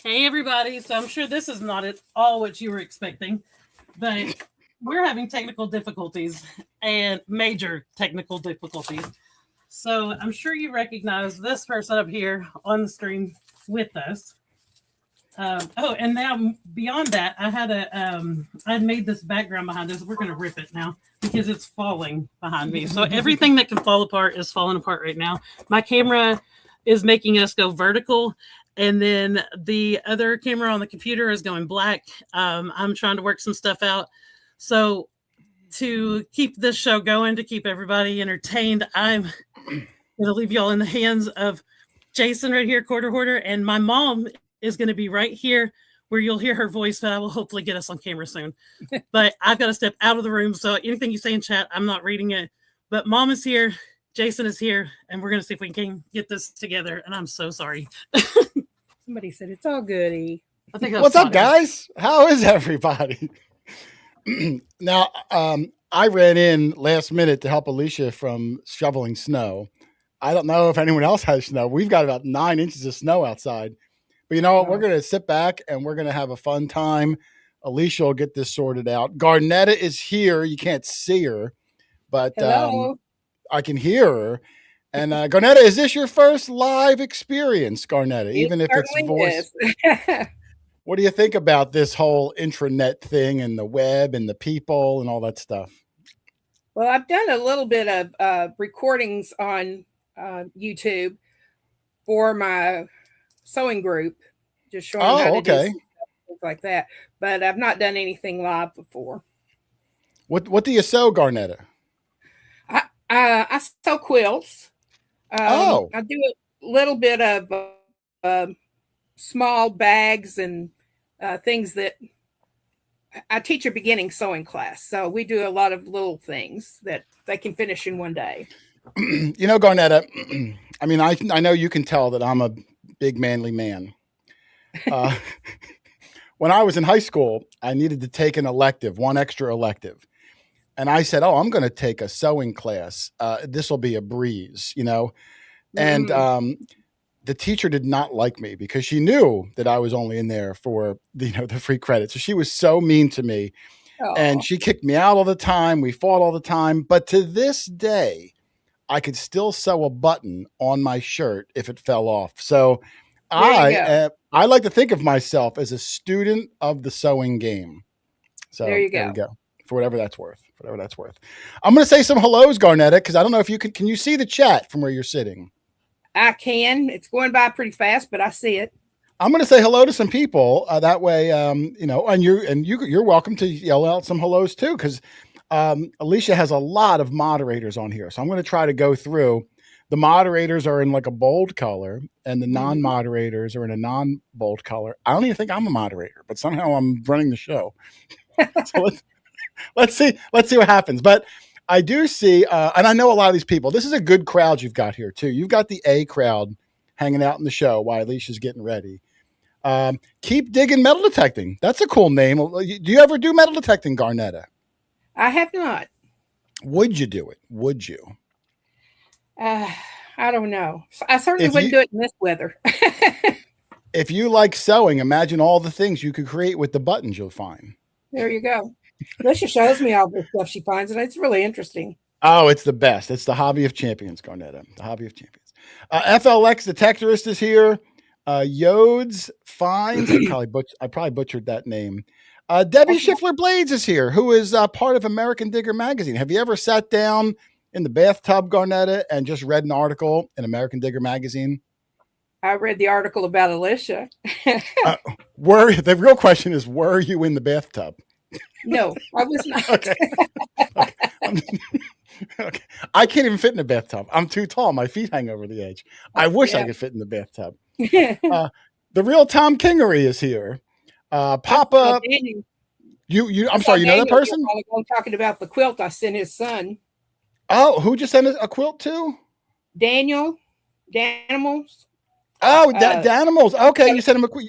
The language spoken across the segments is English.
Hey, everybody. So I'm sure this is not at all what you were expecting, but we're having technical difficulties and major technical difficulties. So I'm sure you recognize this person up here on the stream with us. And now beyond that, I had made this background behind us. We're going to rip it now because it's falling behind me. So everything that can fall apart is falling apart right now. My camera is making us go vertical, and then the other camera on the computer is going black. I'm trying to work some stuff out. So to keep this show going, to keep everybody entertained, I'm going to leave y'all in the hands of Jason right here, quarter hoarder, and my mom is going to be right here where you'll hear her voice, but I will hopefully get us on camera soon. But I've got to step out of the room, so anything you say in chat, I'm not reading it. But mom is here, Jason is here, and we're going to see if we can get this together. And I'm so sorry. Somebody said it's all goody. What's up, guys? How is everybody? Now, I ran in last minute to help Alicia from shoveling snow. I don't know if anyone else has snow. We've got about 9 inches of snow outside. But you know what? We're going to sit back and we're going to have a fun time. Alicia will get this sorted out. Garnetta is here. You can't see her, but I can hear her. And Garnetta, is this your first live experience, Garnetta? Even if it's voice. What do you think about this whole intranet thing and the web and the people and all that stuff? Well, I've done a little bit of recordings on YouTube for my sewing group, just showing how to do things like that. But I've not done anything live before. What do you sew, Garnetta? I sew quilts. I do a little bit of small bags and things that I teach a beginning sewing class. So we do a lot of little things that they can finish in one day. You know, Garnetta, I mean, I know you can tell that I'm a big manly man. When I was in high school, I needed to take an elective, one extra elective. And I said, I'm going to take a sewing class. This will be a breeze, you know. And the teacher did not like me because she knew that I was only in there for the free credit. So she was so mean to me. And she kicked me out all the time. We fought all the time. But to this day, I could still sew a button on my shirt if it fell off. So I like to think of myself as a student of the sewing game. So there you go. For whatever that's worth. I'm going to say some hellos, Garnetta, because I don't know if you can you see the chat from where you're sitting? I can. It's going by pretty fast, but I see it. I'm going to say hello to some people. That way, and you're welcome to yell out some hellos too, because Alicia has a lot of moderators on here. So I'm going to try to go through. The moderators are in like a bold color, and the non-moderators are in a non-bold color. I don't even think I'm a moderator, but somehow I'm running the show. So let's see what happens. But I do see, and I know a lot of these people. This is a good crowd you've got here too. You've got the A crowd hanging out in the show while Alicia's getting ready. Keep digging metal detecting. That's a cool name. Do you ever do metal detecting, Garnetta? I have not. Would you do it? Would you? I don't know. I certainly wouldn't do it in this weather. If you like sewing, imagine all the things you could create with the buttons you'll find. There you go. Alicia shows me all the stuff she finds, and it's really interesting. Oh, it's the best. It's the hobby of champions, Garnetta. The hobby of champions. FLX Detectorist is here. Yodes Fines. I probably butchered that name. Debbie Schiffler Blades is here, who is part of American Digger magazine. Have you ever sat down in the bathtub, Garnetta, and just read an article in American Digger magazine? I read the article about Alicia. The real question is, were you in the bathtub? No, I was not. Okay. Okay. I can't even fit in a bathtub. I'm too tall. My feet hang over the edge. I wish I could fit in the bathtub. The real Tom Kingery is here. Papa, I'm sorry, you know that person? I'm talking about the quilt I sent his son. Oh, who just sent a quilt to? Daniel, Danimals. Oh, Danimals. Okay, you sent him a quilt.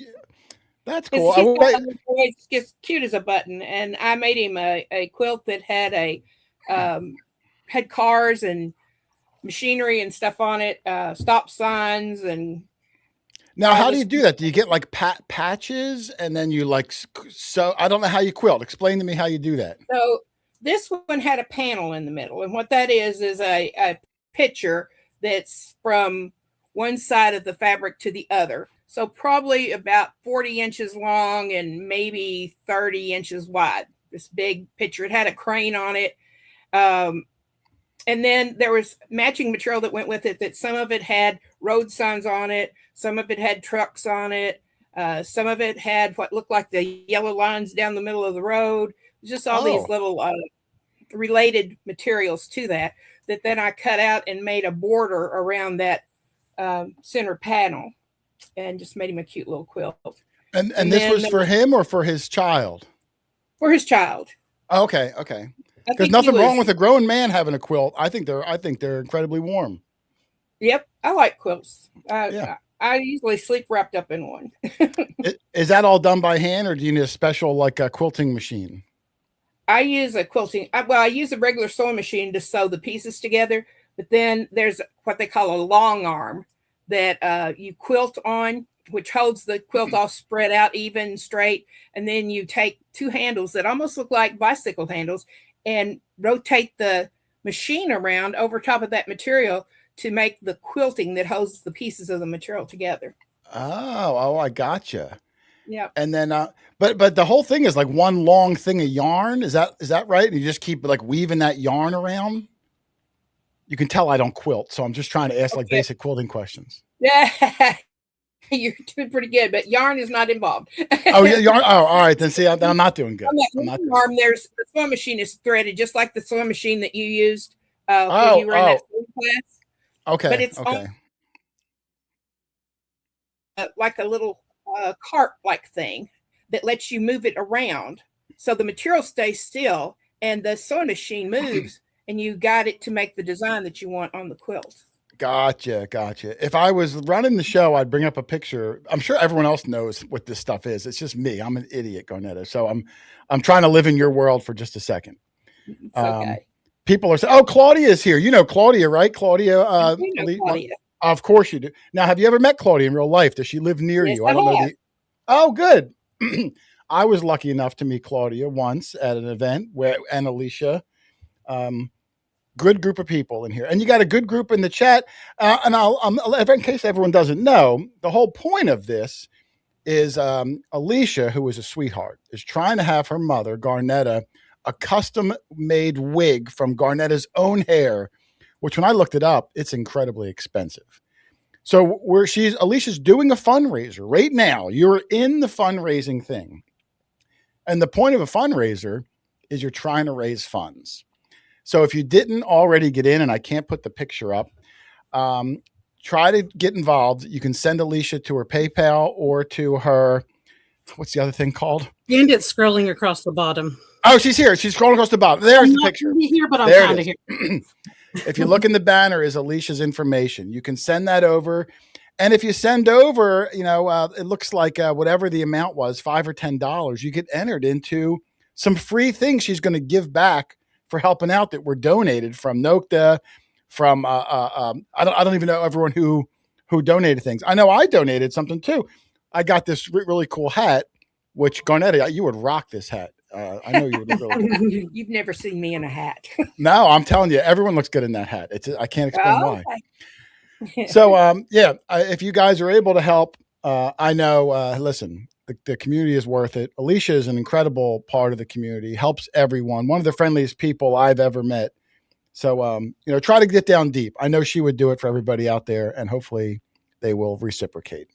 That's cool. It's just cute as a button, and I made him a quilt that had had cars and machinery and stuff on it, stop signs and. Now, how do you do that? Do you get like patches and then you like so? I don't know how you quilt. Explain to me how you do that. So this one had a panel in the middle, and what that is a picture that's from one side of the fabric to the other. So probably about 40 inches long and maybe 30 inches wide. This big picture. It had a crane on it. And then there was matching material that went with it, that some of it had road signs on it. Some of it had trucks on it. Some of it had what looked like the yellow lines down the middle of the road. Just all these little related materials to that then I cut out and made a border around that center panel and just made him a cute little quilt. And this was for him or for his child? For his child. Okay. There's nothing wrong with a grown man having a quilt. I think they're incredibly warm. Yep, I like quilts. I usually sleep wrapped up in one. Is that all done by hand, or do you need a special like a quilting machine? I use a I use a regular sewing machine to sew the pieces together. But then there's what they call a long arm that you quilt on, which holds the quilt all spread out even straight. And then you take two handles that almost look like bicycle handles and rotate the machine around over top of that material to make the quilting that holds the pieces of the material together. Oh, I gotcha. Yeah. And then, but the whole thing is like one long thing of yarn. Is that right? And you just keep like weaving that yarn around. You can tell I don't quilt, so I'm just trying to ask like basic quilting questions. Yeah. You're doing pretty good, but yarn is not involved. Oh, yeah, yarn. Oh, all right. Then see, I'm not doing good. Arm, there's the sewing machine is threaded just like the sewing machine that you used when you were in that sewing class. Okay. But it's like a little cart-like thing that lets you move it around, so the material stays still and the sewing machine moves, and you guide it to make the design that you want on the quilt. Gotcha. If I was running the show, I'd bring up a picture. I'm sure everyone else knows what this stuff is. It's just me. I'm an idiot, Garnetta. So I'm trying to live in your world for just a second. It's okay. People are saying, "Oh, Claudia is here." You know Claudia, right? Claudia. Claudia. Of course you do. Now, have you ever met Claudia in real life? Does she live near you? I don't have. know. Oh, good. I was lucky enough to meet Claudia once at an event and Alicia. Good group of people in here, and you got a good group in the chat. And in case everyone doesn't know, the whole point of this is Alicia, who is a sweetheart, is trying to have her mother, Garnetta, a custom-made wig from Garnetta's own hair, which when I looked it up, it's incredibly expensive. So Alicia's doing a fundraiser right now. You're in the fundraising thing, and the point of a fundraiser is you're trying to raise funds. So if you didn't already get in, and I can't put the picture up, try to get involved. You can send Alicia to her PayPal or to her, what's the other thing called? And it's scrolling across the bottom. Oh, she's here. She's scrolling across the bottom. There's the picture. Here, but I'm kind of here. If you look in the banner is Alicia's information. You can send that over. And if you send over, it looks like whatever the amount was, $5 or $10, you get entered into some free things she's going to give back for helping out that were donated from Nokta, from I don't even know everyone who donated things. I know I donated something too. I got this really cool hat, which Garnetta, you would rock this hat. I know you would look really good. You've never seen me in a hat. No, I'm telling you, everyone looks good in that hat. I can't explain why. Okay. So if you guys are able to help, I know. Listen. The community is worth it. Alicia is an incredible part of the community, helps everyone. One of the friendliest people I've ever met. So, try to get down deep. I know she would do it for everybody out there, and hopefully they will reciprocate.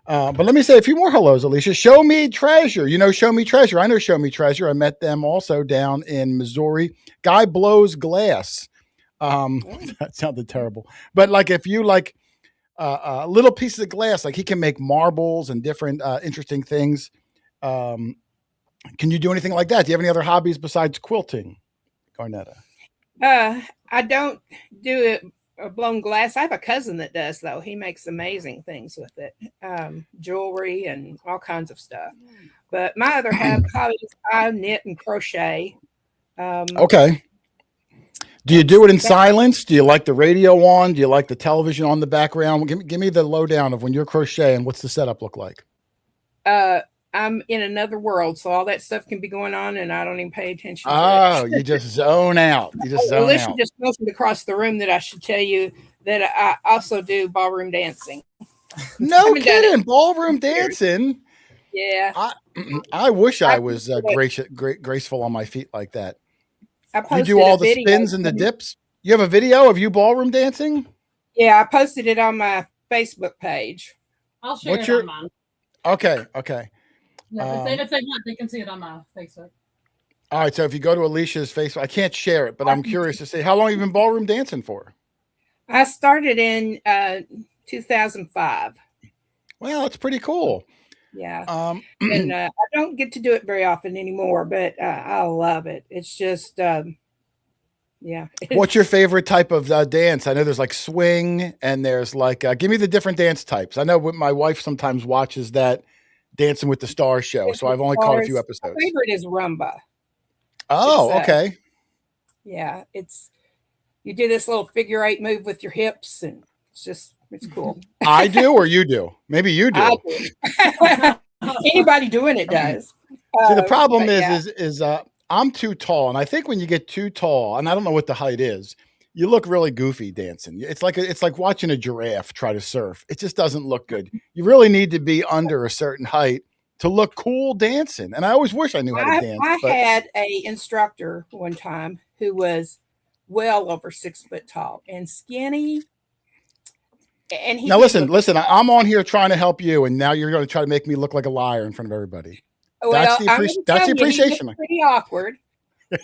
But let me say a few more hellos, Alicia. Show Me Treasure. Show Me Treasure. I know Show Me Treasure. I met them also down in Missouri. Guy blows glass. That sounded terrible. But like if you like, little pieces of glass, like he can make marbles and different interesting things. Can you do anything like that? Do you have any other hobbies besides quilting, Garnetta? I don't do it blown glass. I have a cousin that does, though. He makes amazing things with it, jewelry and all kinds of stuff. But my other hobbies, I knit and crochet. Okay. Do you do it in silence? Do you like the radio on? Do you like the television on the background? Give me the lowdown of when you're crocheting. What's the setup look like? I'm in another world, so all that stuff can be going on, and I don't even pay attention to it. Oh, you just zone out. You just zone Alicia out. just mentioned across the room that I should tell you that I also do ballroom dancing. No kidding, ballroom dancing. Yeah, I wish I was graceful on my feet like that. You do all the spins and the dips. You have a video of you ballroom dancing? Yeah, I posted it on my Facebook page. I'll share it on mine. Okay. Yeah, if they want, they can see it on my Facebook. All right, so if you go to Alicia's Facebook, I can't share it, but I'm curious to see how long you've been ballroom dancing for. I started in 2005. Well, it's pretty cool. Yeah. And I don't get to do it very often anymore, but I love it. It's just, yeah. What's your favorite type of dance? I know there's like swing and there's like, give me the different dance types. I know my wife sometimes watches that Dancing with the Stars show, so I've only caught a few episodes. My favorite is rumba. Oh, okay. Yeah, you do this little figure 8 move with your hips, and it's cool. I do, or you do? Maybe you do. I do. Anybody doing it does. See, the problem is I'm too tall, and I think when you get too tall, and I don't know what the height is, you look really goofy dancing. It's like watching a giraffe try to surf. It just doesn't look good. You really need to be under a certain height to look cool dancing. And I always wish I knew how to dance. I had a instructor one time who was well over 6 foot tall and skinny. And now listen, I'm on here trying to help you, and now you're going to try to make me look like a liar in front of everybody. Well, that's the appreciation. He was pretty awkward,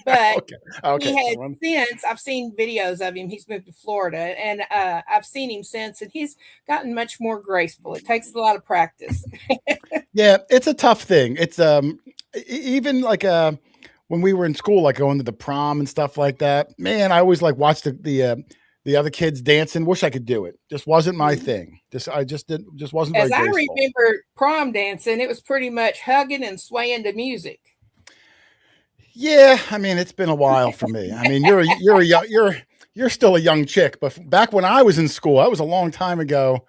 but okay. He had I've seen videos of him. He's moved to Florida, and I've seen him since, and he's gotten much more graceful. It takes a lot of practice. Yeah, it's a tough thing. It's even like when we were in school, like going to the prom and stuff like that. Man, I always like watched the other kids dancing. Wish I could do it. Just wasn't my thing. Wasn't very graceful. As I remember prom dancing, it was pretty much hugging and swaying to music. Yeah, I mean, it's been a while for me. I mean, you're still a young chick, but back when I was in school, that was a long time ago.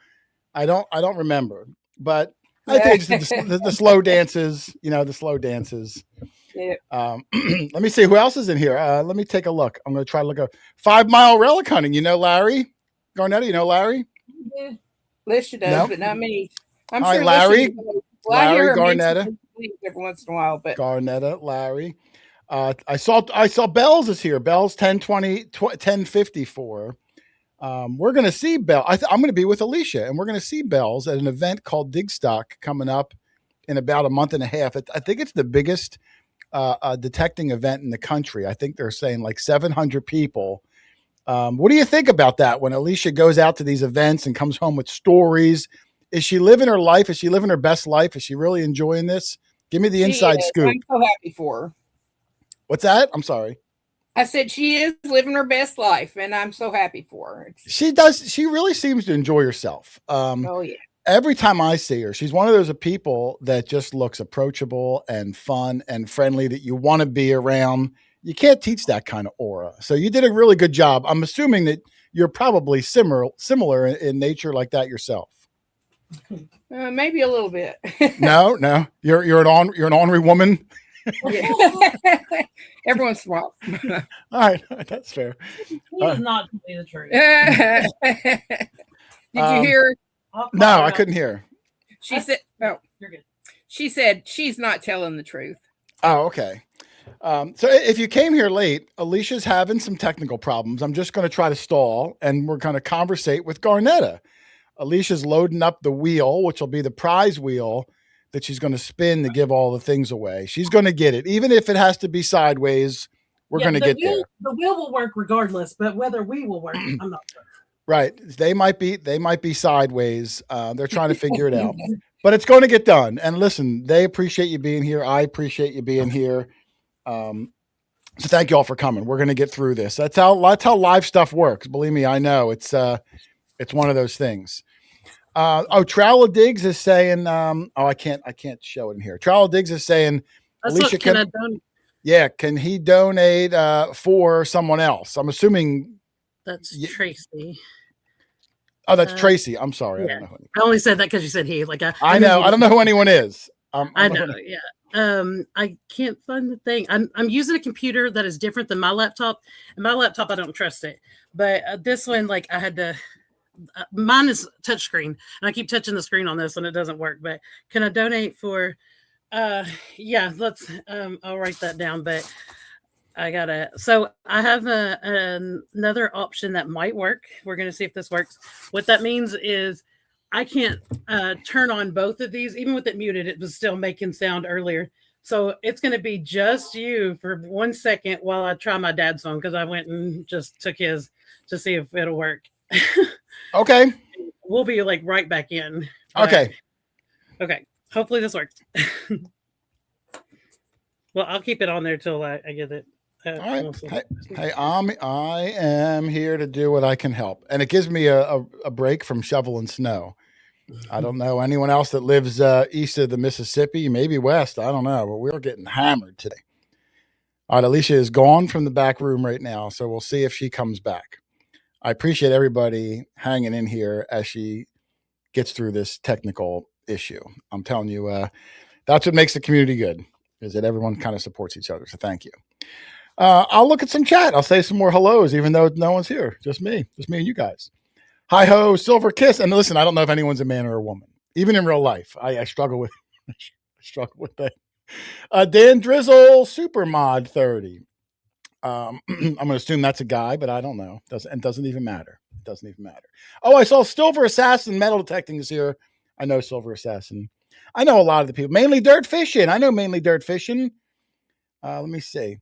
I don't remember, but I think it's the slow dances. The slow dances. Yeah. Let me see who else is in here. Let me take a look. I'm going to try to look up 5 Mile relic hunting. You know Larry Garnetta? You know Larry? Yeah. Lisha does, but not me. I'm all sure right, Larry. Larry Garnetta. Every once in a while, but Garnetta, Larry. I saw Bells is here. Bells 1054. We're going to see Bell. I'm going to be with Alicia, and we're going to see Bells at an event called Digstock coming up in about a month and a half. I think it's the biggest detecting event in the country. I think they're saying like 700 people. What do you think about that when Alicia goes out to these events and comes home with stories? Is she living her life? Is she living her best life? Is she really enjoying this? Give me the inside scoop. I'm so happy for her. What's that? I'm sorry. I said she is living her best life, and I'm so happy for her. She does. She really seems to enjoy herself. Oh, yeah. Every time I see her, she's one of those people that just looks approachable and fun and friendly that you want to be around. You can't teach that kind of aura. So you did a really good job. I'm assuming that you're probably similar in nature like that yourself. Maybe a little bit. No, you're an ornery woman. Every once in a while. All right, that's fair. He is not to be the truth. Did you hear? No, I couldn't hear. She said, "Oh, you're good." She said she's not telling the truth. Oh, okay. So if you came here late, Alicia's having some technical problems. I'm just going to try to stall, and we're going to conversate with Garnetta. Alicia's loading up the wheel, which will be the prize wheel that she's going to spin to give all the things away. She's going to get it. Even if it has to be sideways, we're going to get there. The wheel will work regardless, but whether we will work, I'm not sure. Right. They might be sideways. They're trying to figure it out, but it's going to get done. And listen, they appreciate you being here. I appreciate you being here. So thank you all for coming. We're going to get through this. That's how live stuff works. Believe me, I know it's one of those things. Trowell Diggs is saying, I can't show it in here. Trowell Diggs is saying, Alicia, Yeah, can he donate for someone else? I'm assuming that's Tracy. Oh, that's Tracy. I'm sorry. Yeah. I don't know. I only said that because you said he. Like I know. I don't know who anyone is. I know. Yeah. I can't find the thing. I'm using a computer that is different than my laptop, and my laptop I don't trust it. But this one, like I had to. Mine is touchscreen, and I keep touching the screen on this, and it doesn't work. But can I donate for? Yeah. Let's. I'll write that down. But I gotta. So I have another option that might work. We're gonna see if this works. What that means is I can't turn on both of these. Even with it muted, it was still making sound earlier. So it's gonna be just you for 1 second while I try my dad's phone because I went and just took his to see if it'll work. Okay. We'll be like right back in. Okay. Okay. Hopefully this works. Well, I'll keep it on there till I get it. All right. Hey, I am here to do what I can help. And it gives me a break from shoveling snow. I don't know anyone else that lives east of the Mississippi, maybe west. I don't know, but we're getting hammered today. All right, Alicia is gone from the back room right now, so we'll see if she comes back. I appreciate everybody hanging in here as she gets through this technical issue. I'm telling you, that's what makes the community good, is that everyone kind of supports each other. So thank you. I'll look at some chat. I'll say some more hellos, even though no one's here. Just me and you guys. Hi ho, Silver Kiss. And listen, I don't know if anyone's a man or a woman, even in real life. I struggle with that. Dan Drizzle, Super Mod 30. I'm going to assume that's a guy, but I don't know. Doesn't even matter. It doesn't even matter. Oh, I saw Silver Assassin Metal Detecting is here. I know Silver Assassin. I know a lot of the people. Mainly Dirt Fishing. I know Mainly Dirt Fishing. Let me see.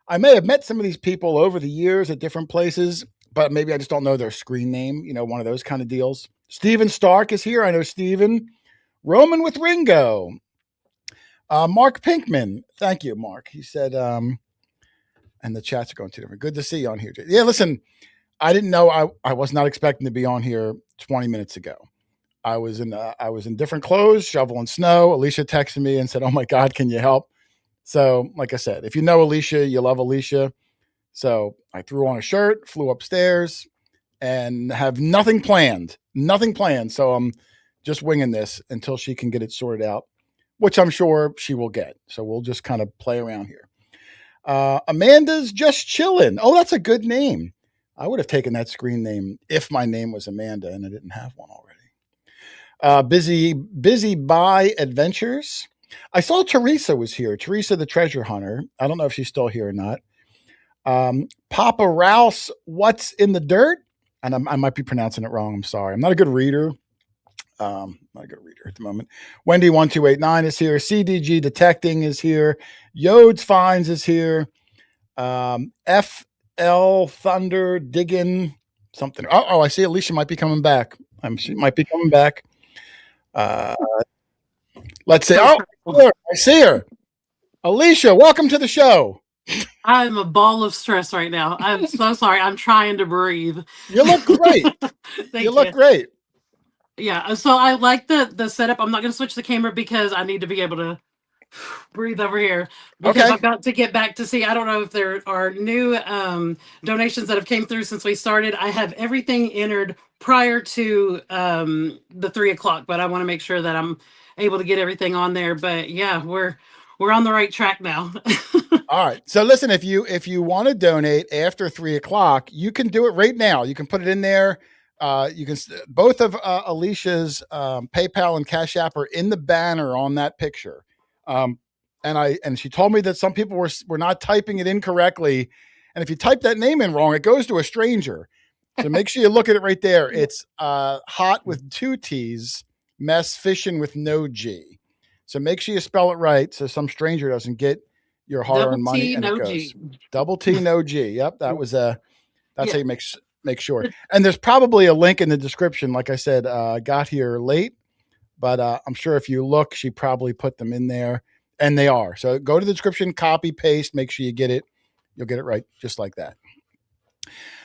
I may have met some of these people over the years at different places, but maybe I just don't know their screen name, one of those kind of deals. Steven Stark is here. I know Steven. Roman with Ringo. Mark Pinkman. Thank you, Mark. He said, and the chats are going too different. Good to see you on here. Yeah, listen, I didn't know. I was not expecting to be on here 20 minutes ago. I was in different clothes, shoveling snow. Alicia texted me and said, "Oh my God, can you help?" So, like I said, if you know Alicia, you love Alicia. So I threw on a shirt, flew upstairs, and have nothing planned. So I'm just winging this until she can get it sorted out, which I'm sure she will get. So we'll just kind of play around here. Amanda's Just Chillin'. Oh, that's a good name. I would have taken that screen name if my name was Amanda and I didn't have one already. Busy by Adventures. I saw Teresa was here. Teresa, the treasure hunter. I don't know if she's still here or not. Papa Rouse, What's in the Dirt? And I might be pronouncing it wrong. I'm sorry. I'm not a good reader. Not a good reader at the moment. Wendy1289 is here. CDG Detecting is here. Yodes Finds is here. FL Thunder Digging something. Oh, I see Alicia might be coming back. She might be coming back. Let's see. Oh, I see her. Alicia, welcome to the show. I'm a ball of stress right now. I'm so sorry. I'm trying to breathe. You look great. You look great. Yeah. So I like the setup. I'm not going to switch the camera because I need to be able to breathe over here because I've got to get back to see. I don't know if there are new donations that have came through since we started. I have everything entered prior to the 3 o'clock, but I want to make sure that I'm able to get everything on there. But yeah, we're on the right track now. All right. So listen, if you want to donate after 3 o'clock, you can do it right now. You can put it in there. You can both of Alicia's PayPal and Cash App are in the banner on that picture. And she told me that some people were not typing it incorrectly. And if you type that name in wrong, it goes to a stranger. So make sure you look at it right there. It's Hot with 2 T's, Mess Fishing with no G. So make sure you spell it right so some stranger doesn't get your hard-earned money. And it goes double T, no G. Yep, that's how you make sure. And there's probably a link in the description. Like I said, got here late, but I'm sure if you look, she probably put them in there, and they are. So go to the description, copy, paste, make sure you get it. You'll get it right, just like that.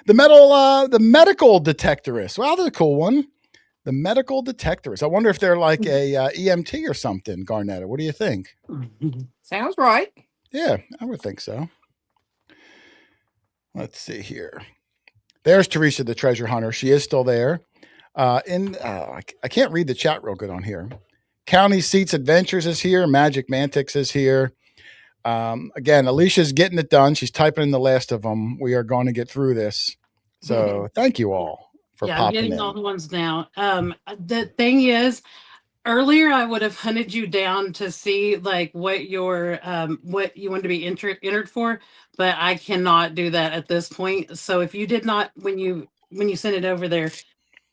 The medical detectorist. Well, that's a cool one. The medical detectorist. I wonder if they're like a EMT or something, Garnetta. What do you think? Sounds right. Yeah, I would think so. Let's see here. There's Teresa, the treasure hunter. She is still there. I can't read the chat real good on here. County Seats Adventures is here. Magic Mantix is here. Again, Alicia's getting it done. She's typing in the last of them. We are going to get through this. So thank you all for I'm popping getting in. all the ones now. The thing is, earlier I would have hunted you down to see like what your what you wanted to be entered for, but I cannot do that at this point. So if you did not, when you sent it over there,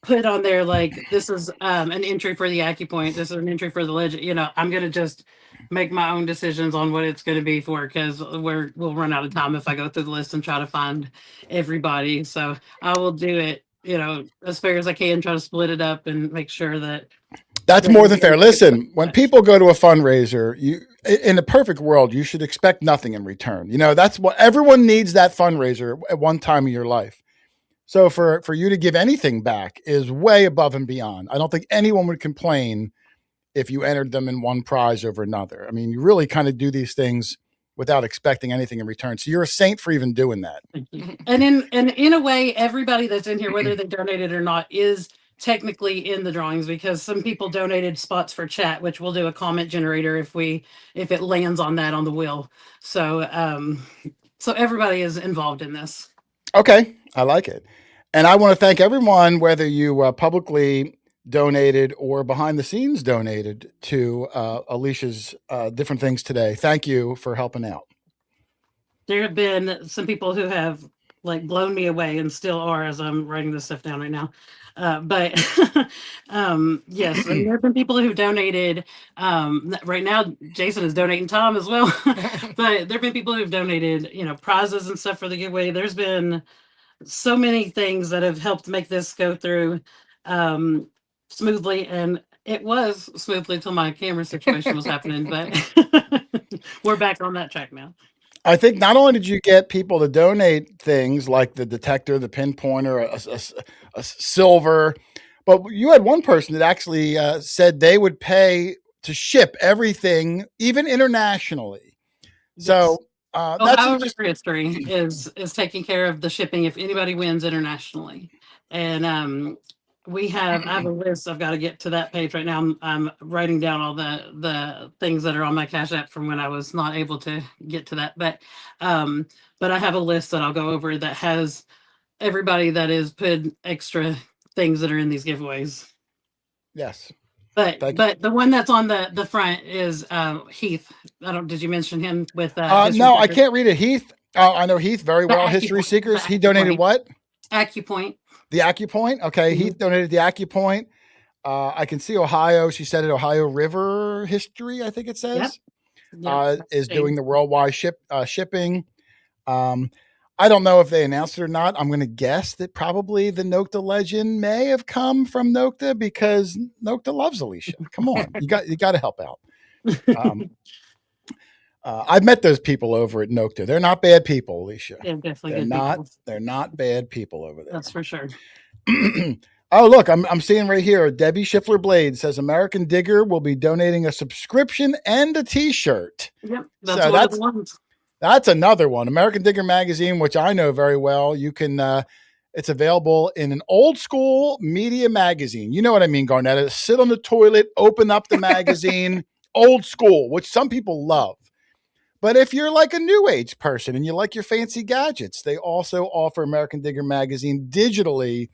put on there like this is an entry for the acupoint, this is an entry for the legend, I'm gonna just make my own decisions on what it's going to be for, because we'll run out of time if I go through the list and try to find everybody. So I will do it, as fair as I can, try to split it up and make sure that that's more than fair. Listen, when people go to a fundraiser, in the perfect world, you should expect nothing in return. That's what everyone needs, that fundraiser at one time in your life. So for you to give anything back is way above and beyond. I don't think anyone would complain if you entered them in one prize over another. I mean, you really kind of do these things without expecting anything in return. So you're a saint for even doing that. And in a way, everybody that's in here, whether they donated or not, is technically in the drawings, because some people donated spots for chat, which we'll do a comment generator if it lands on that on the wheel. So so everybody is involved in this. Okay, I like it. And I want to thank everyone, whether you publicly donated or behind the scenes donated to Alicia's different things today. Thank you for helping out. There have been some people who have like blown me away and still are, as I'm writing this stuff down right now. But yes, and there have been people who've donated. Right now, Jason is donating Tom as well. But there have been people who've donated, prizes and stuff for the giveaway. There's been so many things that have helped make this go through smoothly, and it was smoothly till my camera situation was happening. But we're back on that track now. I think not only did you get people to donate things like the detector, the pinpointer, a silver, but you had one person that actually said they would pay to ship everything, even internationally. Yes. So that's just history is taking care of the shipping if anybody wins internationally. And I have a list. I've got to get to that page right now. I'm writing down all the things that are on my Cash App from when I was not able to get to that. But I have a list that I'll go over that has everybody that is put extra things that are in these giveaways. Yes. But the one that's on the front is Heath. Did you mention him with no, I can't read it. Heath. I know Heath very well. History Seekers. He donated what? Acupoint. The Acupoint. Okay. Mm-hmm. Heath donated the Acupoint. I can see Ohio. She said it. Ohio River History, I think it says, is doing the worldwide shipping. I don't know if they announced it or not. I'm going to guess that probably the Nocta legend may have come from Nocta, because Nocta loves Alicia. Come on, you got to help out. I've met those people over at Nocta. They're not bad people, Alicia. Yeah, definitely people. They're not bad people over there. That's for sure. Oh, look, I'm seeing right here. Debbie Schiffler Blade says American Digger will be donating a subscription and a T-shirt. Yep, that's one of the ones. That's another one. American Digger magazine, which I know very well. You can, it's available in an old school media magazine. You know what I mean, Garnetta? Sit on the toilet, open up the magazine, old school, which some people love. But if you're like a new age person and you like your fancy gadgets, they also offer American Digger magazine digitally.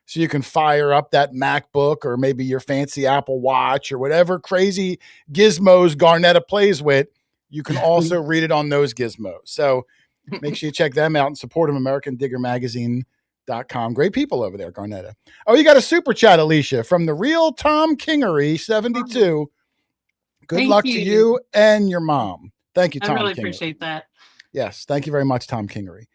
So you can fire up that MacBook or maybe your fancy Apple Watch or whatever crazy gizmos Garnetta plays with. You can also read it on those gizmos. So make sure you check them out and support them, AmericanDiggerMagazine.com. Great people over there, Garnetta. Oh, you got a super chat, Alicia, from the real Tom Kingery, 72. Good luck to you and your mom. Thank you, Tom Kingery. I really appreciate that. Yes, thank you very much, Tom Kingery.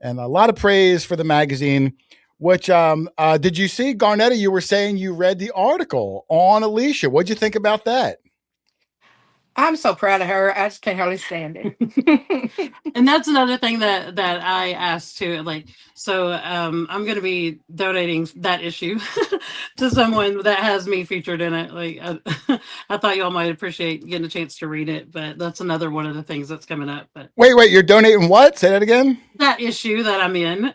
And a lot of praise for the magazine, which did you see, Garnetta, you were saying you read the article on Alicia. What'd you think about that? I'm so proud of her. I just can't hardly stand it. And that's another thing that I asked too. Like, so I'm going to be donating that issue to someone that has me featured in it. Like, I thought y'all might appreciate getting a chance to read it, but that's another one of the things that's coming up. But Wait, you're donating what? Say that again. That issue that I'm in.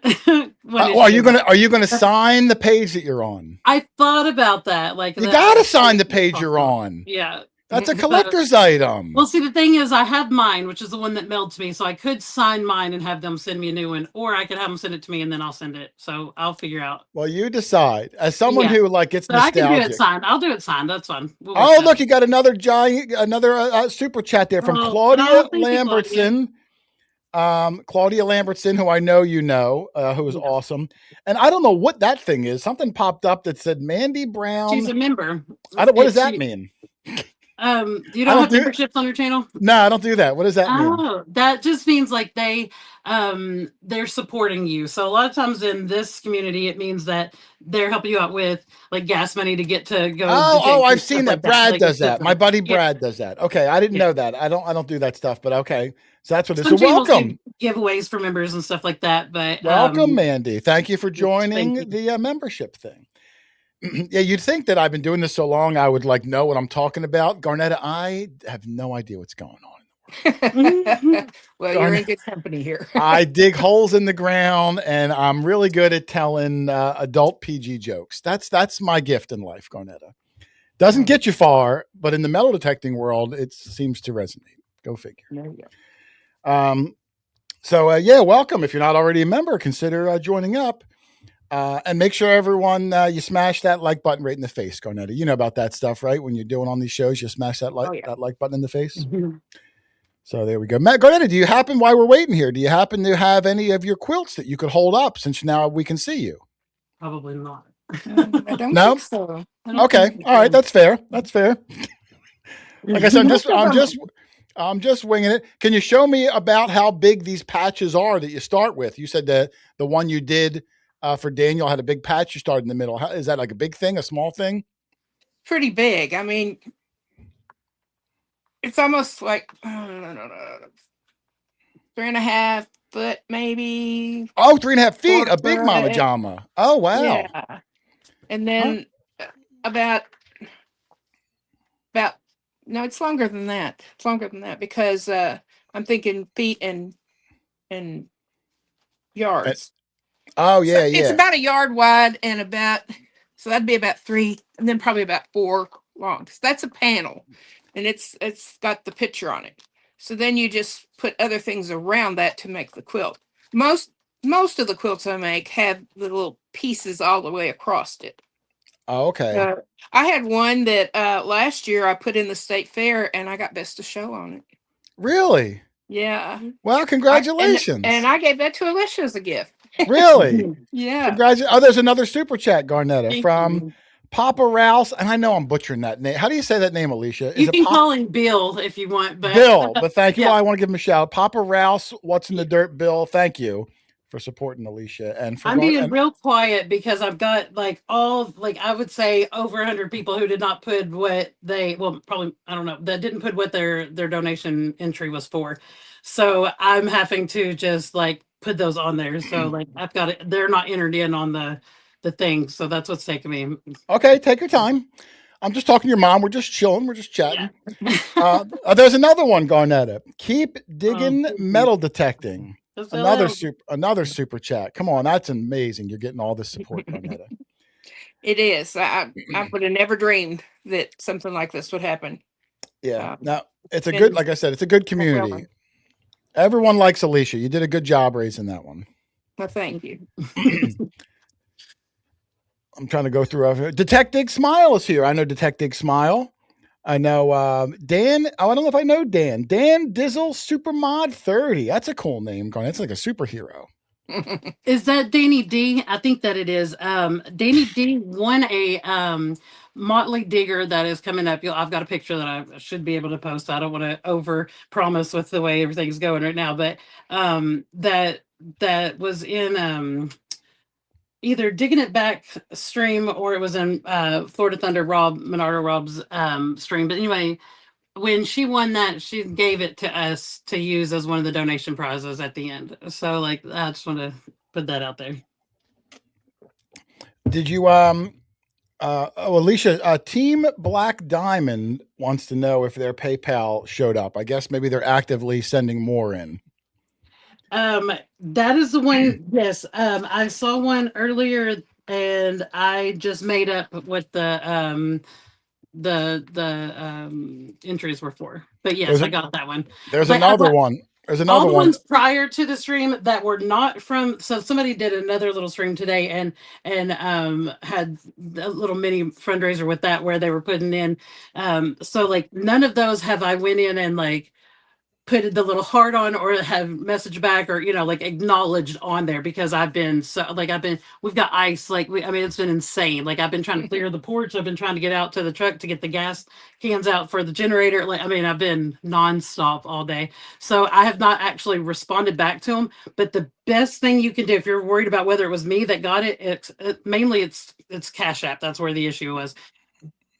Are you gonna sign the page that you're on? I thought about that. Like, you gotta sign the page you're on. Yeah. That's a collector's item. Well, see, the thing is, I have mine, which is the one that mailed to me. So I could sign mine and have them send me a new one, or I could have them send it to me and then I'll send it. So I'll figure out. Well, you decide. As someone who like gets nostalgic, I can do it signed. I'll do it signed. That's fine. Look, you got another super chat there from Claudia Lambertson. Claudia Lambertson, who I know you know, who is awesome. And I don't know what that thing is. Something popped up that said Mandy Brown. She's a member. What does that mean? You don't have memberships on your channel? No, I don't do that. What does that mean? Oh, that just means like they're supporting you. So a lot of times in this community, it means that they're helping you out with like gas money to get to go. I've seen that. Brad does that. My buddy Brad does that. Okay, I didn't know that. I don't do that stuff, but okay. So that's what it is. So welcome. Giveaways for members and stuff like that. But welcome, Mandy. Thank you for joining the membership thing. Yeah, you'd think that I've been doing this so long, I would like know what I'm talking about. Garnetta, I have no idea what's going on. Well, you're in good company here. I dig holes in the ground, and I'm really good at telling adult PG jokes. That's my gift in life, Garnetta. Doesn't get you far, but in the metal detecting world, it seems to resonate. Go figure. There you go. So yeah, welcome. If you're not already a member, consider joining up. And make sure everyone, you smash that like button right in the face, Garnetta. You know about that stuff, right? When you're doing on these shows, you smash that like button in the face. So there we go. Matt, Garnetta, do you happen, while we're waiting here, do you happen to have any of your quilts that you could hold up since now we can see you? Probably not. I don't think so. Okay. All right. That's fair. That's fair. Like I said, I'm just winging it. Can you show me about how big these patches are that you start with? You said the one you did for Daniel had a big patch. You started in the middle. Is that like a big thing, a small thing? Pretty big. I mean, it's almost like 3.5 foot, maybe. Oh, 3.5 feet, a big mama jama. Oh, wow. Yeah. And then about no, it's longer than that. It's longer than that because I'm thinking feet and yards. Oh, yeah, yeah. It's about a yard wide and so that'd be about 3 and then probably about 4 long. So that's a panel and it's got the picture on it. So then you just put other things around that to make the quilt. Most of the quilts I make have the little pieces all the way across it. Oh, okay. I had one that last year I put in the state fair and I got best of show on it. Really? Yeah. Well, congratulations. And I gave that to Alicia as a gift. Really? Yeah. Congratulations. Oh, there's another super chat, Garnetta, from Papa Rouse. And I know I'm butchering that name. How do you say that name, Alicia? You can call him Bill if you want. But Bill, but thank you. Yeah. I want to give him a shout out. Papa Rouse, what's in the dirt, Bill? Thank you for supporting Alicia. And for I'm being real quiet because I've got I would say over 100 people who did not put what that didn't put what their donation entry was for. So I'm having to just put those on there. So I've got it. They're not entered in on the thing. So that's what's taking me. Okay, take your time. I'm just talking to your mom. We're just chilling. We're just chatting. Yeah. There's another one, Garnetta. Keep digging metal detecting. Another super chat. Come on, that's amazing. You're getting all this support, Garnetta. It is. I would have never dreamed that something like this would happen. Yeah. Now it's a good, like I said, it's a good community. Everyone likes Alicia. You did a good job raising that one. Well, thank you. I'm trying to go through. Detective Smile is here. I know Detective Smile. I know Dan. Oh, I don't know if I know Dan. Dan Dizzle Supermod 30. That's a cool name. That's like a superhero. Is that Danny D? I think that it is. Danny D won a Motley Digger that is coming up. I've got a picture that I should be able to post. I don't want to over promise with the way everything's going right now, but that was in either Digging It Back stream or it was in Florida Thunder Rob Monardo Rob's stream. But anyway, when she won that, she gave it to us to use as one of the donation prizes at the end. So like, I just want to put that out there. Did you Alicia, Team Black Diamond wants to know if their PayPal showed up. I guess maybe they're actively sending more in. That is the one. Yes. I saw one earlier, and I just made up what the entries were for. But yes, I got that one. There's another one. There's another all the one. Ones prior to the stream that were not from. So somebody did another little stream today, and had a little mini fundraiser with that where they were putting in. So like none of those have I went in and like put the little heart on or have messaged back or like acknowledged on there, because I've been we've got ice, like I mean it's been insane. Like I've been trying to clear the porch, I've been trying to get out to the truck to get the gas cans out for the generator. Like I mean I've been nonstop all day, so I have not actually responded back to them. But the best thing you can do if you're worried about whether it was me that got it, mainly it's Cash App. That's where the issue was.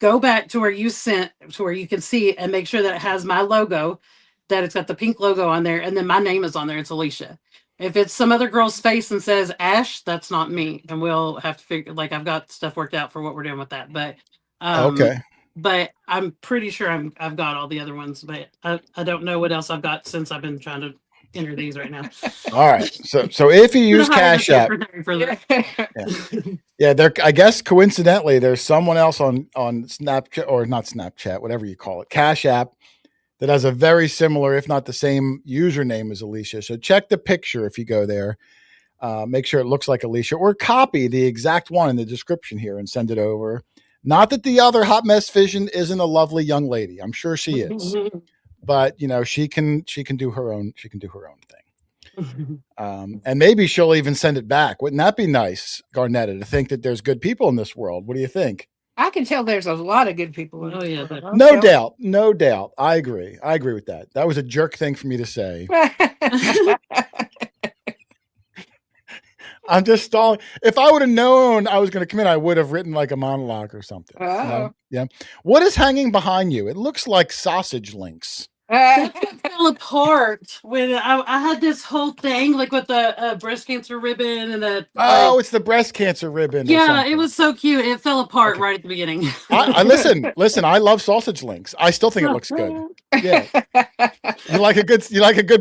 Go back to where you sent, to where you can see and make sure that it has my logo, that it's got the pink logo on there, and then my name is on there. It's Alicia. If it's some other girl's face and says Ash, that's not me, and we'll have to figure. Like I've got stuff worked out for what we're doing with that. But okay. But I'm pretty sure I've got all the other ones, but I don't know what else I've got since I've been trying to enter these right now. All right. So if you use Cash App, yeah, there. I guess coincidentally, there's someone else on Snapchat, or not Snapchat, whatever you call it, Cash App, that has a very similar, if not the same, username as Alicia. So check the picture if you go there. Make sure it looks like Alicia, or copy the exact one in the description here and send it over. Not that the other Hot Mess Vision isn't a lovely young lady. I'm sure she is, but she can do her own. She can do her own thing. And maybe she'll even send it back. Wouldn't that be nice, Garnetta, to think that there's good people in this world? What do you think? I can tell there's a lot of good people. Oh yeah, no doubt. I agree with that. That was a jerk thing for me to say. I'm just stalling. If I would have known I was going to come in, I would have written like a monologue or something. Yeah. What is hanging behind you? It looks like sausage links. It fell apart when I had this whole thing like with the breast cancer ribbon and the. Oh, it's the breast cancer ribbon. Yeah, it was so cute. It fell apart right at the beginning. I listen. I love sausage links. I still think it looks good. Yeah. You like a good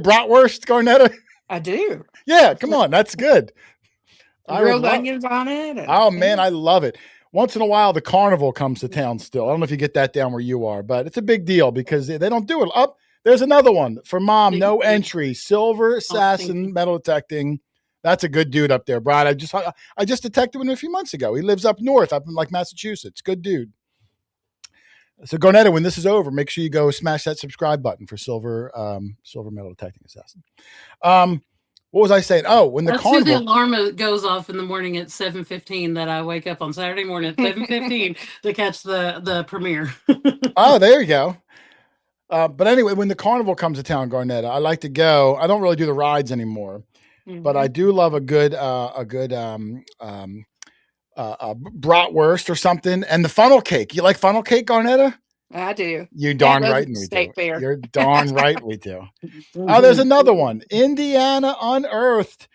bratwurst, Garnetta? I do. Yeah, come on, that's good. Grilled onions on it. Oh man, I love it. Once in a while, the carnival comes to town still. I don't know if you get that down where you are, but it's a big deal because they don't do it. Up there's another one for Mom. No entry. Silver Assassin metal detecting. That's a good dude up there, Brad. I just detected him a few months ago. He lives up north, up in like Massachusetts. Good dude. So Garnetta, when this is over, make sure you go smash that subscribe button for Silver Metal Detecting Assassin. What was I saying? Oh, when the carnival, the alarm goes off in the morning at 7:15 that I wake up on Saturday morning at 7:15 to catch the premiere. Oh, there you go. But anyway, when the carnival comes to town, Garnetta, I like to go. I don't really do the rides anymore, but I do love a good bratwurst or something, and the funnel cake. You like funnel cake, Garnetta? I do. You darn right we do. You're darn right we do. Oh, there's another one. Indiana Unearthed.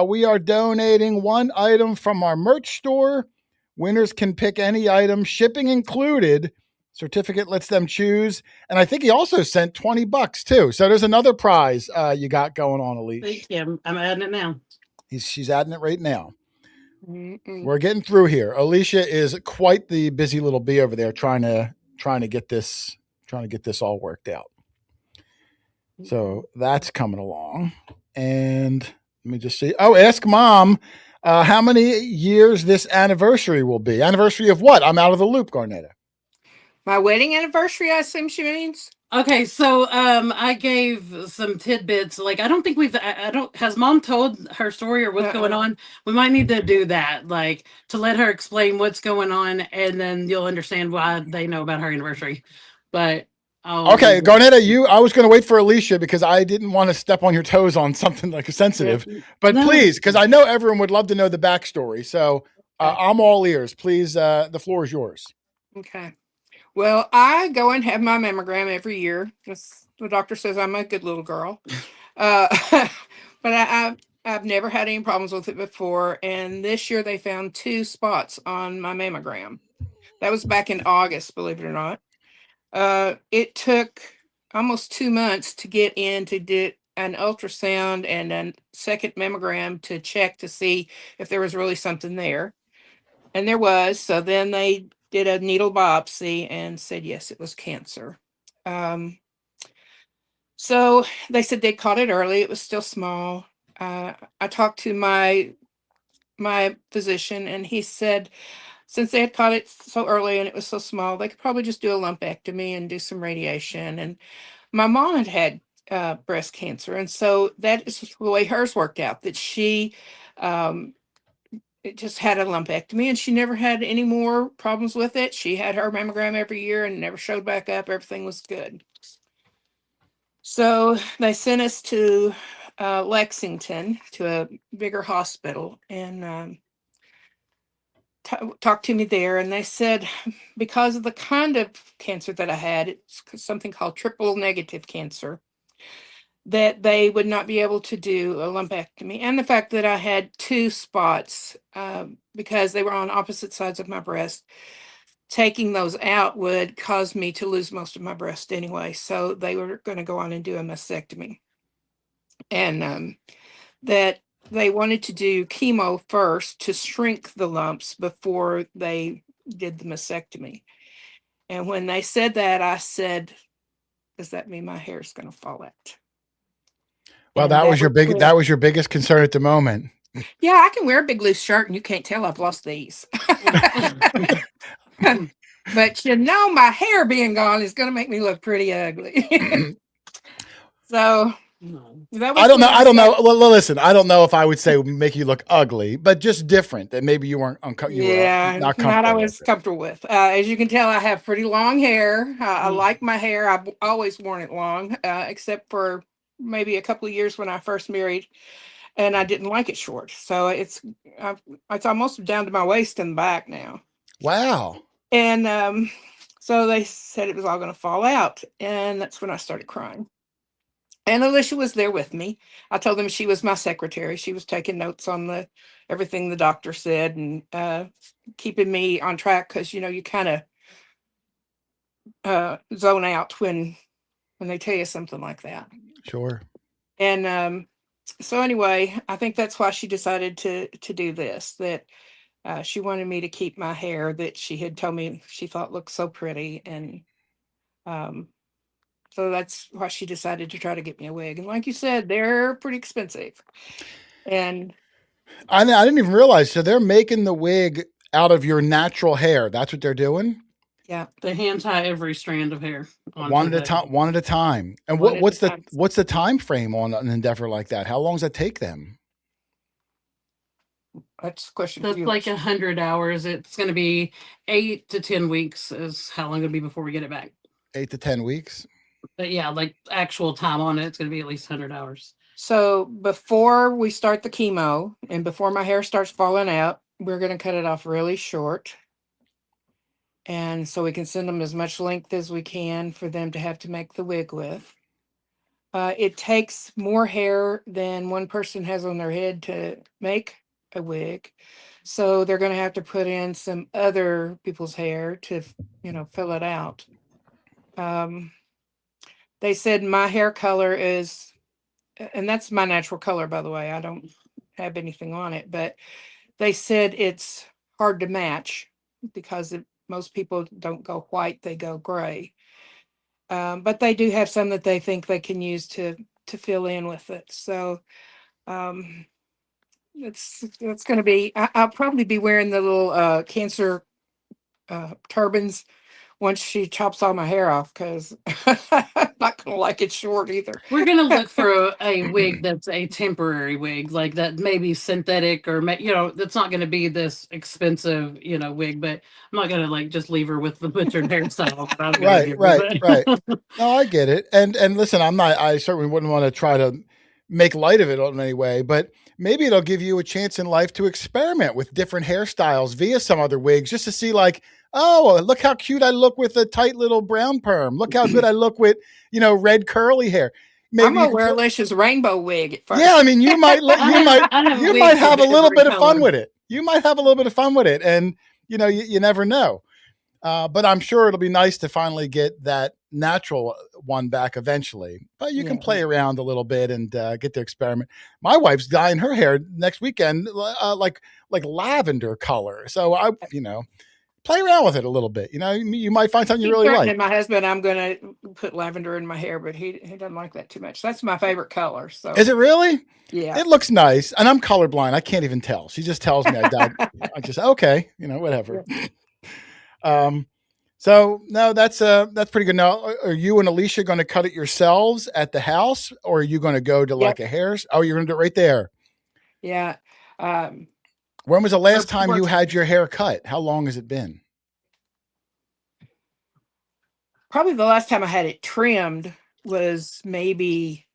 We are donating one item from our merch store. Winners can pick any item, shipping included. Certificate lets them choose. And I think he also sent $20 too. So there's another prize you got going on, Elise. Thank you. I'm adding it now. She's adding it right now. We're getting through here. Alicia is quite the busy little bee over there trying to get this all worked out. So that's coming along. And let me just see. Oh, ask Mom how many years this anniversary will be. Anniversary of what? I'm out of the loop, Garnetta. My wedding anniversary, I assume she means. Okay, so I gave some tidbits. Like I don't think has Mom told her story or what's going on? We might need to do that, like to let her explain what's going on, and then you'll understand why they know about her anniversary. But okay, Garnetta, I was going to wait for Alicia because I didn't want to step on your toes on something like sensitive. But please, because I know everyone would love to know the backstory. So I'm all ears. Please, the floor is yours. Okay. Well, I go and have my mammogram every year. Just the doctor says I'm a good little girl. Uh, but I've never had any problems with it before. And this year they found 2 spots on my mammogram. That was back in August, believe it or not. It took almost 2 months to get in to do an ultrasound and a second mammogram to check to see if there was really something there. And there was. So then they did a needle biopsy and said, yes, it was cancer. So they said they caught it early. It was still small. I talked to my physician, and he said since they had caught it so early and it was so small, they could probably just do a lumpectomy and do some radiation. And my mom had breast cancer, and so that is the way hers worked out. That she it just had a lumpectomy, and she never had any more problems with it. She had her mammogram every year and never showed back up. Everything was good. So they sent us to Lexington, to a bigger hospital, and talked to me there. And they said, because of the kind of cancer that I had, it's something called triple negative cancer, that they would not be able to do a lumpectomy. And the fact that I had 2 spots, because they were on opposite sides of my breast, taking those out would cause me to lose most of my breast anyway. So they were going to go on and do a mastectomy. And that they wanted to do chemo first to shrink the lumps before they did the mastectomy. And when they said that, I said, does that mean my hair is going to fall out? Well, that was your biggest concern at the moment. Yeah, I can wear a big loose shirt and you can't tell I've lost these. But my hair being gone is going to make me look pretty ugly. So I don't know. Well, listen, I don't know if I would say make you look ugly, but just different. That maybe you weren't uncomfortable. Yeah, not always comfortable with. As you can tell, I have pretty long hair. I like my hair. I've always worn it long, except for maybe a couple of years when I first married, and I didn't like it short. So it's almost down to my waist in the back now. Wow. And so they said it was all going to fall out, and that's when I started crying. And Alicia was there with me. I told them she was my secretary. She was taking notes on everything the doctor said, and keeping me on track, because you kind of zone out when they tell you something like that. Sure. And so anyway, I think that's why she decided to do this. That she wanted me to keep my hair that she had told me she thought looked so pretty, and so that's why she decided to try to get me a wig. And like you said, they're pretty expensive. And I didn't even realize. So they're making the wig out of your natural hair. That's what they're doing? Yeah. They hand tie every strand of hair one at a time. And what's the time frame on an endeavor like that? How long does that take them? That's a question. That's like 100 hours. It's going to be 8 to 10 weeks is how long it'll be before we get it back. 8 to 10 weeks. But yeah, like actual time on it, it's going to be at least 100 hours. So before we start the chemo and before my hair starts falling out, we're going to cut it off really short. And so we can send them as much length as we can for them to have to make the wig with. It takes more hair than one person has on their head to make a wig. So they're going to have to put in some other people's hair to, fill it out. They said my hair color is, and that's my natural color, by the way. I don't have anything on it, but they said it's hard to match because most people don't go white, they go gray. But they do have some that they think they can use to fill in with it. So it's going to be, I'll probably be wearing the little cancer turbans once she chops all my hair off, because I'm not going to like it short either. We're going to look for a wig that's a temporary wig, like that maybe synthetic or, that's not going to be this expensive, wig, but I'm not going to like just leave her with the butchered hairstyle. Right. No, I get it. And listen, I certainly wouldn't want to try to make light of it in any way, but maybe it'll give you a chance in life to experiment with different hairstyles via some other wigs, just to see like, Oh, look how cute I look with a tight little brown perm. Look how good I look with, red curly hair. Maybe I'm gonna wear Alicia's rainbow wig at first. Yeah, I mean, you might have a little bit of fun with it. You might have a little bit of fun with it, and you never know. But I'm sure it'll be nice to finally get that natural one back eventually. But you can play around a little bit and get to experiment. My wife's dyeing her hair next weekend, like lavender color. So play around with it a little bit. You might find something you really like. My husband, I'm going to put lavender in my hair, but he doesn't like that too much. That's my favorite color. So is it really? Yeah, it looks nice, and I'm colorblind. I can't even tell. She just tells me I dyed. I just okay, whatever. Yeah. So no, that's pretty good. Now, are you and Alicia going to cut it yourselves at the house, or are you going to go to like a hair's? Oh, you're going to do it right there. Yeah. When was the last time you had your hair cut? How long has it been? Probably the last time I had it trimmed was maybe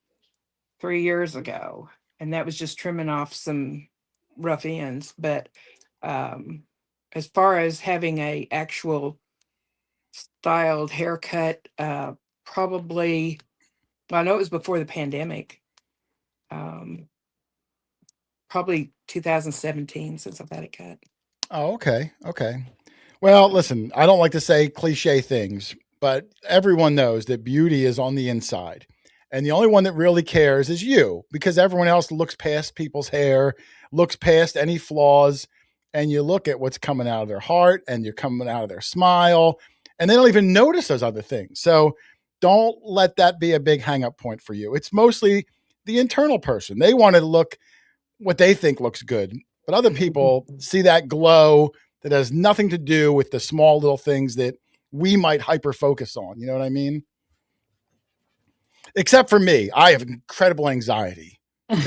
3 years ago, and that was just trimming off some rough ends. But as far as having a actual styled haircut, probably, well, I know it was before the pandemic. Probably 2017 since I've had it cut. Oh, okay. Well, listen, I don't like to say cliche things, but everyone knows that beauty is on the inside. And the only one that really cares is you, because everyone else looks past people's hair, looks past any flaws, and you look at what's coming out of their heart and you're coming out of their smile, and they don't even notice those other things. So don't let that be a big hang-up point for you. It's mostly the internal person. They want to look what they think looks good, but other people see that glow that has nothing to do with the small little things that we might hyper focus on. You know what I mean? Except for me, I have incredible anxiety. No,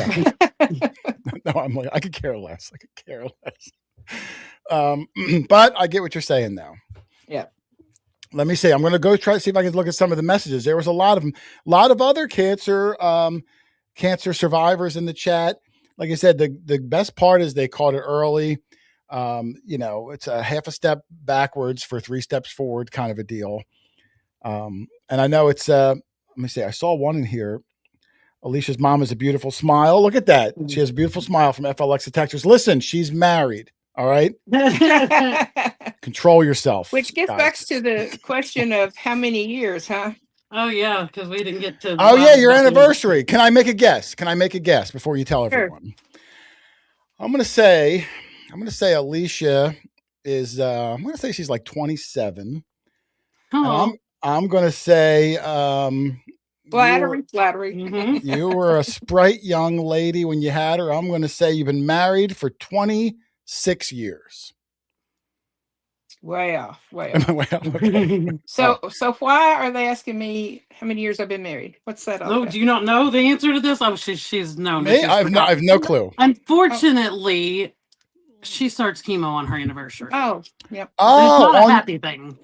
I'm like, I could care less. But I get what you're saying now. Yeah. Let me see. I'm going to go try to see if I can look at some of the messages. There was a lot of them. A lot of other cancer survivors in the chat. Like I said, the best part is they caught it early. It's a half a step backwards for 3 steps forward kind of a deal. And I know it's, let me see. I saw one in here. Alicia's mom has a beautiful smile. Look at that. She has a beautiful smile from FLX Texas. Listen, she's married. All right. Control yourself. Which gets back to the question of how many years, huh? Oh, yeah, because we didn't get to. Oh, yeah, your anniversary. Can I make a guess? Before you tell everyone? Sure. I'm going to say Alicia is, I'm going to say she's like 27. Oh. I'm going to say, flattery. Mm-hmm. You were a sprite young lady when you had her. I'm going to say you've been married for 26 years. Way off. Okay. So why are they asking me how many years I've been married? What's that? No, do you not know the answer to this? Oh, she's known. Me? I've no clue. Unfortunately, she starts chemo on her anniversary. Oh, yep. Oh, it's not a happy thing.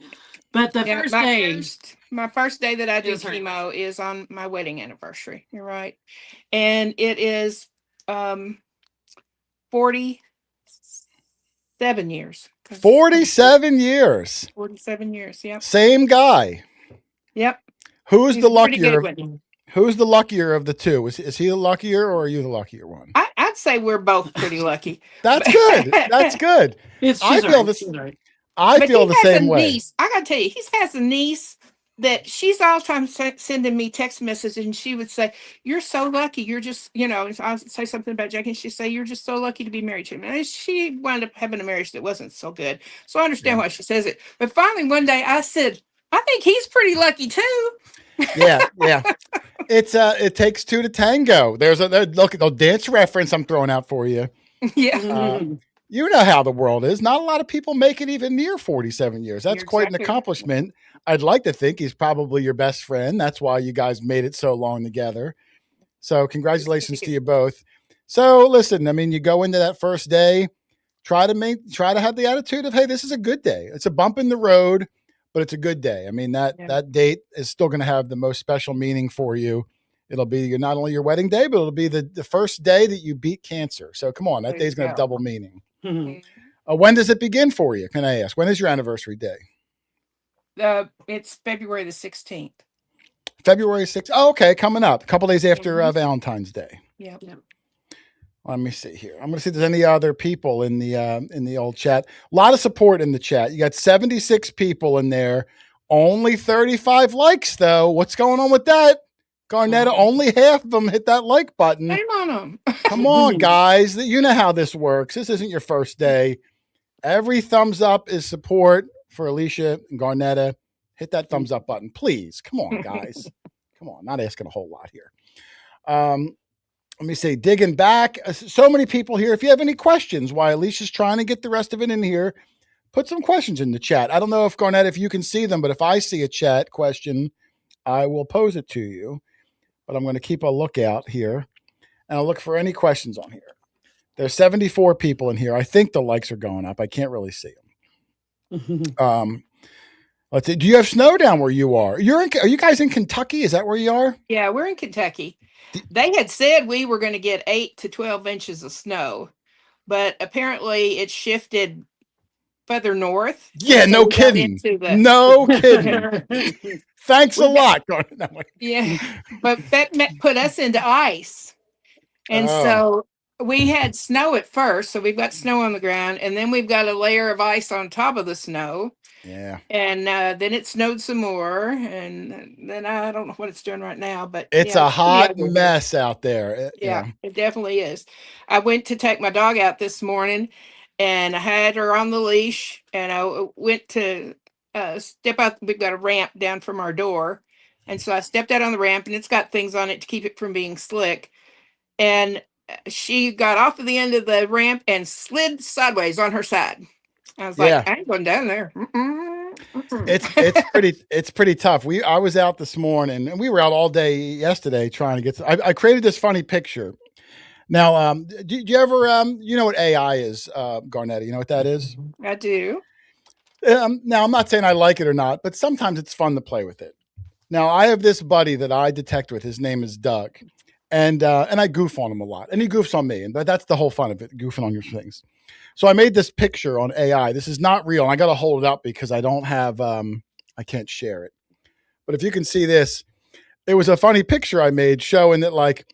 But the first day. My first day that I do chemo is on my wedding anniversary. You're right. And it is 47 years. 47 years. 47 years, yep. Same guy. Yep. Who's the luckier of the two? Is he the luckier or are you the luckier one? I'd say we're both pretty lucky. That's good. That's good. I feel the same way. I gotta tell you, he has a niece that she's all the time sending me text messages, and she would say, "You're so lucky. You're just, I'll say something about Jackie, and she'd say, "You're just so lucky to be married to him." And she wound up having a marriage that wasn't so good, so I understand why she says it. But finally, one day, I said, "I think he's pretty lucky too." Yeah. It takes two to tango. There's a dance reference I'm throwing out for you. Yeah. You know how the world is. Not a lot of people make it even near 47 years. That's quite an accomplishment. I'd like to think he's probably your best friend. That's why you guys made it so long together. So congratulations to you both. So listen, I mean, you go into that first day, try to have the attitude of, hey, this is a good day. It's a bump in the road, but it's a good day. I mean, that date is still going to have the most special meaning for you. It'll be not only your wedding day, but it'll be the first day that you beat cancer. So come on, that day's going to have double meaning. Mm-hmm. When does it begin for you? Can I ask? When is your anniversary day? It's February the 16th. February 6th. Oh, okay, coming up. A couple days after Valentine's Day. Yep. Let me see here. I'm going to see if there's any other people in the old chat. A lot of support in the chat. You got 76 people in there. Only 35 likes, though. What's going on with that? Garnetta, only half of them hit that like button. Shame on them. Come on, guys. You know how this works. This isn't your first day. Every thumbs up is support for Alicia and Garnetta. Hit that thumbs up button, please. Come on, guys. Come on. Not asking a whole lot here. Let me see. Digging back. So many people here. If you have any questions while Alicia's trying to get the rest of it in here, put some questions in the chat. I don't know if Garnett, if you can see them, but if I see a chat question, I will pose it to you. But I'm going to keep a lookout here, and I'll look for any questions on here. There's 74 people in here. I think the likes are going up. I can't really see them. Let's see. Do you have snow down where you are? Are you guys in Kentucky? Is that where you are? Yeah, we're in Kentucky. They had said we were going to get 8 to 12 inches of snow, but apparently it shifted further north. Yeah, no kidding. No kidding. Thanks a lot. Yeah, but that put us into ice. And so we had snow at first. So we've got snow on the ground, and then we've got a layer of ice on top of the snow. Yeah. And then it snowed some more. And then I don't know what it's doing right now, but it's a hot mess out there. Yeah, it definitely is. I went to take my dog out this morning, and I had her on the leash, and I went to step out. We've got a ramp down from our door. And so I stepped out on the ramp, and it's got things on it to keep it from being slick. And she got off of the end of the ramp and slid sideways on her side. I was like, I ain't going down there. It's pretty tough. I was out this morning, and we were out all day yesterday trying to get. I created this funny picture. Now, do you ever you know what AI is, Garnetta? You know what that is? I do. Now, I'm not saying I like it or not, but sometimes it's fun to play with it. Now, I have this buddy that I detect with. His name is Doug. And I goof on him a lot, and he goofs on me, and that's the whole fun of it, goofing on your things. So I made this picture on AI. This is not real. And I got to hold it up because I don't have, I can't share it. But if you can see this, it was a funny picture I made showing that like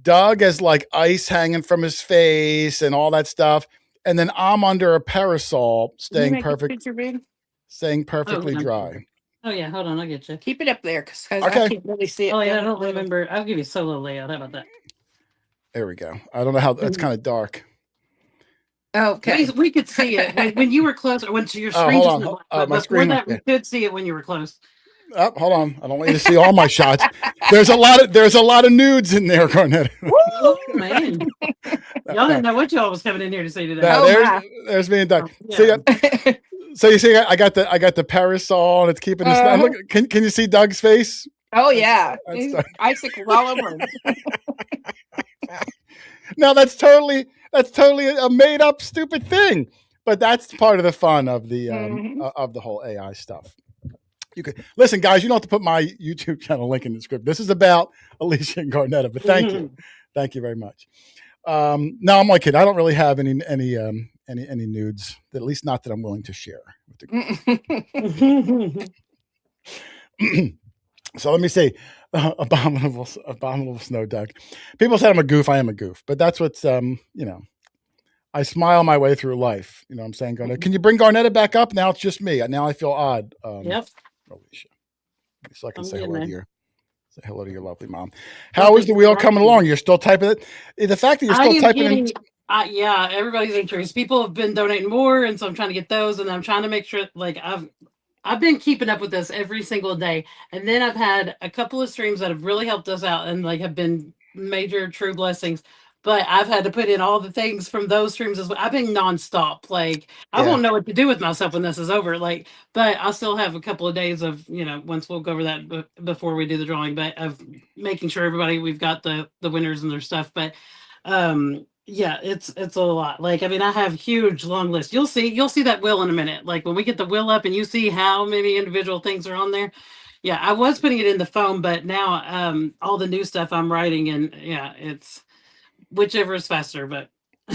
Doug has like ice hanging from his face and all that stuff, and then I'm under a parasol, staying perfectly dry. Oh, yeah. Hold on. I'll get you. Keep it up there because I can't really see it. Oh, yeah. I don't remember. I'll give you solo layout. How about that? There we go. I don't know how. That's kind of dark. Okay. We could see it when you were close. When your screen my screen. That, we could see it when you were close. Oh, hold on. I don't want you to see all my shots. There's a lot of nudes in there, Garnett. Oh, man. Y'all didn't know what y'all was coming in here to see today. There's me and Doug. Yeah. So you see, I got the parasol, and it's keeping the snow. Look, can you see Doug's face? Oh yeah, icicles all over him. Now that's totally a made up stupid thing, but that's part of the fun of the of the whole AI stuff. You could listen, guys. You don't have to put my YouTube channel link in the script. This is about Alicia and Garnetta, but thank you very much. No, I'm like kidding. I don't really have any nudes, at least not that I'm willing to share with the group. So let me see. Abominable snow, Doug. People said I'm a goof. I am a goof, but that's what's I smile my way through life. You know what I'm saying? Can you bring Garnetta back up? Now it's just me. Now I feel odd. Yep. Alicia. So I can say hello to your Say hello to your lovely mom. How is the wheel coming along? You're still typing it? The fact that you're still typing in. Yeah, everybody's increased. People have been donating more, and so I'm trying to get those, and I'm trying to make sure, like, I've been keeping up with this every single day. And then I've had a couple of streams that have really helped us out and like have been major true blessings. But I've had to put in all the things from those streams as well. I've been nonstop. Like, I won't know what to do with myself when this is over. Like, but I'll still have a couple of days of, once we'll go over that before we do the drawing, but of making sure we've got the winners and their stuff. But yeah, it's a lot. Like, I mean, I have huge long lists. You'll see that wheel in a minute. Like when we get the wheel up and you see how many individual things are on there. Yeah, I was putting it in the phone, but now all the new stuff I'm writing, and yeah, it's whichever is faster. But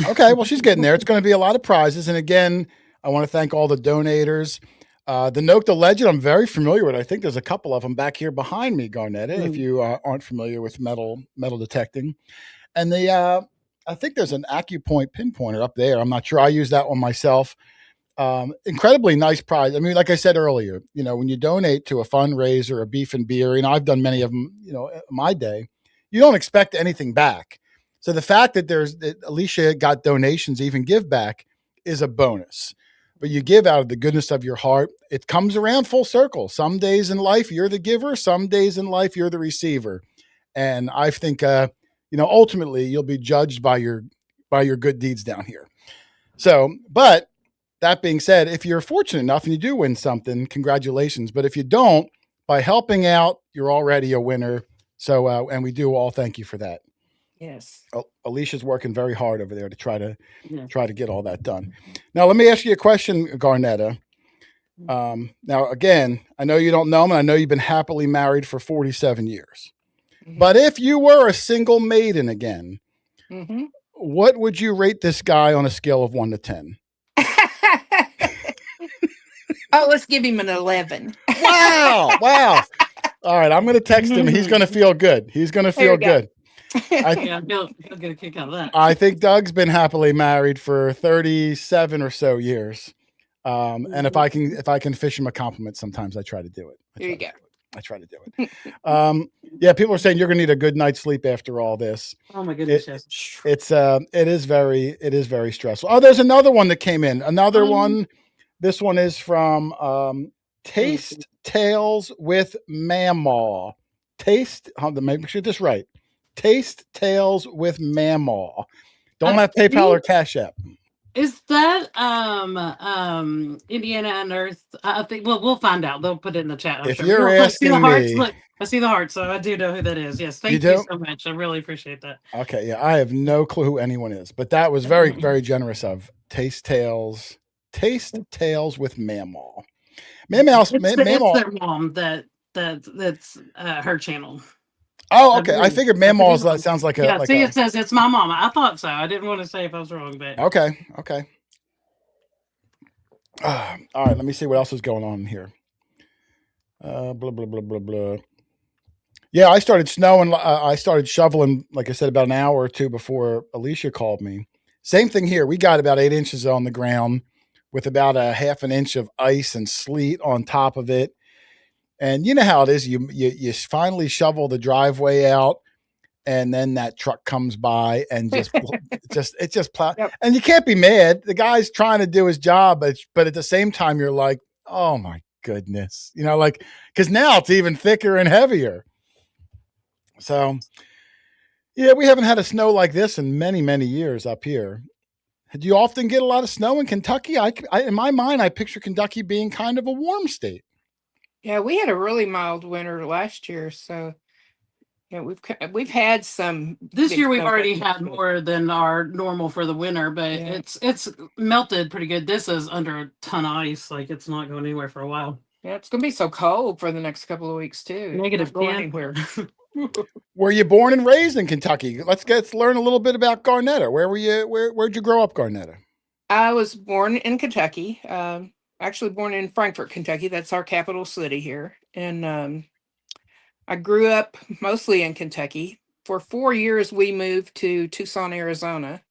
Okay, well, she's getting there. It's going to be a lot of prizes. And again, I want to thank all the donators. The Note the Legend, I'm very familiar with. I think there's a couple of them back here behind me, Garnetta, if you aren't familiar with metal detecting. And I think there's an AccuPoint pinpointer up there. I'm not sure. I use that one myself. Incredibly nice prize. I mean, like I said earlier, when you donate to a fundraiser, a beef and beer, I've done many of them, in my day, you don't expect anything back. So the fact that Alicia got donations, even give back, is a bonus. But you give out of the goodness of your heart. It comes around full circle. Some days in life you're the giver. Some days in life you're the receiver. And I think, ultimately you'll be judged by your good deeds down here. So, but that being said, if you're fortunate enough and you do win something, congratulations. But if you don't, by helping out, you're already a winner. So, and we do all thank you for that. Yes. Alicia's working very hard over there to try to get all that done. Now, let me ask you a question, Garnetta. Now, again, I know you don't know him, and I know you've been happily married for 47 years. Mm-hmm. But if you were a single maiden again, what would you rate this guy on a scale of 1 to 10? Oh, let's give him an 11. Wow. All right, I'm going to text him. He's going to feel good. He's going to feel good. He'll get a kick out of that. I think Doug's been happily married for 37 or so years. And if I can fish him a compliment, sometimes I try to do it. I try to do it. Yeah, people are saying you're going to need a good night's sleep after all this. Oh my goodness, it is very stressful. Oh, there's another one that came in. Another one. This one is from Taste Tales with Mamma. Make sure this right. Taste Tales with Mamma. Don't have PayPal or Cash App. Is that Indiana Unearthed? I think we'll find out. They'll put it in the chat. If you're asking me, look, I see the heart, so I do know who that is. Yes, thank you so much. I really appreciate that. Okay, yeah, I have no clue who anyone is, but that was very, very generous of Taste Tales with Mamma. It's their mom that's her channel. Oh, okay. I figured Mamma sounds like a. It says it's my mama. I thought so. I didn't want to say if I was wrong, but okay. All right. Let me see what else is going on here. Blah blah blah blah blah. Yeah, I started snowing. I started shoveling, like I said, about an hour or two before Alicia called me. Same thing here. We got about 8 inches on the ground with about a half an inch of ice and sleet on top of it. And you know how it is. You finally shovel the driveway out, and then that truck comes by and just plow. Yep. And you can't be mad. The guy's trying to do his job, but at the same time, you're like, oh my goodness, because now it's even thicker and heavier. So, yeah, we haven't had a snow like this in many, many years up here. Do you often get a lot of snow in Kentucky? In my mind, I picture Kentucky being kind of a warm state. Yeah, we had a really mild winter last year, so yeah, we've had some. This year we've already had more than our normal for the winter, but it's melted pretty good. This is under a ton of ice, like it's not going anywhere for a while. Yeah, it's gonna be so cold for the next couple of weeks too. Negative anywhere. Were you born and raised in Kentucky? Let's learn a little bit about Garnetta. Where were you? Where'd you grow up, Garnetta? I was born in Kentucky. Actually born in Frankfort, Kentucky. That's our capital city here. And I grew up mostly in Kentucky. For 4 years, we moved to Tucson, Arizona.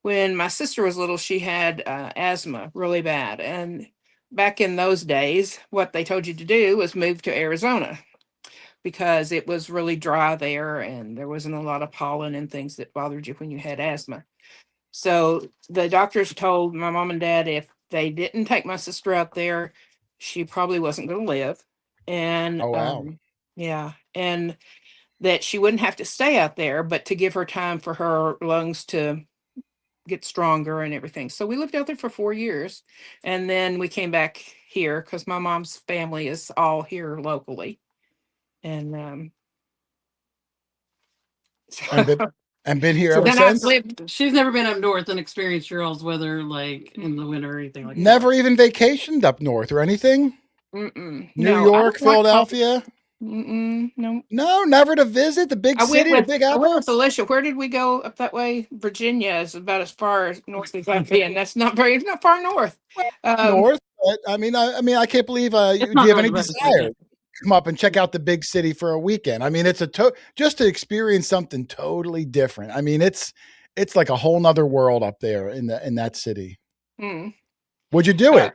When my sister was little, she had asthma really bad. And back in those days, what they told you to do was move to Arizona because it was really dry there and there wasn't a lot of pollen and things that bothered you when you had asthma. So the doctors told my mom and dad if they didn't take my sister out there, she probably wasn't going to live. And oh, wow. And that she wouldn't have to stay out there, but to give her time for her lungs to get stronger and everything. So we lived out there for 4 years, and then we came back here because my mom's family is all here locally. And and been here ever since. She's never been up north and experienced your all's weather like in the winter or anything like that. Never even vacationed up north or anything. New York, Philadelphia. No. No, never to visit the big city, the Big I went Apple. with Alicia. Where did we go up that way? Virginia is about as far north as I've been. That's not very. It's not far north. North. But, I mean, I can't believe. It's Do not you have north any of Virginia. desire to come up and check out the big city for a weekend? I mean, it's just to experience something totally different. I mean, it's like a whole nother world up there in that city. Hmm. Would you do it?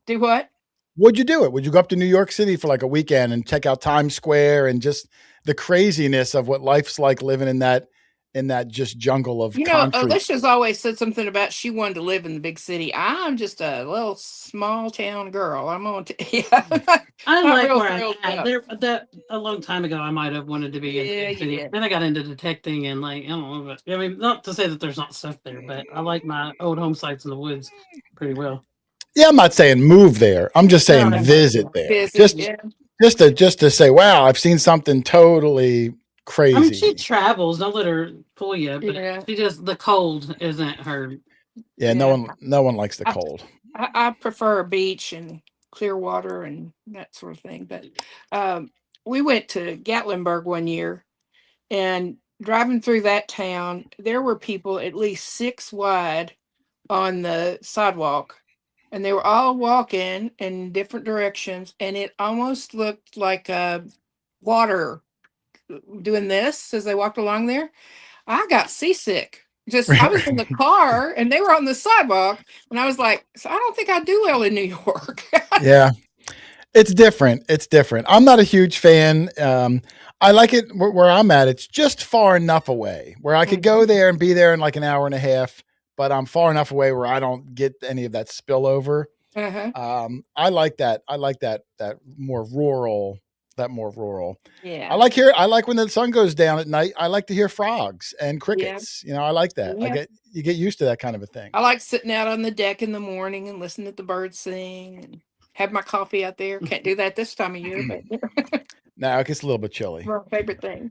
Do what? Would you do it? Would you go up to New York City for like a weekend and check out Times Square and just the craziness of what life's like living in that just jungle of concrete? Alicia's always said something about she wanted to live in the big city. I'm just a little small town girl. I'm on. I not like real where I'm thrilled at. about There, that a long time ago, I might have wanted to be in Yeah, the big city. yeah. Then I got into detecting and like I don't know, but I mean, not to say that there's not stuff there, but I like my old home sites in the woods pretty well. Yeah, I'm not saying move there. I'm just saying visit there. Visit, yeah. Just to say, wow, I've seen something totally crazy. I mean, she travels. Don't let her fool you. But Yeah. she just the cold isn't her. Yeah, Yeah. no one likes the cold. I prefer a beach and clear water and that sort of thing. But we went to Gatlinburg one year, and driving through that town, there were people at least 6 wide on the sidewalk, and they were all walking in different directions, and it almost looked like water doing this as they walked along there. I got seasick. I was in the car and they were on the sidewalk, and I was like, so I don't think I do well in New York. Yeah. It's different. It's different. I'm not a huge fan. I like it where I'm at. It's just far enough away where I could go there and be there in like an hour and a half, but I'm far enough away where I don't get any of that spillover. I like that. I like that more rural. Yeah. I like when the sun goes down at night. I like to hear frogs and crickets. Yeah. I like that. Yeah. You get used to that kind of a thing. I like sitting out on the deck in the morning and listening to the birds sing and have my coffee out there. Can't do that this time of year, but now it gets a little bit chilly. My favorite thing.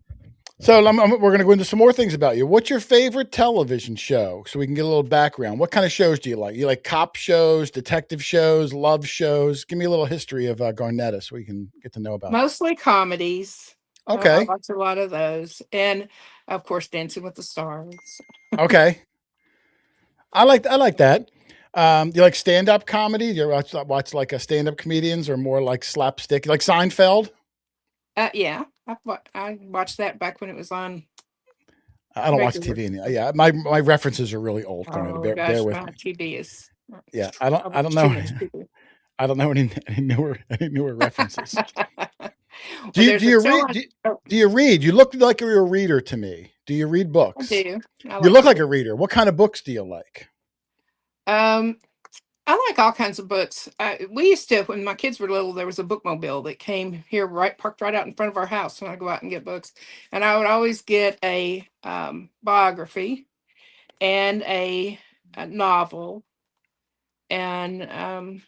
So we're going to go into some more things about you. What's your favorite television show? So we can get a little background. What kind of shows do you like? You like cop shows, detective shows, love shows? Give me a little history of Garnetta so we can get to know about Mostly comedies. Okay. I watch a lot of those. And, of course, Dancing with the Stars. Okay. I like that. Do you like stand-up comedy? Do you watch like a stand-up comedians or more like slapstick, like Seinfeld? Yeah. I watched that back when it was on. I don't watch TV anymore. Yeah, my references are really old. Bear with me. TV is. Yeah, I don't know. I don't know any newer references. Do you read? You look like you're a reader to me. Do you read books? I do. You look like a reader. What kind of books do you like? I like all kinds of books. We used to, when my kids were little, there was a bookmobile that came here, parked right out in front of our house when I go out and get books. And I would always get a biography and a novel, and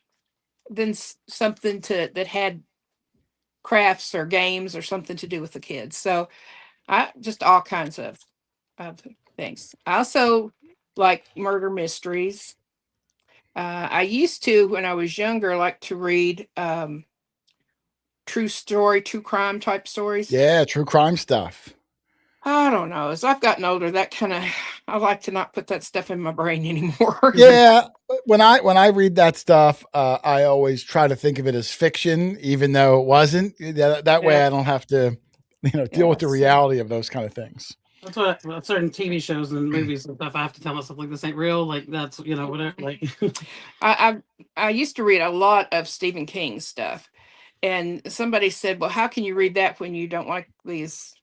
then something that had crafts or games or something to do with the kids. So I just all kinds of things. I also like murder mysteries. I used to, when I was younger, like to read true crime type stories. Yeah, true crime stuff. I don't know. As I've gotten older, I like to not put that stuff in my brain anymore. Yeah, when I read that stuff, I always try to think of it as fiction, even though it wasn't. That way, I don't have to, deal with the reality of those kind of things. That's what certain TV shows and movies and stuff. I have to tell myself like this ain't real. Like that's whatever. Like I used to read a lot of Stephen King stuff, and somebody said, "Well, how can you read that when you don't like these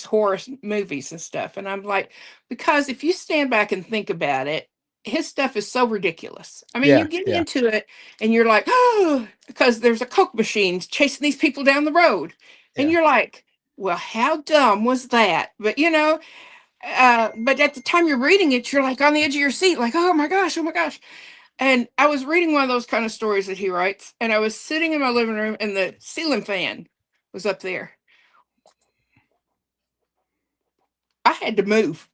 horror movies and stuff?" And I'm like, because if you stand back and think about it, his stuff is so ridiculous. I mean, you get into it and you're like, oh, because there's a Coke machine chasing these people down the road, and you're like, well, how dumb was that? But but at the time you're reading it, you're like on the edge of your seat, like, oh my gosh. And I was reading one of those kind of stories that he writes, and I was sitting in my living room, and the ceiling fan was up there. I had to move.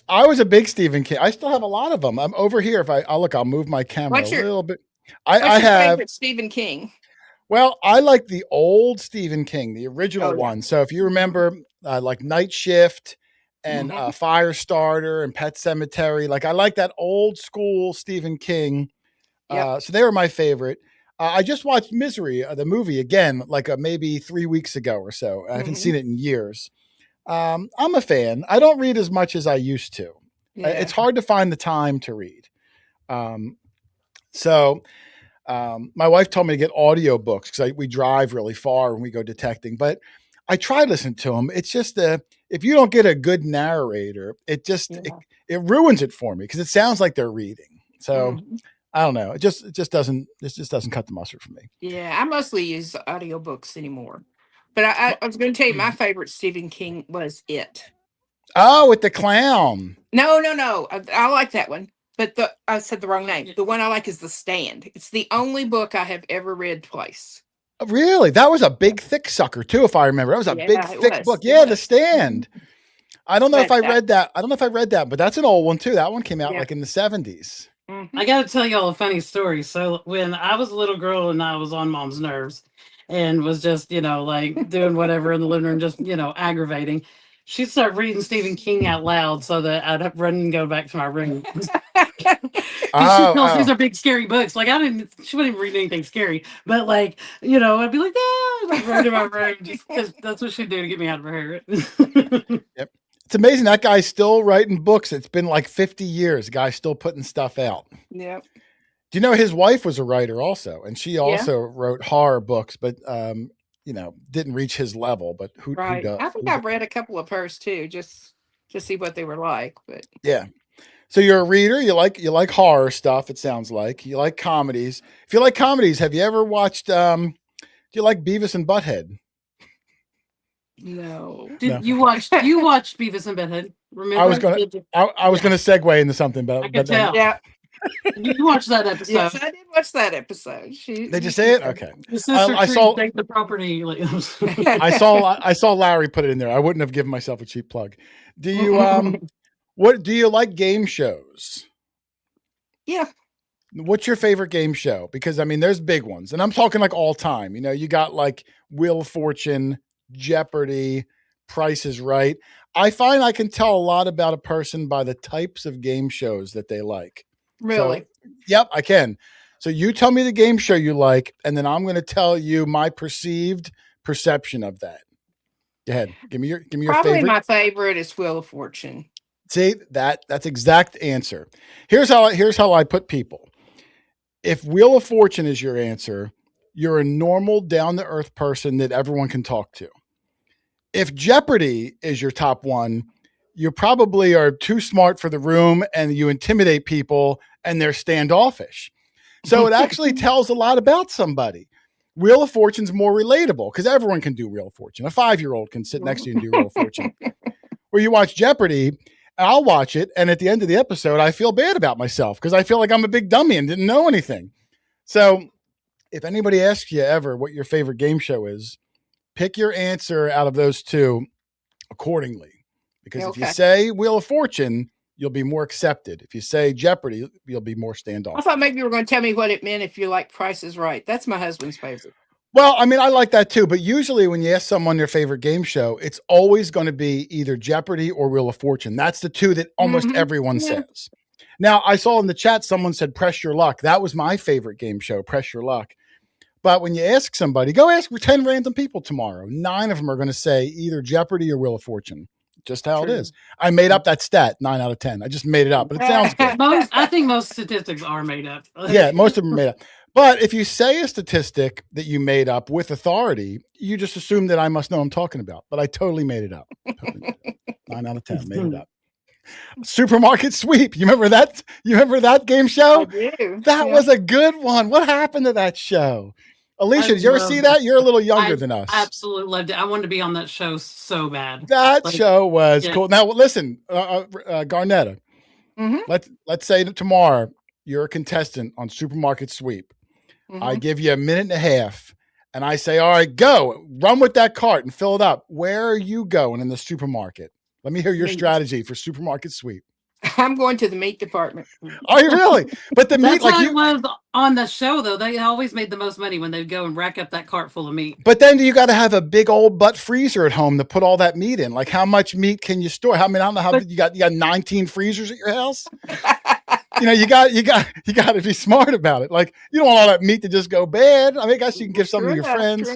I was a big Stephen King. I still have a lot of them. I'm over here. I'll move my camera a little bit. What's I your have. favorite Stephen King? Well, I like the old Stephen King, the original Oh, yeah. one. So if you remember, like Night Shift and Firestarter and Pet Cemetery, like I like that old school Stephen King. Yep. So they were my favorite. I just watched Misery, the movie, again, like maybe 3 weeks ago or so. I haven't seen it in years. I'm a fan. I don't read as much as I used to. Yeah. It's hard to find the time to read. So my wife told me to get audiobooks because we drive really far when we go detecting, but I try listening to them. It's just if you don't get a good narrator, it just it ruins it for me because it sounds like they're reading. So I don't know. It just doesn't cut the mustard for me. Yeah, I mostly use audiobooks anymore. But I was going to tell you my favorite Stephen King was It. Oh, with the clown. No. I like that one. But I said the wrong name. The one I like is The Stand. It's the only book I have ever read twice. Really? That was a big, thick sucker, too, if I remember. That was a big, thick book. Yeah, The Stand. I don't know if I read that. But that's an old one, too. That one came out like in the 70s. I got to tell y'all a funny story. So when I was a little girl and I was on Mom's nerves and was just, like doing whatever in the living room, just, aggravating, she'd start reading Stephen King out loud so that I'd run and go back to my room. She knows these are big, scary books. Like she wouldn't even read anything scary, but like, I'd be like, like run to my room just because that's what she'd do to get me out of her hair. Yep. It's amazing that guy's still writing books. It's been like 50 years. The guy's still putting stuff out. Yep. Do you know his wife was a writer also, and she also wrote horror books, but didn't reach his level. But who does? I think I've read a couple of hers too, just to see what they were like. But yeah. So you're a reader. You like horror stuff. It sounds like you like comedies. If you like comedies, have you ever watched? Do you like Beavis and Butthead? No. You watched Beavis and Butthead? Remember? I was gonna segue into something, but I could tell. Yeah. You watched that episode. Yes, I did watch that episode. Did you say it? Okay. The sister I saw take the property. I saw Larry put it in there. I wouldn't have given myself a cheap plug. Do you what do you like game shows? Yeah. What's your favorite game show? Because I mean, there's big ones, and I'm talking like all time. You got like Wheel of Fortune, Jeopardy, Price is Right. I find I can tell a lot about a person by the types of game shows that they like. Really? So, yep, I can. So you tell me the game show you like, and then I'm going to tell you my perception of that. Go ahead. Give me your Probably favorite. My favorite is Wheel of Fortune. See, that's exact answer. Here's how I put people. If Wheel of Fortune is your answer, you're a normal, down-to-earth person that everyone can talk to. If Jeopardy is your top one, you probably are too smart for the room and you intimidate people and they're standoffish. So it actually tells a lot about somebody. Wheel of Fortune's more relatable because everyone can do Wheel of Fortune. A 5-year-old can sit next to you and do Wheel of Fortune. Where you watch Jeopardy, I'll watch it, and at the end of the episode, I feel bad about myself because I feel like I'm a big dummy and didn't know anything. So if anybody asks you ever what your favorite game show is, pick your answer out of those two accordingly. Because if you say Wheel of Fortune, you'll be more accepted. If you say Jeopardy, you'll be more standoff. I thought maybe you were going to tell me what it meant if you like Price is Right. That's my husband's favorite. Well, I mean, I like that too. But usually when you ask someone their favorite game show, it's always going to be either Jeopardy or Wheel of Fortune. That's the two that almost everyone says. Now, I saw in the chat, someone said Press Your Luck. That was my favorite game show, Press Your Luck. But when you ask somebody, go ask 10 random people tomorrow. 9 of them are going to say either Jeopardy or Wheel of Fortune. Just how it is. I made up that stat, 9 out of 10. I just made it up, but it sounds good. I think most statistics are made up. Yeah, most of them are made up. But if you say a statistic that you made up with authority, you just assume that I must know what I'm talking about. But I totally made it up. 9 out of 10, made it up. Supermarket Sweep. You remember that? You remember that game show? I do. That was a good one. What happened to that show? Alicia, did you ever see that? You're a little younger than us. I absolutely loved it. I wanted to be on that show so bad. That show was cool. Now, listen, Garnetta, let's say that tomorrow you're a contestant on Supermarket Sweep. I give you a minute and a half, and I say, all right, go. Run with that cart and fill it up. Where are you going in the supermarket? Let me hear your strategy for Supermarket Sweep. I'm going to the meat department. Are you really? But the meat, That's like how you, it was on the show, though. They always made the most money when they'd go and rack up that cart full of meat. but then you got to have a big old butt freezer at home to put all that meat in. Like, how much meat can you store? I don't know how you got 19 freezers at your house. You got to be smart about it. Like, you don't want all that meat to just go bad. I guess you can give some to your friends.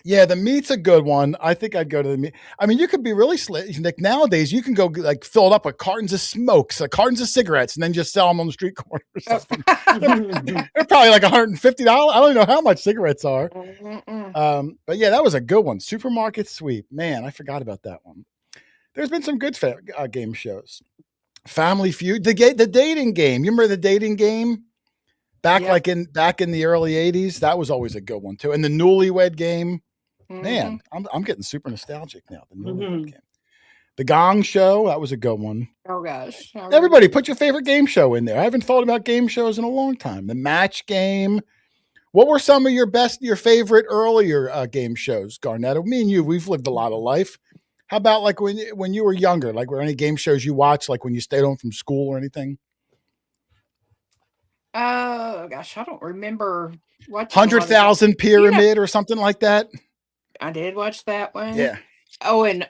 Yeah, the meat's a good one. I think I'd go to the meat. You could be really slick. Like nowadays, you can go like fill it up with cartons of smokes, cartons of cigarettes, and then just sell them on the street corner or something. They're probably like $150. I don't know how much cigarettes are. But yeah, that was a good one. Supermarket Sweep. Man, I forgot about that one. There's been some good game shows. Family Feud, the dating game. You remember the dating game? Back in the early 80s, that was always a good one too. And the Newlywed Game. Man, I'm getting super nostalgic now. The Newlywed Game. The Gong Show, that was a good one. Oh gosh. Everybody put your favorite game show in there. I haven't thought about game shows in a long time. The Match Game. What were some of your favorite earlier game shows, Garnetta? Me and you, we've lived a lot of life. How about like when you were younger? Like, were there any game shows you watched, like when you stayed home from school or anything? Oh gosh, I don't remember watching 100,000 Pyramid or something like that. I did watch that one. Yeah. Oh, and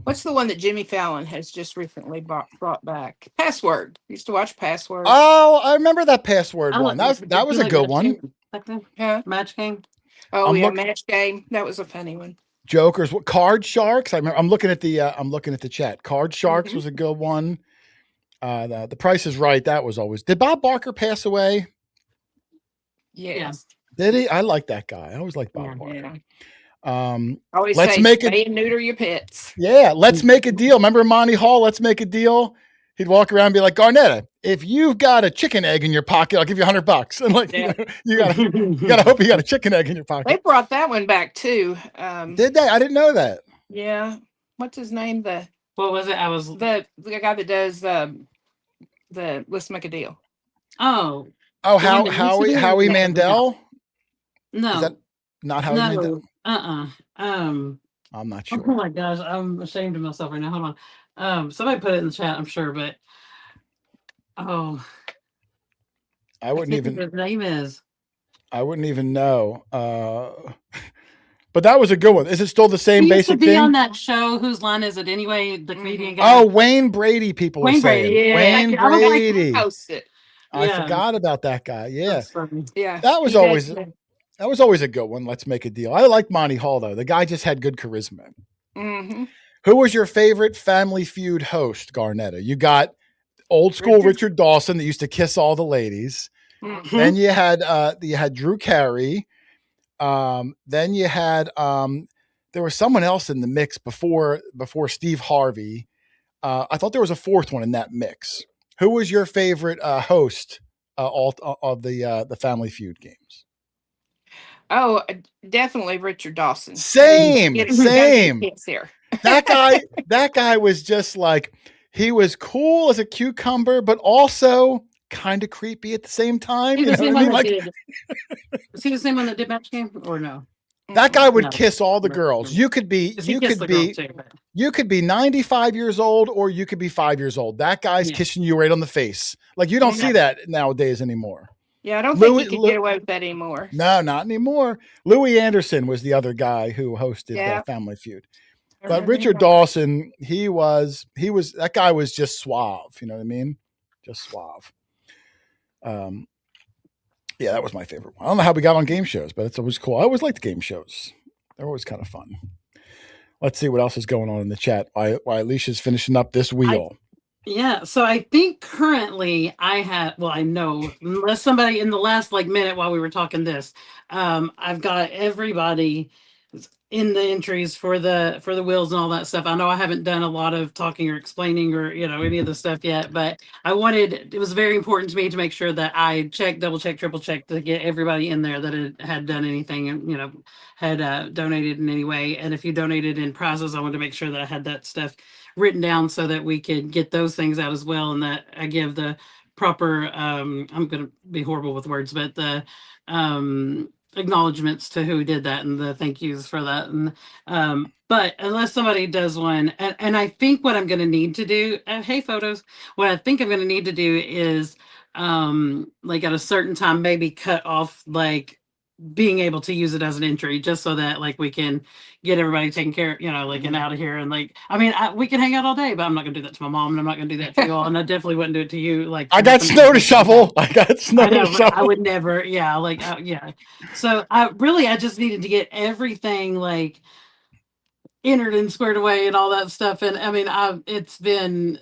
what's the one that Jimmy Fallon has just recently brought back? Password. Used to watch Password. Oh, I remember that Password one. That was a good one. Match Game. Oh yeah, Match Game. That was a funny one. Jokers. What Card Sharks? I'm looking at the chat. Card Sharks was a good one. The Price is Right. That was always. Did Bob Barker pass away? Yes. Did he? I like that guy. I always liked Bob Barker. Always let's spay and neuter your pets. Yeah, let's make a deal. Remember Monty Hall? Let's make a deal. He'd walk around and be like, Garnetta, if you've got a chicken egg in your pocket, I'll give you $100. And like, you gotta hope you got a chicken egg in your pocket. They brought that one back too. Did they? I didn't know that. Yeah. What's his name? What was it? I was the guy that does the Let's Make a Deal. Oh, Howie Mandel. No, is that not Howie Mandel? I'm not sure. Oh my gosh, I'm ashamed of myself right now. Hold on. Somebody put it in the chat, I'm sure, but I wouldn't even. His name is. I wouldn't even know. But that was a good one. Is it still the same basic thing? On that show, Whose Line Is It Anyway? The comedian guy. Oh, Wayne Brady. People are saying Wayne Brady. I forgot about that guy. Yeah, that was always a good one. Let's Make a Deal. I like Monty Hall though. The guy just had good charisma. Who was your favorite Family Feud host, Garnetta? You got old school Richard Dawson that used to kiss all the ladies. Then you had Drew Carey. Then you had there was someone else in the mix before Steve Harvey. I thought there was a fourth one in that mix. Who was your favorite host of the Family Feud games? Oh, definitely Richard Dawson. Same. That guy was just like, he was cool as a cucumber, but also kind of creepy at the same time. Was he the same one that did Match Game or no? That guy would kiss all the girls. You could be 95 years old or you could be 5 years old. That guy's kissing you right on the face. Like, you don't see that nowadays anymore. Yeah, I don't think you can get away with that anymore. No, not anymore. Louis Anderson was the other guy who hosted Family Feud. But Richard Dawson, that guy was just suave. You know what I mean? Just suave. Yeah, that was my favorite one. I don't know how we got on game shows, but it's always cool. I always liked game shows. They're always kind of fun. Let's see what else is going on in the chat while Alicia's finishing up this wheel. So I think currently I know, unless somebody in the last minute while we were talking this, I've got everybody in the entries for the wheels and all that stuff. I know I haven't done a lot of talking or explaining or any of the stuff yet, but it was very important to me to make sure that I check, double check, triple check to get everybody in there that had done anything and had donated in any way. And if you donated in prizes, I wanted to make sure that I had that stuff written down so that we could get those things out as well, and that I give the proper I'm going to be horrible with words, but the acknowledgments to who did that and the thank yous for that. And but unless somebody does one, and I think what I'm going to need to do, hey photos, what I think I'm going to need to do is like at a certain time maybe cut off like being able to use it as an entry just so that like we can get everybody taken care of, like and out of here. And like I mean we can hang out all day, but I'm not gonna do that to my mom, and I'm not gonna do that to you all, and I definitely wouldn't do it to you. Like I got snow to shovel. I got snow to shovel. I would never, yeah, like yeah. So I just needed to get everything like entered and squared away and all that stuff. And I mean, it's been,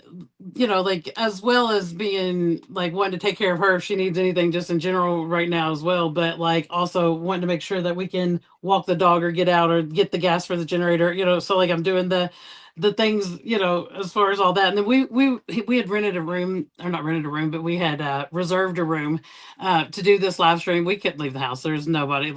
like as well as being like wanting to take care of her if she needs anything just in general right now as well. But like also wanting to make sure that we can walk the dog or get out or get the gas for the generator, so like I'm doing the things, as far as all that. And then we had rented a room, or not rented a room, but we had reserved a room to do this live stream. We couldn't leave the house. There's nobody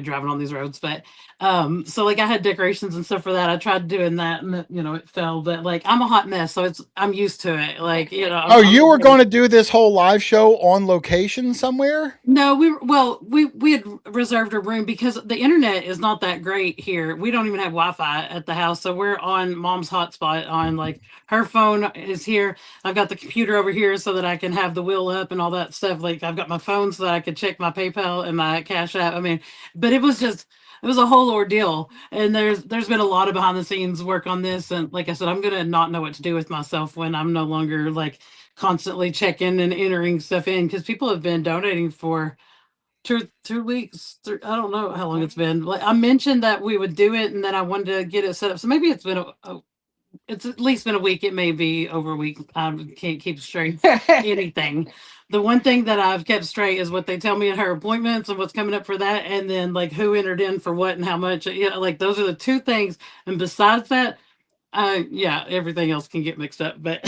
driving on these roads. But so like I had decorations and stuff for that. I tried doing that, and it fell. But like I'm a hot mess, so I'm used to it. Like you were going to do this whole live show on location somewhere? No, we had reserved a room because the internet is not that great here. We don't even have Wi-Fi at the house, so we're on Mom's hotspot. On like her phone is here. I've got the computer over here so that I can have the wheel up and all that stuff. Like I've got my phone so that I could check my PayPal and my Cash App. I mean, but it was a whole ordeal, and there's been a lot of behind the scenes work on this. And like I said, I'm gonna not know what to do with myself when I'm no longer like constantly checking and entering stuff in, because people have been donating for 2 weeks. I don't know how long it's been. Like I mentioned that we would do it, and then I wanted to get it set up. So maybe it's been it's at least been a week. It may be over a week. I can't keep straight anything. The one thing that I've kept straight is what they tell me at her appointments and what's coming up for that, and then like who entered in for what and how much. Like those are the two things. And besides that, yeah, everything else can get mixed up. But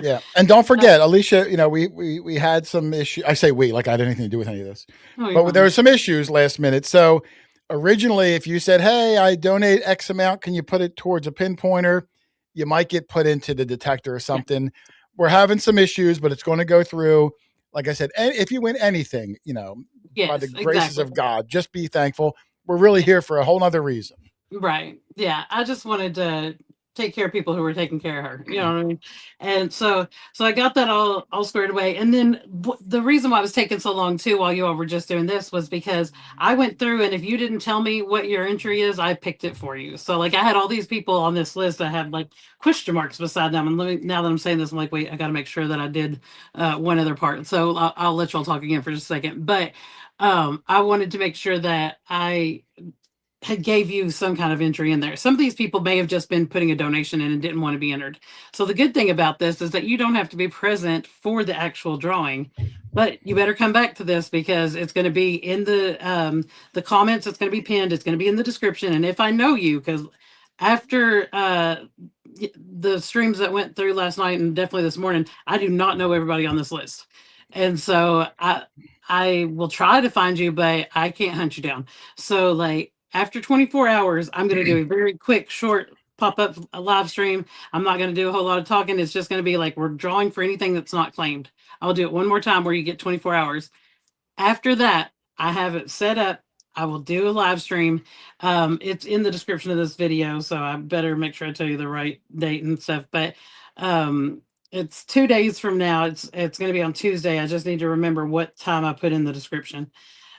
yeah, and don't forget, Alicia. We had some issue. I say we, like I had anything to do with any of this, but there were some issues last minute. So originally, if you said, "Hey, I donate X amount, can you put it towards a pinpointer?" You might get put into the detector or something. Yeah. We're having some issues, but it's going to go through. Like I said, if you win anything, yes, by the graces of God, just be thankful. We're really here for a whole nother reason. Right. Yeah. I just wanted to take care of people who were taking care of her. You know what I mean? And so I got that all squared away. And then the reason why it was taking so long too, while you all were just doing this, was because I went through, and if you didn't tell me what your entry is, I picked it for you. So like I had all these people on this list that had like question marks beside them. And now that I'm saying this, I'm like, wait, I got to make sure that I did one other part. So I'll let y'all talk again for just a second. But I wanted to make sure that I had gave you some kind of entry in there. Some of these people may have just been putting a donation in and didn't want to be entered. So the good thing about this is that you don't have to be present for the actual drawing, but you better come back to this because it's going to be in the comments. It's going to be pinned. It's going to be in the description. And if I know you, because after the streams that went through last night and definitely this morning, I do not know everybody on this list. And so I will try to find you, but I can't hunt you down. So like, after 24 hours, I'm going to do a very quick, short pop-up live stream. I'm not going to do a whole lot of talking. It's just going to be like we're drawing for anything that's not claimed. I'll do it one more time where you get 24 hours. After that, I have it set up. I will do a live stream. It's in the description of this video, so I better make sure I tell you the right date and stuff. But it's 2 days from now. It's going to be on Tuesday. I just need to remember what time I put in the description.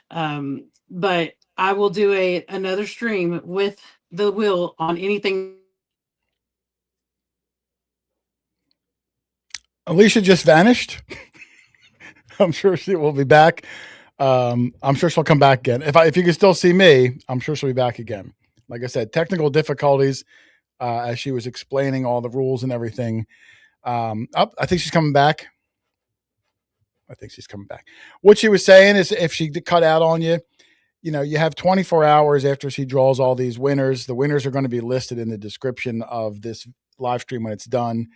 But I will do another stream with the wheel on anything. Alicia just vanished. I'm sure she will be back. I'm sure she'll come back again. If you can still see me, I'm sure she'll be back again. Like I said, technical difficulties as she was explaining all the rules and everything. I think she's coming back. What she was saying is if she cut out on you, you have 24 hours after she draws all these winners. The winners are going to be listed in the description of this live stream when it's done.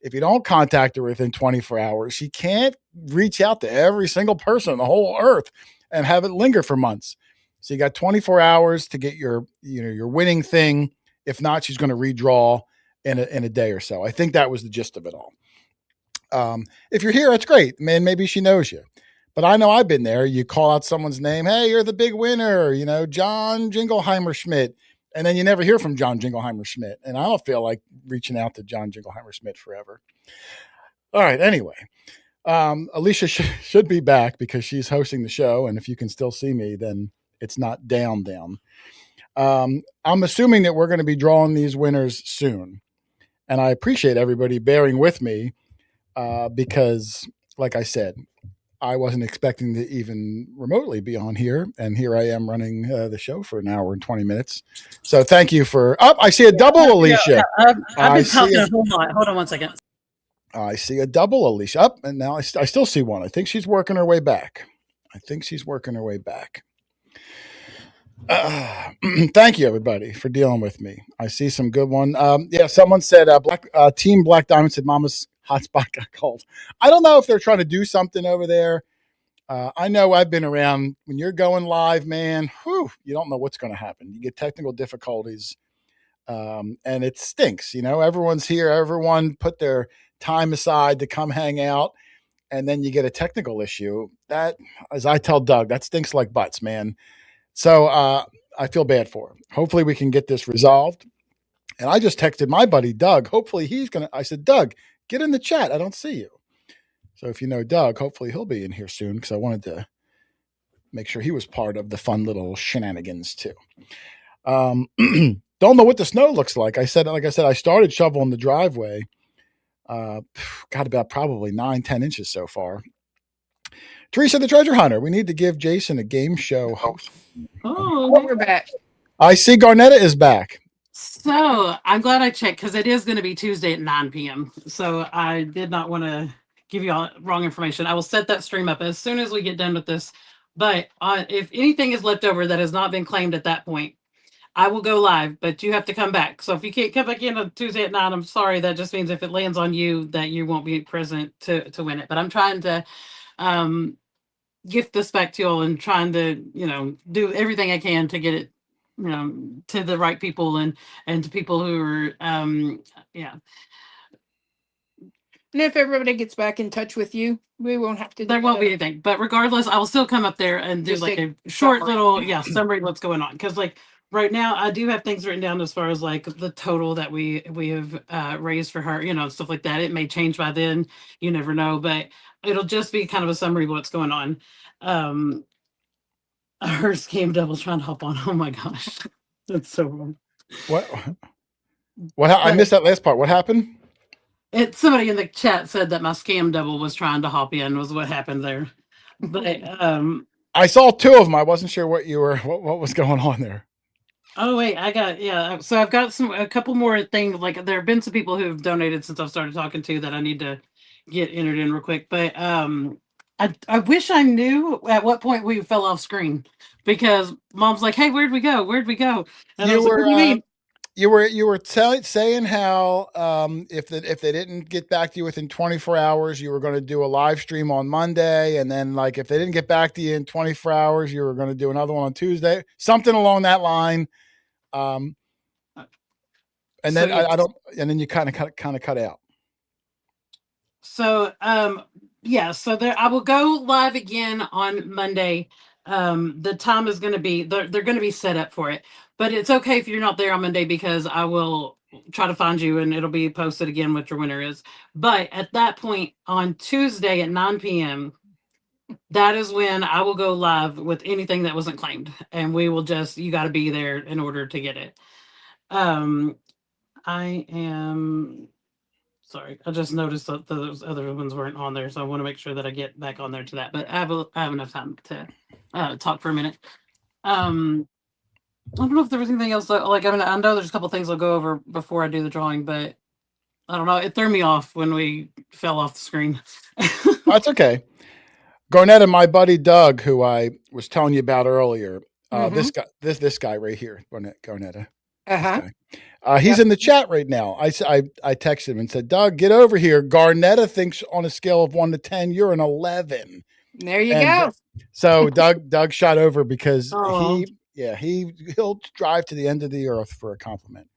If you don't contact her within 24 hours, she can't reach out to every single person on the whole earth and have it linger for months. So you got 24 hours to get your winning thing. If not, she's going to redraw in a day or so. I think that was the gist of it all. If you're here, that's great, man. Maybe she knows you. But I know I've been there. You call out someone's name. Hey, you're the big winner, John Jingleheimer Schmidt. And then you never hear from John Jingleheimer Schmidt. And I don't feel like reaching out to John Jingleheimer Schmidt forever. All right. Anyway, Alicia should be back because she's hosting the show. And if you can still see me, then it's not down. I'm assuming that we're going to be drawing these winners soon. And I appreciate everybody bearing with me because, like I said, I wasn't expecting to even remotely be on here. And here I am running the show for an hour and 20 minutes. So thank you for... I see a double, Alicia. I've been talking a whole lot. Hold on one second. I see a double, Alicia. And now I still see one. I think she's working her way back. Thank you, everybody, for dealing with me. I see some good one. Someone said, Team Black Diamond said, Mama's hotspot got cold. I don't know if they're trying to do something over there. I know I've been around. When you're going live, man, you don't know what's going to happen. You get technical difficulties, and it stinks. Everyone's here. Everyone put their time aside to come hang out, and then you get a technical issue. That, as I tell Doug, that stinks like butts, man. So I feel bad for him. Hopefully we can get this resolved. And I just texted my buddy, Doug. Hopefully I said, Doug, get in the chat. I don't see you. So if you know Doug, hopefully he'll be in here soon because I wanted to make sure he was part of the fun little shenanigans too. Don't know what the snow looks like. Like I said, I started shoveling the driveway. Got about probably 9-10 inches so far. Teresa, the treasure hunter. We need to give Jason a game show host. Oh, we're back. I see Garnetta is back. So I'm glad I checked because it is going to be Tuesday at 9 p.m. So I did not want to give you all wrong information. I will set that stream up as soon as we get done with this. But if anything is left over that has not been claimed at that point, I will go live, but you have to come back. So if you can't come back in on Tuesday at 9, I'm sorry. That just means if it lands on you, that you won't be present to win it. But I'm trying to gift this back to you all and trying to, do everything I can to get it, to the right people and to people who are, And if everybody gets back in touch with you, we won't have to. There won't be anything. But regardless, I will still come up there and do just like a short little summary of what's going on. Because right now, I do have things written down as far as the total that we have raised for her, stuff like that. It may change by then. You never know. But it'll just be kind of a summary of what's going on. Her scam double trying to hop on. Oh my gosh. That's so wrong. What I missed that last part. What happened? Somebody in the chat said that my scam double was trying to hop in was what happened there. But I saw two of them. I wasn't sure what was going on there. Oh wait, so I've got a couple more things. Like there have been some people who have donated since I've started talking to that I need to get entered in real quick. But I wish I knew at what point we fell off screen because Mom's like, "Hey, where'd we go? Where'd we go?" And you were saying how if they didn't get back to you within 24 hours, you were going to do a live stream on Monday, and then if they didn't get back to you in 24 hours, you were going to do another one on Tuesday, something along that line. And then I don't, and then you kind of cut out. So so there I will go live again on Monday. The time is going to be they're going to be set up for it, but it's okay if you're not there on Monday because I will try to find you and it'll be posted again what your winner is. But at that point on Tuesday at 9 p.m. that is when I will go live with anything that wasn't claimed, and we will you got to be there in order to get it. I am sorry, I just noticed that those other ones weren't on there, so I want to make sure that I get back on there to that. But I have enough time to talk for a minute. I don't know if there was anything else. I know there's a couple things I'll go over before I do the drawing, but I don't know. It threw me off when we fell off the screen. That's okay. Garnetta, my buddy Doug, who I was telling you about earlier, this guy right here, Garnetta. He's in the chat right now. I texted him and said, Doug, get over here. Garnetta thinks on a scale of 1 to 10, you're an 11. There you go. So Doug shot over because he'll drive to the end of the earth for a compliment.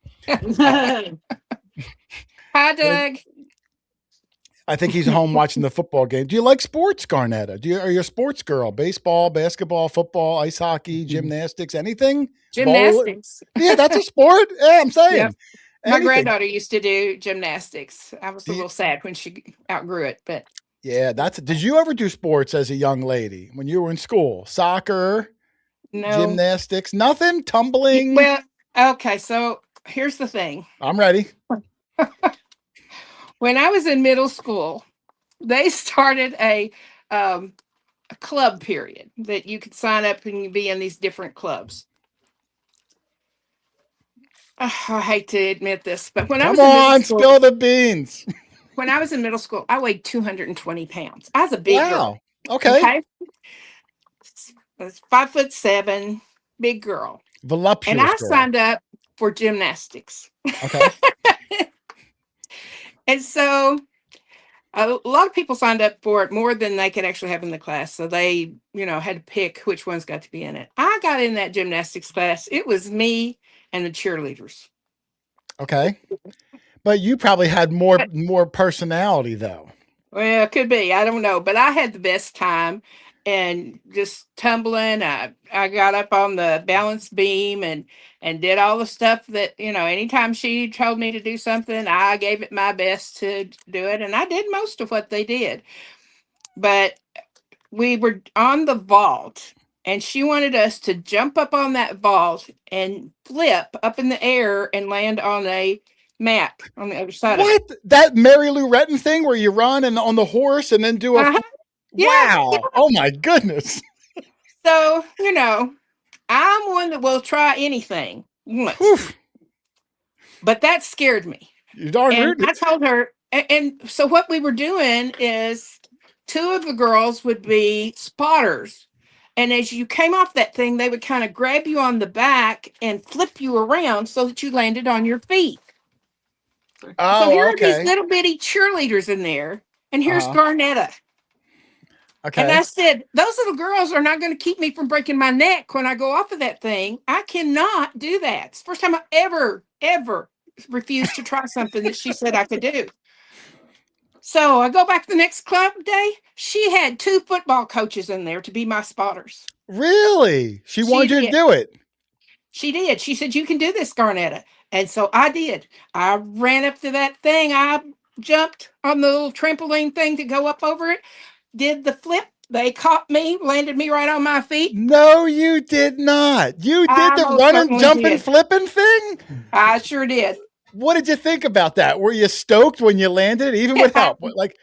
Hi, Doug. I think he's home watching the football game. Do you like sports, Garnetta? Are you a sports girl? Baseball, basketball, football, ice hockey, gymnastics, anything? Bowl? Gymnastics. Yeah, that's a sport. Yeah, I'm saying Yep. My anything. granddaughter used to do gymnastics. I was Do a you, little sad when she outgrew it, but yeah, did you ever do sports as a young lady when you were in school? Soccer, no. gymnastics, nothing, tumbling. Well, okay, so here's the thing. I'm ready. When I was in middle school, they started a club period that you could sign up and be in these different clubs. I hate to admit this, but when I was in middle school, spill the beans. when I was in middle school, I weighed 220 pounds. I was a big girl. Okay. I was 5'7", big girl. Voluptuous And I girl. signed up for gymnastics. Okay. And so a lot of people signed up for it more than they could actually have in the class. So they, had to pick which ones got to be in it. I got in that gymnastics class. It was me and the cheerleaders. Okay. But you probably had more personality, though. Well, it could be. I don't know. But I had the best time and just tumbling. I got up on the balance beam and did all the stuff that, anytime she told me to do something, I gave it my best to do it. And I did most of what they did. But we were on the vault and she wanted us to jump up on that vault and flip up in the air and land on a mat on the other side of it. What? That Mary Lou Retton thing where you run and on the horse and then do a Yeah. wow. Oh my goodness. So, I'm one that will try anything once. Oof. But that scared me. You darn And rude. I told her, and so what we were doing is 2 of the girls would be spotters. And as you came off that thing, they would kind of grab you on the back and flip you around so that you landed on your feet. Oh, so here okay. are these little bitty cheerleaders in there. And here's Garnetta. Okay. And I said, those little girls are not going to keep me from breaking my neck when I go off of that thing. I cannot do that. It's the first time I ever refused to try something that she said I could do. So I go back the next club day. She had 2 football coaches in there to be my spotters. Really? She wanted you to do it. She did. She said, you can do this, Garnetta. And so I did. I ran up to that thing. I jumped on the little trampoline thing to go up over it. Did the flip. They caught me, landed me right on my feet. No, you did not. You did the running, jumping, flipping thing? I sure did. What did you think about that? Were you stoked when you landed, even with help? Like,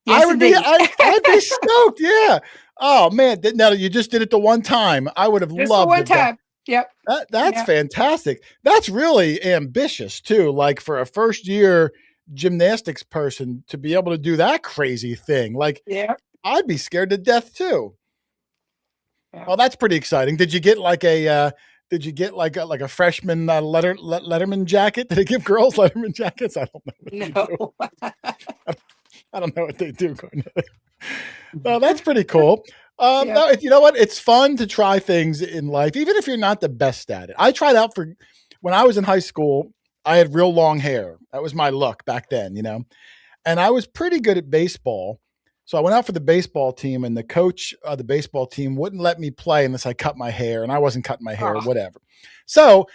yes, I'd be stoked. Yeah. Oh man. Now you just did it the one time. I would have just loved the one time. Yep. That's fantastic. That's really ambitious too. Like for a first year gymnastics person to be able to do that crazy thing. Like, I'd be scared to death too. Yeah. Well, that's pretty exciting. Did you get like a freshman Letterman jacket? Did they give girls Letterman jackets? I don't know. I don't know what they do. Well, that's pretty cool. No, you know what? It's fun to try things in life, even if you're not the best at it. I tried out when I was in high school. I had real long hair. That was my look back then, and I was pretty good at baseball. So I went out for the baseball team, and the coach of the baseball team wouldn't let me play unless I cut my hair, and I wasn't cutting my hair, whatever. So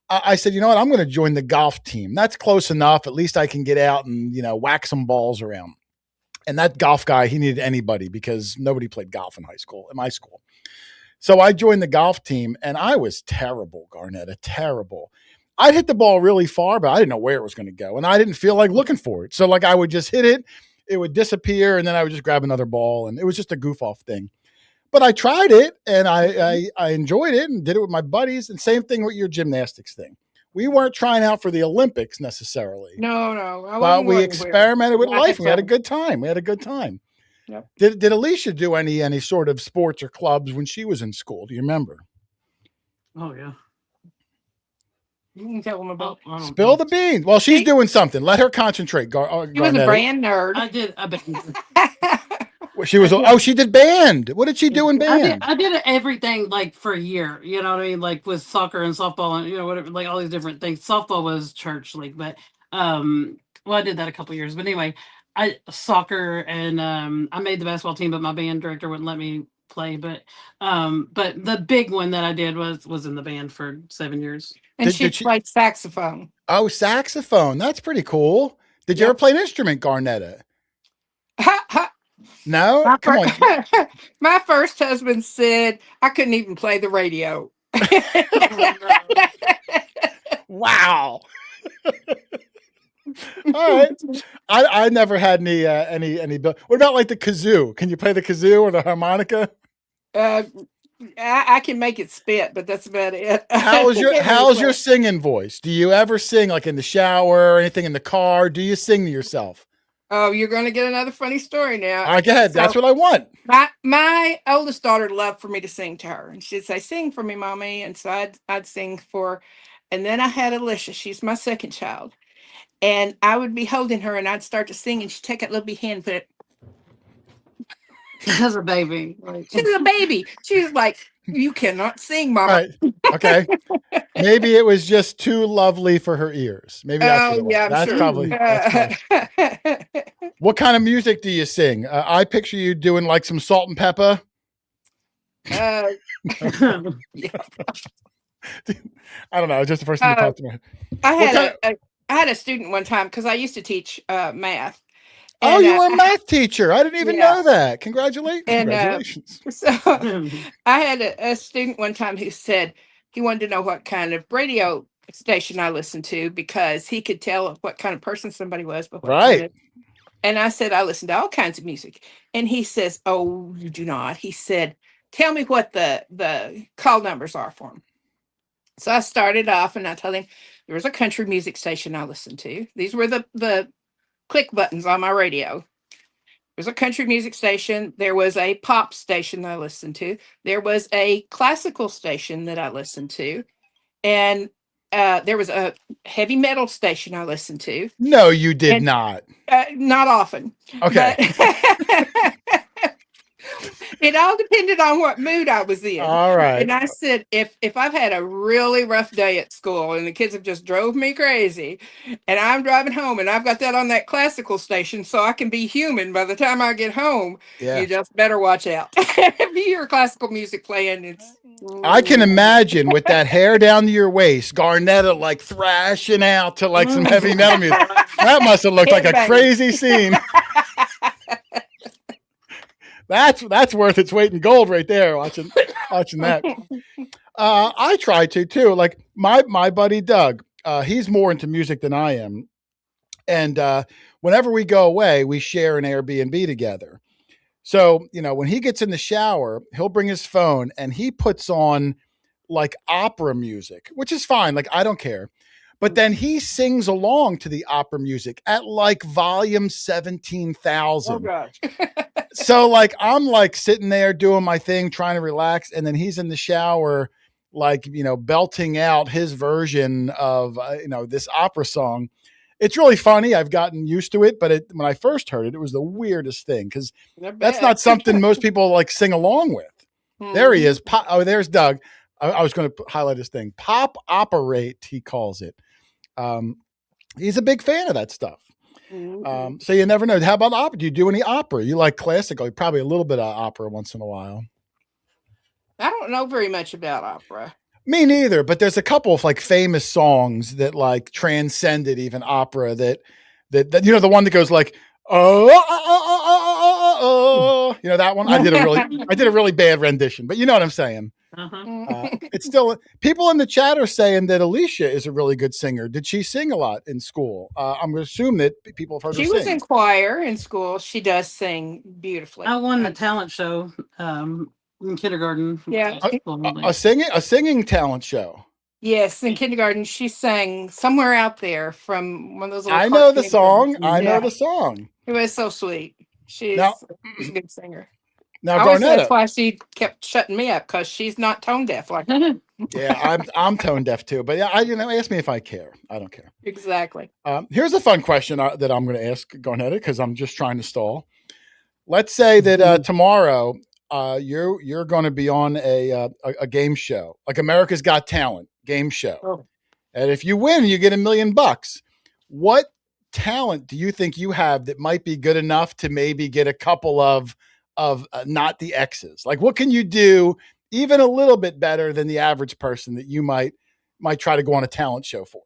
I said, you know what? I'm going to join the golf team. That's close enough. At least I can get out and, whack some balls around. And that golf guy, he needed anybody because nobody played golf in my school. So I joined the golf team, and I was terrible, Garnetta, terrible. I'd hit the ball really far, but I didn't know where it was going to go, and I didn't feel like looking for it. So like I would just hit it, it would disappear, and then I would just grab another ball, and it was just a goof off thing. But I tried it, and I enjoyed it, and did it with my buddies. And same thing with your gymnastics thing. We weren't trying out for the Olympics necessarily. No. But we experimented with life. We had a good time. Yep. Did Alicia do any sort of sports or clubs when she was in school? Do you remember? Oh yeah. You can tell them about. Spill the beans. Well, she's doing something. Let her concentrate. She was a band nerd. I did. I bet. She was. Oh, she did band. What did she do in band? I did everything like for a year. You know what I mean? Like with soccer and softball and whatever, like all these different things. Softball was church league, but well, I did that a couple years. But anyway, Soccer, and I made the basketball team, but my band director wouldn't let me play. But the big one that I did was in the band for 7 years. And she played saxophone. Oh, saxophone. That's pretty cool. Did you ever play an instrument, Garnetta? No? Come on. My first husband said I couldn't even play the radio. Wow. All right. I never had any. What about like the kazoo? Can you play the kazoo or the harmonica? I can make it spit, but that's about it. How's your singing voice? Do you ever sing like in the shower or anything in the car? Do you sing to yourself? Oh, you're going to get another funny story now. All right, go ahead. That's what I want. My oldest daughter loved for me to sing to her, and she'd say, "Sing for me, mommy," and so I'd sing for her. And then I had Alicia. She's my second child, and I would be holding her, and I'd start to sing, and she'd take that little hand, and put it. She's a baby. She's a baby. She's like, "You cannot sing, mama." Right. Okay. Maybe it was just too lovely for her ears. Maybe that's what it was. Yeah, that's sure. probably. What kind of music do you sing? I picture you doing like some Salt and Pepper. Yeah. I don't know. It's just the first thing that popped in my head. I had a student one time because I used to teach math. And, you were a math teacher. I didn't even know that. Congratulations. So I had a student one time who said he wanted to know what kind of radio station I listened to because he could tell what kind of person somebody was. But and I said, I listen to all kinds of music. And he says, "Oh, you do not." He said, "Tell me what the call numbers are for them." So I started off and I told him there was a country music station I listened to. These were the click buttons on my radio. There was a country music station. There was a pop station that I listened to. There was a classical station that I listened to. And there was a heavy metal station I listened to. No, you did not. Not often. Okay. It all depended on what mood I was in. All right. And I said, if I've had a really rough day at school and the kids have just drove me crazy and I'm driving home and I've got that on that classical station so I can be human by the time I get home, you just better watch out. If you hear classical music playing, I can imagine with that hair down to your waist, Garnetta like thrashing out to like some heavy metal music. That must have looked like a crazy scene. That's worth its weight in gold right there. Watching that. I try to too. Like my buddy Doug, he's more into music than I am, and whenever we go away, we share an Airbnb together. So when he gets in the shower, he'll bring his phone and he puts on like opera music, which is fine. Like I don't care. But then he sings along to the opera music at like volume 17,000. Oh gosh. So like I'm like sitting there doing my thing, trying to relax, and then he's in the shower, like belting out his version of this opera song. It's really funny. I've gotten used to it, but when I first heard it, it was the weirdest thing because that's not something most people like sing along with. There he is. There's Doug. I was going to highlight his thing. Pop operate, he calls it. He's a big fan of that stuff. So you never know. How about opera? Do you do any opera? You like classical? Probably a little bit of opera once in a while. I don't know very much about opera. Me neither, but there's a couple of like famous songs that like transcended even opera that the one that goes like that one. I did a really bad rendition, but you know what I'm saying. It's still people in the chat are saying that Alicia is a really good singer. Did she sing a lot in school? I'm going to assume that people have heard her sing. She was in choir in school. She does sing beautifully. I won the talent show in kindergarten. Yeah, a singing talent show. Yes, in kindergarten she sang Somewhere Out There from one of those. I know the song. I know the song. It was so sweet. She's a good singer. Now, Garnetta, that's why she kept shutting me up because she's not tone deaf like that. Yeah, I'm tone deaf too. But yeah, ask me if I care. I don't care. Exactly. Here's a fun question that I'm going to ask Garnetta because I'm just trying to stall. Let's say that tomorrow you're going to be on a game show, like America's Got Talent game show, and if you win, you get $1 million. What talent do you think you have that might be good enough to maybe get a couple of not the X's? Like, what can you do even a little bit better than the average person that you might try to go on a talent show for?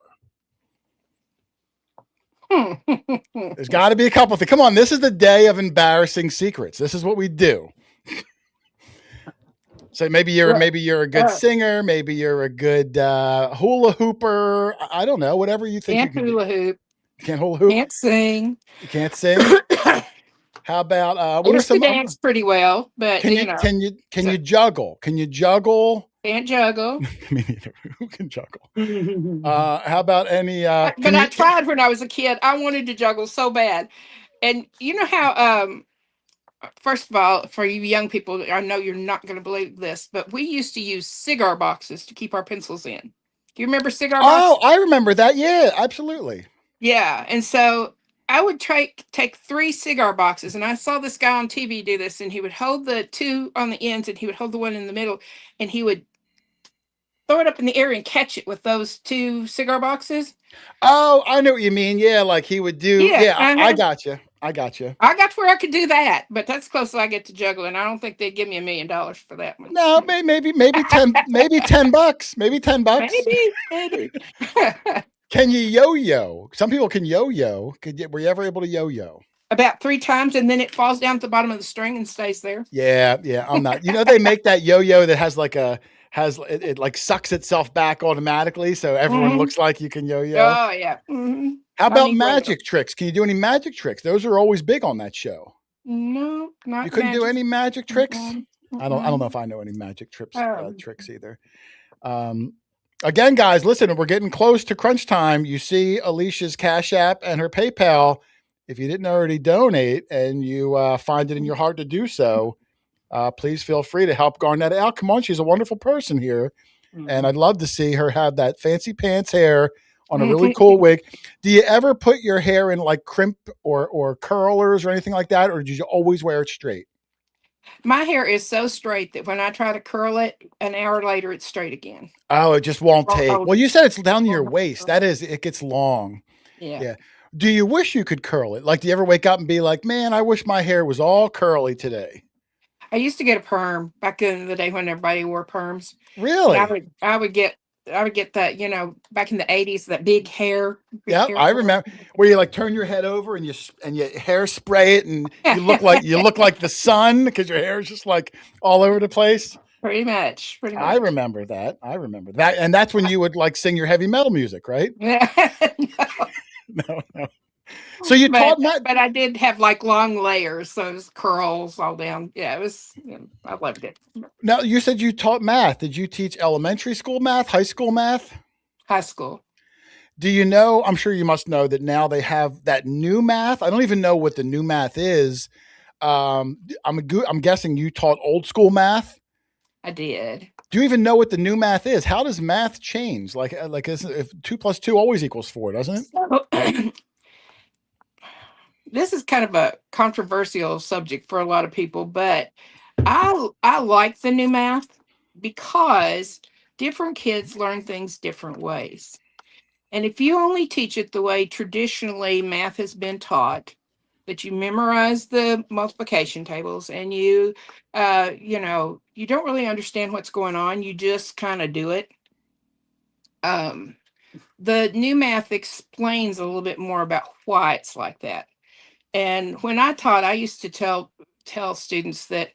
There's got to be a couple of things. Come on, this is the day of embarrassing secrets. This is what we do. So maybe you're a good singer, maybe you're a good hula hooper. I don't know, whatever you think you can hula do. hoop. You can't hula hoop. Can't sing. You can't sing. How about what are some? Dance pretty well, but can you juggle? Can you juggle? Can't juggle. Me neither. Who can juggle? How about any? But I tried when I was a kid. I wanted to juggle so bad, and you know how first of all, for you young people, I know you're not going to believe this, but we used to use cigar boxes to keep our pencils in. Do you remember cigar boxes? Oh, I remember that. Yeah, absolutely. Yeah. And so I would take 3 cigar boxes, and I saw this guy on TV do this, and he would hold the 2 on the ends, and he would hold the one in the middle, and he would throw it up in the air and catch it with those 2 cigar boxes. Oh, I know what you mean. Yeah, like he would do. Yeah, I got you. I got to where I could do that, but that's close as I get to juggling. I don't think they'd give me $1 million for that one. No, maybe 10, maybe $10, maybe $10. Maybe. Can you yo-yo? Some people can yo-yo. Were you ever able to yo-yo? About 3 times, and then it falls down to the bottom of the string and stays there. Yeah, I'm not. You know, they make that yo-yo that has like it like sucks itself back automatically, so everyone looks like you can yo-yo. Oh yeah. Mm-hmm. How about magic tricks? Can you do any magic tricks? Those are always big on that show. No, not. You couldn't do any magic tricks. Mm-hmm. I don't know if I know any magic tricks either. Again, guys, listen, we're getting close to crunch time. You see Alicia's Cash App and her PayPal. If you didn't already donate and you find it in your heart to do so, please feel free to help Garnett out. Come on, she's a wonderful person here. And I'd love to see her have that fancy pants hair on a really cool wig. Do you ever put your hair in like crimp or curlers or anything like that? Or did you always wear it straight? My hair is so straight that when I try to curl it, an hour later, it's straight again. Oh, it just won't take. Well, you said it's down to your waist. That is, it gets long. Yeah. Do you wish you could curl it? Like, do you ever wake up and be like, man, I wish my hair was all curly today? I used to get a perm back in the day when everybody wore perms. Really? I would get that, you know, back in the 80s, that big hair. Yeah, I remember where you like turn your head over and you hair spray it and you look like the sun because your hair is just like all over the place. Pretty much. I remember that. And that's when you would like sing your heavy metal music, right? No. So you taught math, but I did have like long layers, so it was curls all down. Yeah, it was. I loved it. Now you said you taught math. Did you teach elementary school math, high school math? High school. Do you know? I'm sure you must know that now they have that new math. I don't even know what the new math is. I'm guessing you taught old school math. I did. Do you even know what the new math is? How does math change? Like if 2 + 2 always equals 4, doesn't it? This is kind of a controversial subject for a lot of people, but I like the new math because different kids learn things different ways. And if you only teach it the way traditionally math has been taught, that you memorize the multiplication tables and you don't really understand what's going on, you just kind of do it. The new math explains a little bit more about why it's like that. And when I taught, I used to tell students that,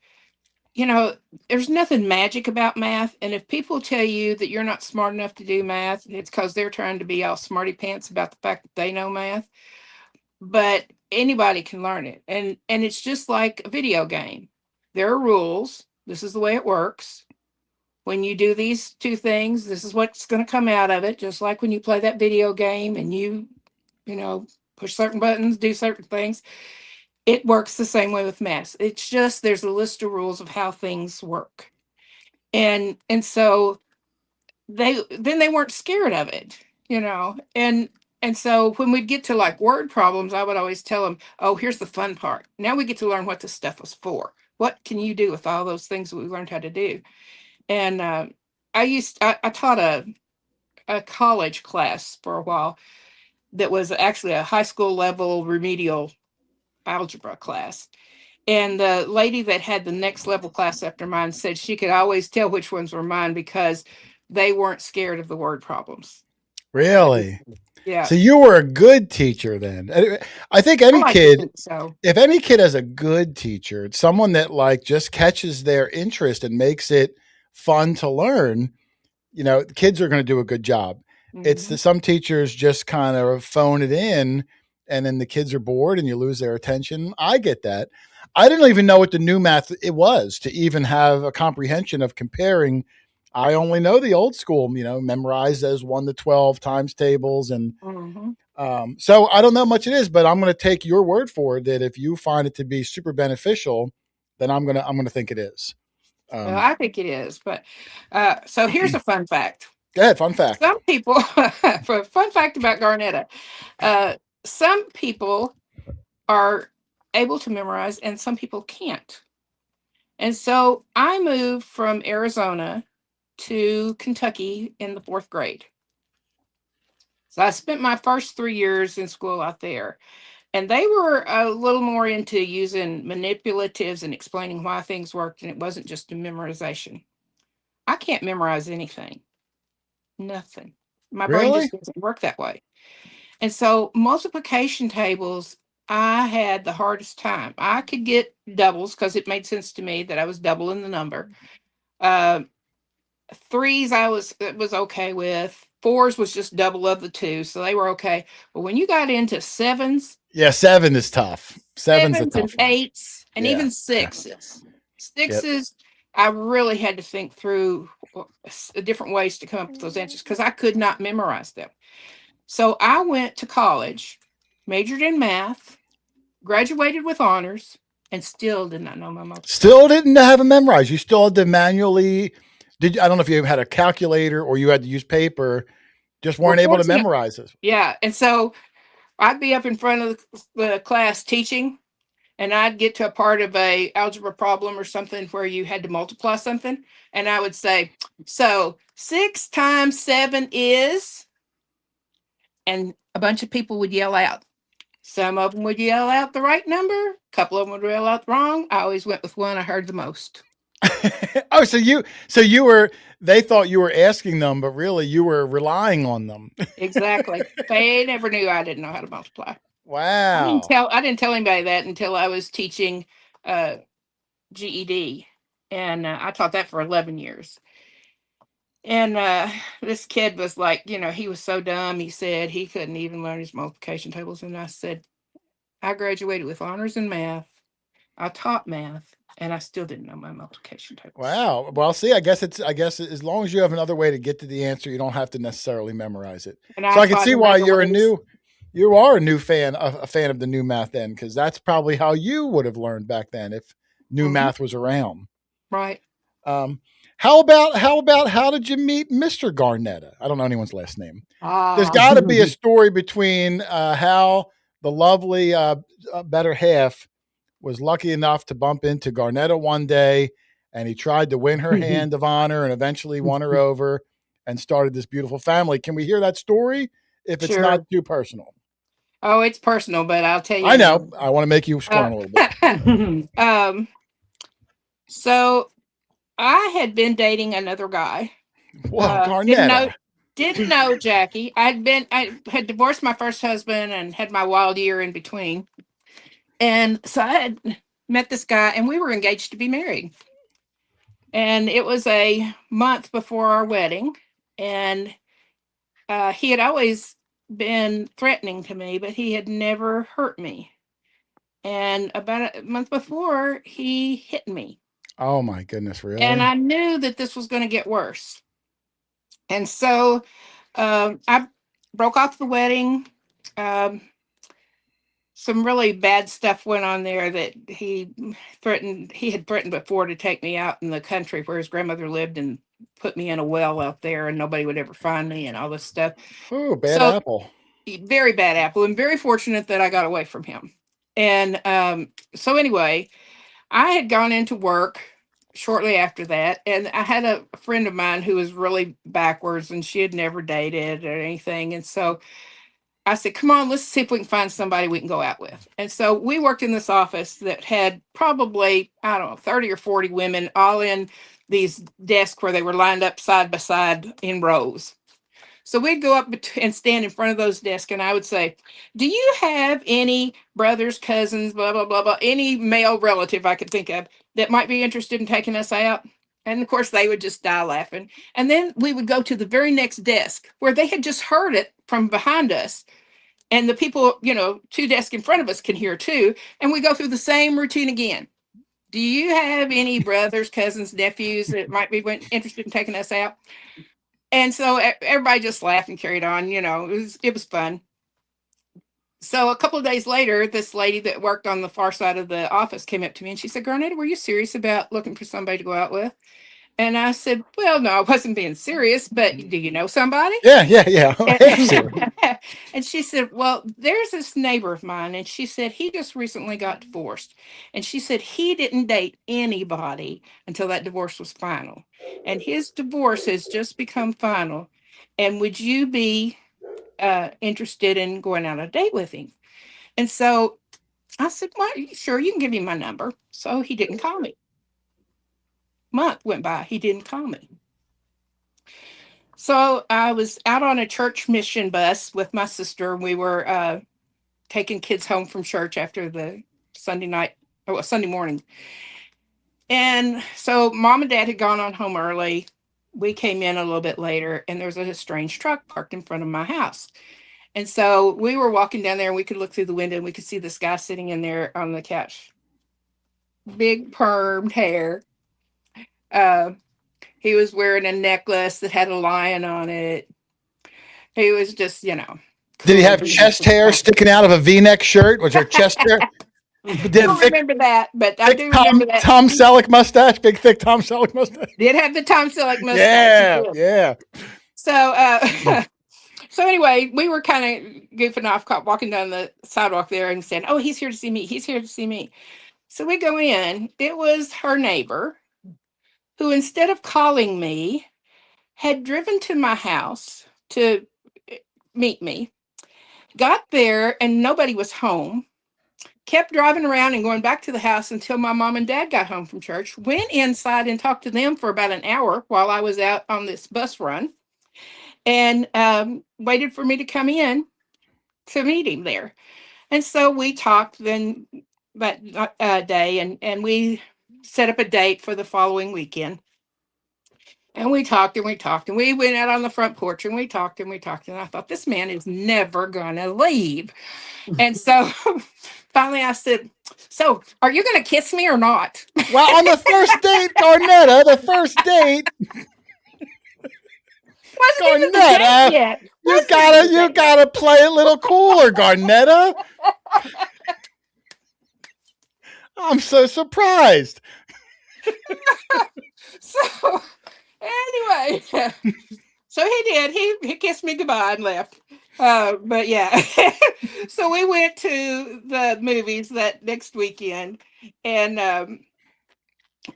you know, there's nothing magic about math. And if people tell you that you're not smart enough to do math, it's because they're trying to be all smarty pants about the fact that they know math. But anybody can learn it. And it's just like a video game. There are rules. This is the way it works. When you do these 2 things, this is what's going to come out of it. Just like when you play that video game and you push certain buttons, do certain things. It works the same way with math. It's just there's a list of rules of how things work. And so they weren't scared of it, And so when we'd get to like word problems, I would always tell them, oh, here's the fun part. Now we get to learn what this stuff was for. What can you do with all those things that we learned how to do? And I taught a college class for a while. that was actually a high school level remedial algebra class. And the lady that had the next level class after mine said she could always tell which ones were mine because they weren't scared of the word problems. Really? Yeah. So you were a good teacher then. I think I any like to kid, think so. if any kid has a good teacher, it's someone that like just catches their interest and makes it fun to learn, you know, kids are going to do a good job. It's Mhm. that some teachers just kind of phone it in and then the kids are bored and you lose their attention. I get that. I didn't even know what the new math it was to even have a comprehension of comparing. I only know the old school, you know, memorized as 1 to 12 times tables. And Mhm. so I don't know much it is, but I'm going to take your word for it that if you find it to be super beneficial, then I'm going to think it is. Well, Um, I think it is. But so here's a fun fact. Go ahead. Fun fact. Some people, for a fun fact about Garnetta, uh, some people are able to memorize and some people can't. And so I moved from Arizona to Kentucky in the 4th grade. So I spent my first 3 years in school out there. And they were a little more into using manipulatives and explaining why things worked. And it wasn't just a memorization. I can't memorize anything, nothing. My brain Really? just doesn't work that way. And so multiplication tables, I had the hardest time. I could get doubles because it made sense to me that I was doubling the number. Uh, threes, it was okay with. Fours was just double of the two, so they were okay. But when you got into sevens, Yeah, 7 is tough. 7's a sevens and tough one. eights, and Yeah. even sixes, Yep. sixes, I really had to think through different ways to come up with those answers because I could not memorize them. So I went to college, majored in math, graduated with honors, and still did not know my multiplication. Still didn't have it memorized. You still had to manually did I don't know if you had a calculator or you had to use paper, just Well, weren't able to fortunate, memorize it. yeah. And so I'd be up in front of the class teaching, and I'd get to a part of a algebra problem or something where you had to multiply something, and I would say, "So 6 times 7 is," and a bunch of people would yell out. Some of them would yell out the right number. A couple of them would yell out wrong. I always went with one I heard the most. Oh, so you were they thought you were asking them, but really you were relying on them. Exactly. They never knew I didn't know how to multiply. Wow. I didn't tell anybody that until I was teaching uh, GED, and I taught that for 11 years. And this kid was like, he was so dumb. He said he couldn't even learn his multiplication tables. And I said, I graduated with honors in math. I taught math, and I still didn't know my multiplication tables. Wow. Well, see, I guess as long as you have another way to get to the answer, you don't have to necessarily memorize it. And So I I can taught see him why other ways. you are a new fan, a fan of the new math then, because that's probably how you would have learned back then if new Mhm. math was around. Right. Um, how did you meet Mr. Garnetta? I don't know anyone's last name. There's Ah, got to be a story between how the lovely better half was lucky enough to bump into Garnetta one day, and he tried to win her hand of honor and eventually won her over and started this beautiful family. Can we hear that story if it's not sure. too personal? Oh, it's personal, but I'll tell you I know. anyway. I want to make you Uh, squirm a little bit. um, so I had been dating another guy. Whoa, Didn't know Garnetta. didn't know Jackie. I had divorced my first husband and had my wild year in between. And so I had met this guy and we were engaged to be married. And it was a month before our wedding. And he had always been threatening to me, but he had never hurt me. And about a month before, he hit me. Oh my goodness, And really? I knew that this was going to get worse. And so I broke off the wedding. Um, some really bad stuff went on there that he had threatened before to take me out in the country where his grandmother lived and put me in a well out there and nobody would ever find me and all this stuff. Ooh, bad So apple. very bad apple and very fortunate that I got away from him. And so anyway, I had gone into work shortly after that, and I had a friend of mine who was really backwards and she had never dated or anything. And so I said, come on, let's see if we can find somebody we can go out with. And so we worked in this office that had probably, I don't know, 30 or 40 women all in these desks where they were lined up side by side in rows. So we'd go up and stand in front of those desks, and I would say, do you have any brothers, cousins, blah, blah, blah, blah, any male relative I could think of that might be interested in taking us out? And of course, they would just die laughing. And then we would go to the very next desk where they had just heard it from behind us. And the people, 2 desks in front of us can hear too. And we go through the same routine again. Do you have any brothers, cousins, nephews that might be interested in taking us out? And so everybody just laughed and carried on. It was fun. So a couple of days later, this lady that worked on the far side of the office came up to me and she said, Garnetta, were you serious about looking for somebody to go out with? And I said, well, no, I wasn't being serious, but do you know somebody? Yeah. And she said, well, there's this neighbor of mine. And she said, he just recently got divorced. And she said, he didn't date anybody until that divorce was final. And his divorce has just become final. And would you be interested in going on a date with him? And so I said, well, sure, you can give me my number. So he didn't call me. Month went by, he didn't call me. So I was out on a church mission bus with my sister. We were taking kids home from church after the Sunday morning. And so mom and dad had gone on home early. We came in a little bit later, and there was a strange truck parked in front of my house. And so we were walking down there, and we could look through the window, and we could see this guy sitting in there on the couch. Big permed hair. He was wearing a necklace that had a lion on it. He was just, Did he have chest hair sticking out of a V-neck shirt? Was there chest hair? I don't remember that, but I do remember that. Tom Selleck mustache, big thick Tom Selleck mustache. Did have the Tom Selleck mustache. Yeah. So, so anyway, we were kind of goofing off, walking down the sidewalk there and saying, oh, he's here to see me. He's here to see me. So we go in. It was her neighbor who, instead of calling me, had driven to my house to meet me, got there and nobody was home, kept driving around and going back to the house until my mom and dad got home from church, went inside and talked to them for about an hour while I was out on this bus run, and waited for me to come in to meet him there. And so we talked then that day, and we set up a date for the following weekend. And we talked and we talked, and we went out on the front porch and we talked and we talked. And I thought, this man is never going to leave. And so finally I said, so are you going to kiss me or not? Well, on the first date, Garnetta, Wasn't even the date yet. You gotta play a little cooler, Garnetta. I'm so surprised. So anyway, so he did. He kissed me goodbye and left. But yeah, so we went to the movies that next weekend, and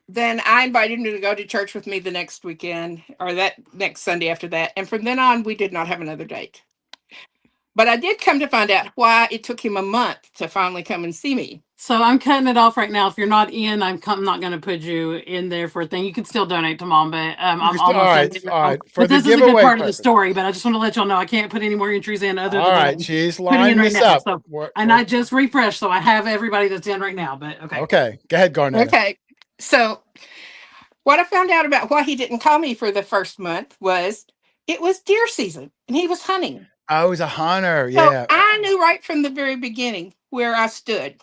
then I invited him to go to church with me the next weekend, or that next Sunday after that. And from then on, we did not have another date. But I did come to find out why it took him a month to finally come and see me. So I'm cutting it off right now. If you're not in, I'm not going to put you in there for a thing. You can still donate to Mom, but I'm almost all right. But this is a good part of the story. But I just want to let y'all know I can't put any more entries in other than all right. She's lining this up. So, and I just refreshed, so I have everybody that's in right now. But okay, go ahead, Garnetta. Okay, so what I found out about why he didn't call me for the first month was it was deer season and he was hunting. Oh, he's a hunter. So yeah. I knew right from the very beginning where I stood.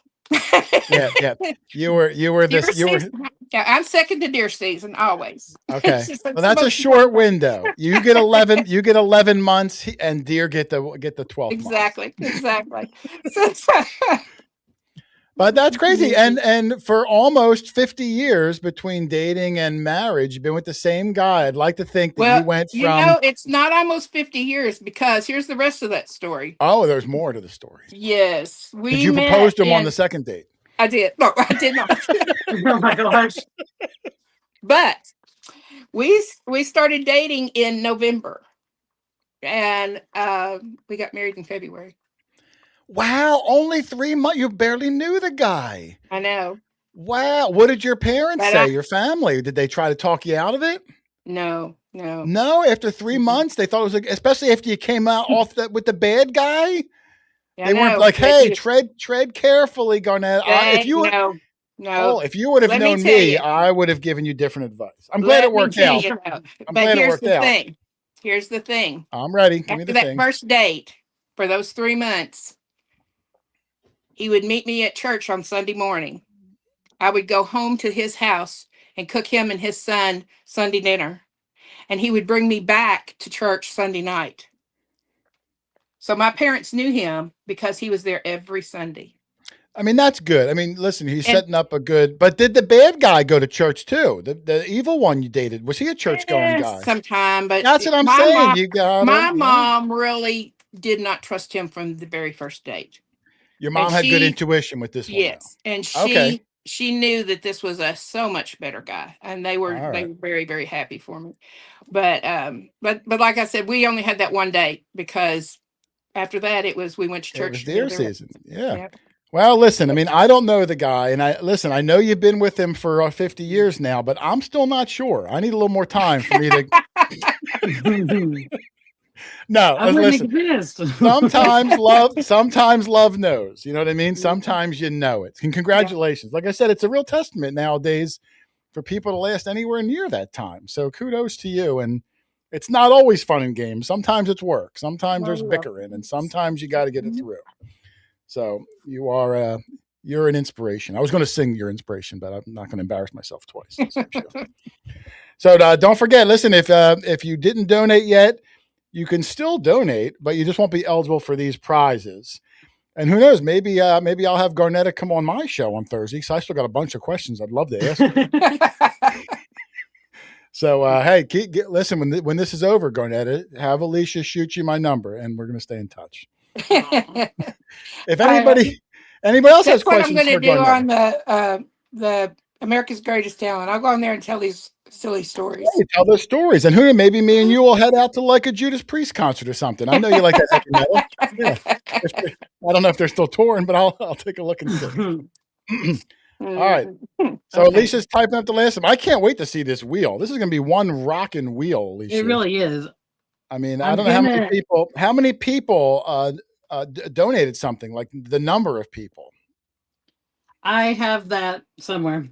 Yeah. You were. Yeah, I'm second to deer season always. Okay. Well, that's a short window. You get 11. You get 11 months, and deer get the 12. Exactly. But that's crazy. And for almost 50 years between dating and marriage, you've been with the same guy. I'd like to think that you went from... it's not almost 50 years, because here's the rest of that story. Oh, there's more to the story. Yes. Did you propose to him on the second date? I did. No, I did not. Oh my gosh. But we started dating in November. and we got married in February. Wow, only 3 months. You barely knew the guy. I know. Wow. What did your parents But say? Your family? Did they try to talk you out of it? No. No, after 3 months, they thought it was like, especially after you came out off with the bad guy. Yeah, They weren't like, "Hey, tread carefully, Garnett." If you would, no. if you would have Let me known tell me, you. I would have given you different advice. I'm glad it worked out. I'm glad it worked out. Here's the thing. I'm ready. Give me After the that thing. first date, for those 3 months, he would meet me at church on Sunday morning. I would go home to his house and cook him and his son Sunday dinner. And he would bring me back to church Sunday night. So my parents knew him because he was there every Sunday. I mean, that's good. I mean, listen, he's setting up a good, but did the bad guy go to church too? The evil one you dated, was he a church going guy? Sometime, but that's what I'm saying. My mom really did not trust him from the very first date. Your mom had good intuition with this one. Yes. And she knew that this was a so much better guy, and they were very, very happy for me. But like I said, we only had that one date because after that we went to church. It was deer season. Yeah. Yep. Well, listen, I mean, I don't know the guy, and I know you've been with him for 50 years now, but I'm still not sure. I need a little more time for me to. No, listen. Sometimes love knows. You know what I mean? Sometimes you know it. And congratulations. Like I said, it's a real testament nowadays for people to last anywhere near that time. So kudos to you. And it's not always fun and games. Sometimes it's work. Sometimes there's bickering, and sometimes you got to get it through. So you're an inspiration. I was going to sing your inspiration, but I'm not going to embarrass myself twice. So don't forget, listen, if you didn't donate yet, you can still donate, but you just won't be eligible for these prizes. And who knows, maybe I'll have Garnetta come on my show on Thursday, because I still got a bunch of questions I'd love to ask her. So, hey, listen, when this is over, Garnetta, have Alicia shoot you my number, and we're going to stay in touch. If anybody else has questions for Garnetta. That's what I'm going to do on the America's Greatest Talent. I'll go on there and tell these silly stories. Hey, tell those stories, and maybe me and you will head out to like a Judas Priest concert or something. I know you like that heavy metal. Yeah. I don't know if they're still touring, but I'll take a look and see. All right. So Alicia's typing up the last one. I can't wait to see this wheel. This is going to be one rocking wheel, Alicia. It really is. I mean, I don't know how many people donated something, like the number of people. I have that somewhere.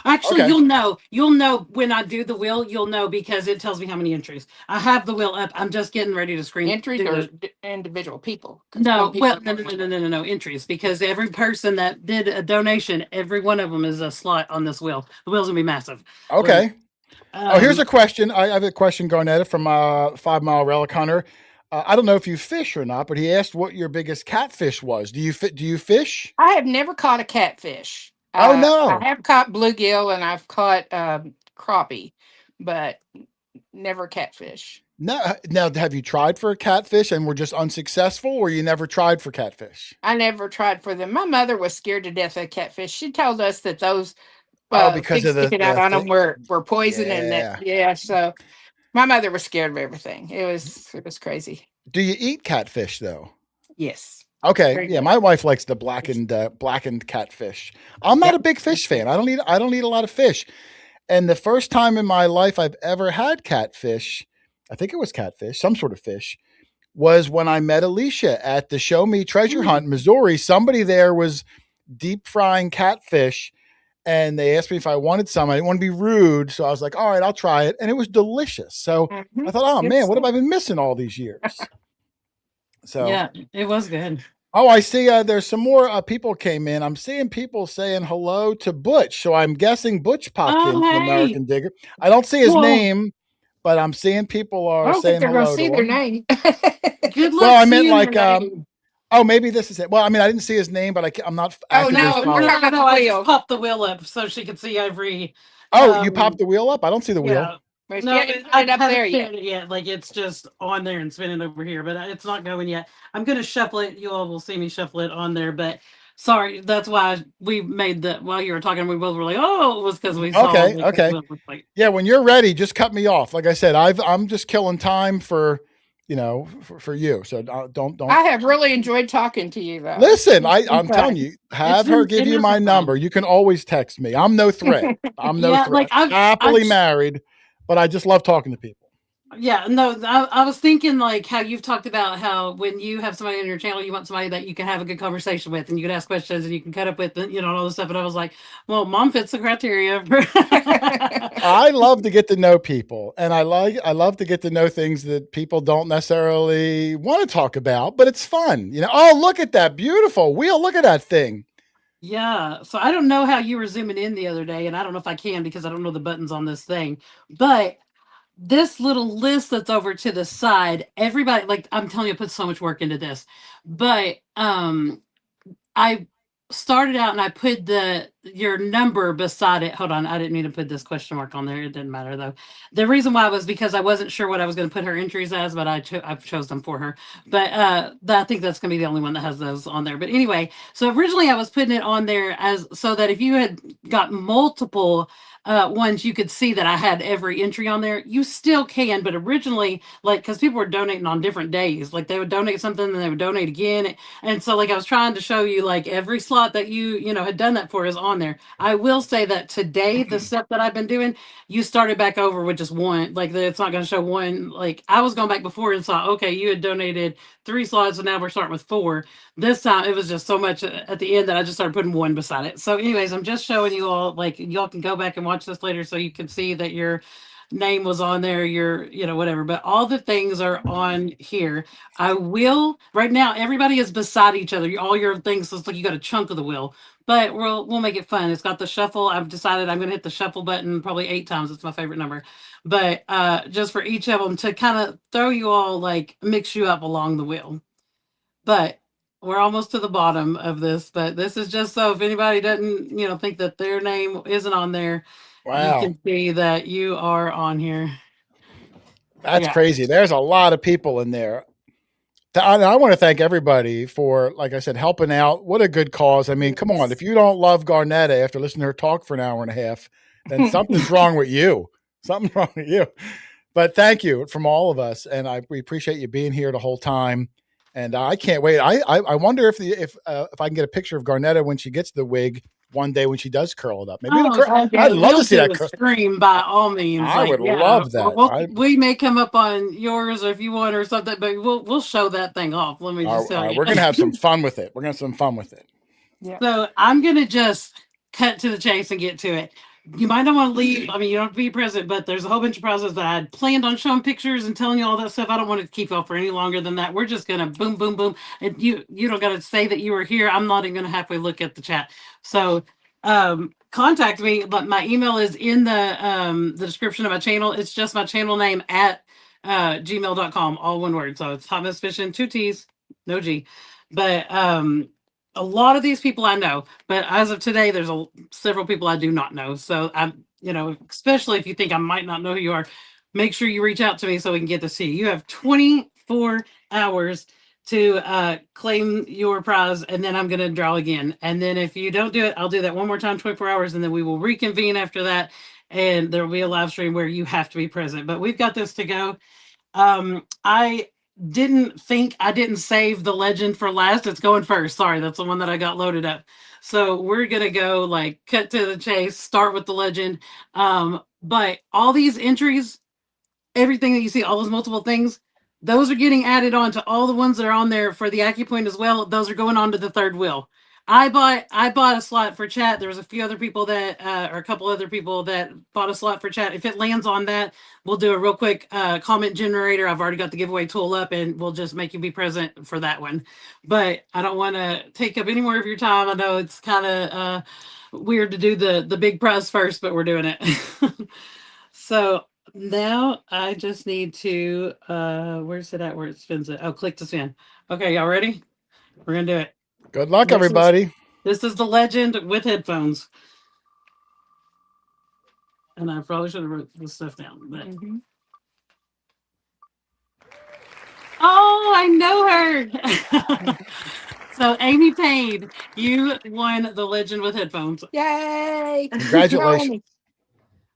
Actually, okay. You'll know when I do the wheel, you'll know because it tells me how many entries. I have the wheel up. I'm just getting ready to screen. Entries or individual people? No, no, entries, because every person that did a donation, every one of them is a slot on this wheel. The wheel's gonna be massive. Okay. Here's a question. I have a question, Garnetta, from 5 Mile Relic Hunter. I don't know if you fish or not, but he asked what your biggest catfish was. Do you fish? I have never caught a catfish. Oh, no. I have caught bluegill and I've caught crappie, but never catfish. No. Now, have you tried for a catfish and were just unsuccessful, or you never tried for catfish? I never tried for them. My mother was scared to death of catfish. She told us that those because of sticking out on them were poison and that. So my mother was scared of everything. It was crazy. Do you eat catfish though? Yes. Okay. Yeah, my wife likes the blackened catfish. I'm not a big fish fan. I don't eat a lot of fish. And the first time in my life I've ever had catfish, I think it was catfish, some sort of fish, was when I met Alicia at the Show Me Treasure Hunt in Missouri. Somebody there was deep frying catfish, and they asked me if I wanted some. I didn't want to be rude, so I was like, all right, I'll try it. And it was delicious. So I thought, oh, man, what have I been missing all these years? So yeah, it was good. Oh, I see there's some more people came in. I'm seeing people saying hello to Butch. So I'm guessing Butch popped in from American Digger. I don't see his name, but I'm seeing people are saying hello. I don't think they're going to see their name. Good luck. Well, I meant like, oh, maybe this is it. Well, I mean, I didn't see his name, but I'm not. Oh, no, I just popped the wheel up so she could see every. Oh, you popped the wheel up? I don't see the wheel. No, I haven't up there yet. Like, it's just on there and spinning over here, but it's not going yet. I'm going to shuffle it. You all will see me shuffle it on there, but sorry, that's why we made that while you were talking. We both were like, oh, it was because we saw. Okay. Yeah, when you're ready, just cut me off. Like I said, I'm just killing time for for you. So don't. I have really enjoyed talking to you, though. Listen, I'm telling you, have her give you my number. Fun. You can always text me. I'm no threat. I'm no threat. Like I'm happily married, but I just love talking to people. Yeah, no, I was thinking like how you've talked about how when you have somebody on your channel, you want somebody that you can have a good conversation with and you can ask questions and you can cut up with, and all this stuff. And I was like, well, Mom fits the criteria. I love to get to know people, and I love to get to know things that people don't necessarily want to talk about, but it's fun. Oh, look at that beautiful wheel. Look at that thing. Yeah. So I don't know how you were zooming in the other day, and I don't know if I can because I don't know the buttons on this thing, but this little list that's over to the side, everybody, like I'm telling you, I put so much work into this, but I started out and I put your number beside it. Hold on, I didn't mean to put this question mark on there. It didn't matter though. The reason why was because I wasn't sure what I was going to put her entries as, but I've chose them for her. But I think that's going to be the only one that has those on there. But anyway, so originally I was putting it on there as so that if you had got multiple ones, you could see that I had every entry on there. You still can, but originally, like, because people were donating on different days, like they would donate something and they would donate again. And so, like, I was trying to show you, like, every slot that you had done that for is on there. I will say that today, the stuff that I've been doing, you started back over with just one. Like, it's not going to show one. Like, I was going back before and saw, okay, you had donated 3 slots, and now we're starting with 4. This time, it was just so much at the end that I just started putting 1 beside it. So, anyways, I'm just showing you all, like, y'all can go back and watch this later so you can see that your name was on there, your whatever, but all the things are on here. I will right now, everybody is beside each other. All your things looks like you got a chunk of the wheel, but we'll make it fun. It's got the shuffle. I've decided I'm gonna hit the shuffle button probably 8 times. It's my favorite number, but just for each of them to kind of throw you all, like, mix you up along the wheel. But we're almost to the bottom of this, but this is just so if anybody doesn't think that their name isn't on there, you Wow. can see that you are on here. That's crazy. There's a lot of people in there. I want to thank everybody for, like I said, helping out. What a good cause. I mean, come on. If you don't love Garnetta after listening to her talk for an hour and a half, then something's wrong with you. Something's wrong with you. But thank you from all of us. And we appreciate you being here the whole time. And I can't wait. I wonder if I can get a picture of Garnetta when she gets the wig one day when she does curl it up. Maybe I'd love to see that. Scream by all means. I would love that. We may come up on yours if you want or something, but we'll show that thing off. Let me just tell you. We're gonna have some fun with it. Yeah. So I'm gonna just cut to the chase and get to it. You might not want to leave. I mean, you don't have to be present, but there's a whole bunch of process that I had planned on showing pictures and telling you all that stuff. I don't want to keep you for any longer than that. We're just gonna boom, boom, boom. And you don't gotta say that you were here. I'm not even gonna halfway look at the chat. So contact me. But my email is in the description of my channel. It's just my channel name at gmail.com, all one word. So it's Hot Mess Fishing, 2 T's, no G. But a lot of these people I know, but as of today, there's several people I do not know. So I'm, especially if you think I might not know who you are, make sure you reach out to me so we can get to see you. You have 24 hours to claim your prize, and then I'm going to draw again. And then if you don't do it, I'll do that one more time, 24 hours, and then we will reconvene after that. And there will be a live stream where you have to be present. But we've got this to go. I didn't save the legend for last. It's going first. Sorry, that's the one that I got loaded up. So we're gonna go, like, cut to the chase, start with the legend. But all these entries, everything that you see, all those multiple things, those are getting added on to all the ones that are on there for the AccuPoint as well. Those are going on to the third wheel. I bought a slot for chat. There was a few other people that, or a couple other people that bought a slot for chat. If it lands on that, we'll do a real quick comment generator. I've already got the giveaway tool up, and we'll just make you be present for that one. But I don't want to take up any more of your time. I know it's kind of weird to do the big prize first, but we're doing it. So now I just need to, where's it at where it spins it? Oh, click to spin. Okay, y'all ready? We're going to do it. Good luck, everybody. This is the legend with headphones. And I probably should have wrote this stuff down. But... Oh, I know her. So Amy Payne, you won the legend with headphones. Yay! Congratulations.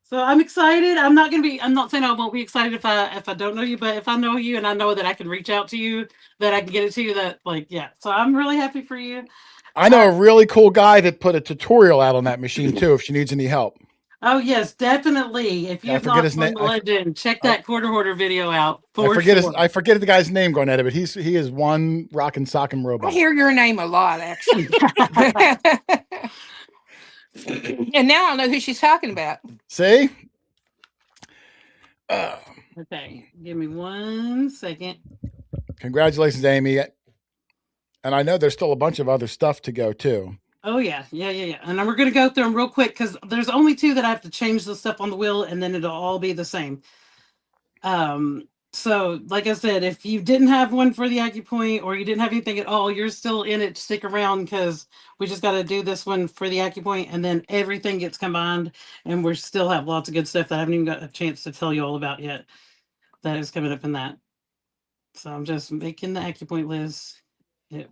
So I'm excited. I'm not saying I won't be excited if I don't know you, but if I know you and I know that I can reach out to you, that I can get it to you, that like, yeah. So I'm really happy for you. I know a really cool guy that put a tutorial out on that machine too, if she needs any help. Oh yes, definitely. If I you've forget not his name. won the legend, check that quarter hoarder video out for sure. I forget the guy's name, Garnetta, but he is one rockin' sockin' robot. I hear your name a lot, actually. And now I know who she's talking about. See? Okay, give me 1 second. Congratulations, Amy. And I know there's still a bunch of other stuff to go too. Oh yeah. And then we're gonna go through them real quick because there's only 2 that I have to change the stuff on the wheel, and then it'll all be the same. So like I said, if you didn't have one for the acupoint or you didn't have anything at all, you're still in it. Stick around because we just got to do this one for the acupoint, and then everything gets combined, and we still have lots of good stuff that I haven't even got a chance to tell you all about yet. That is coming up in that. So I'm just making the acupoint list. It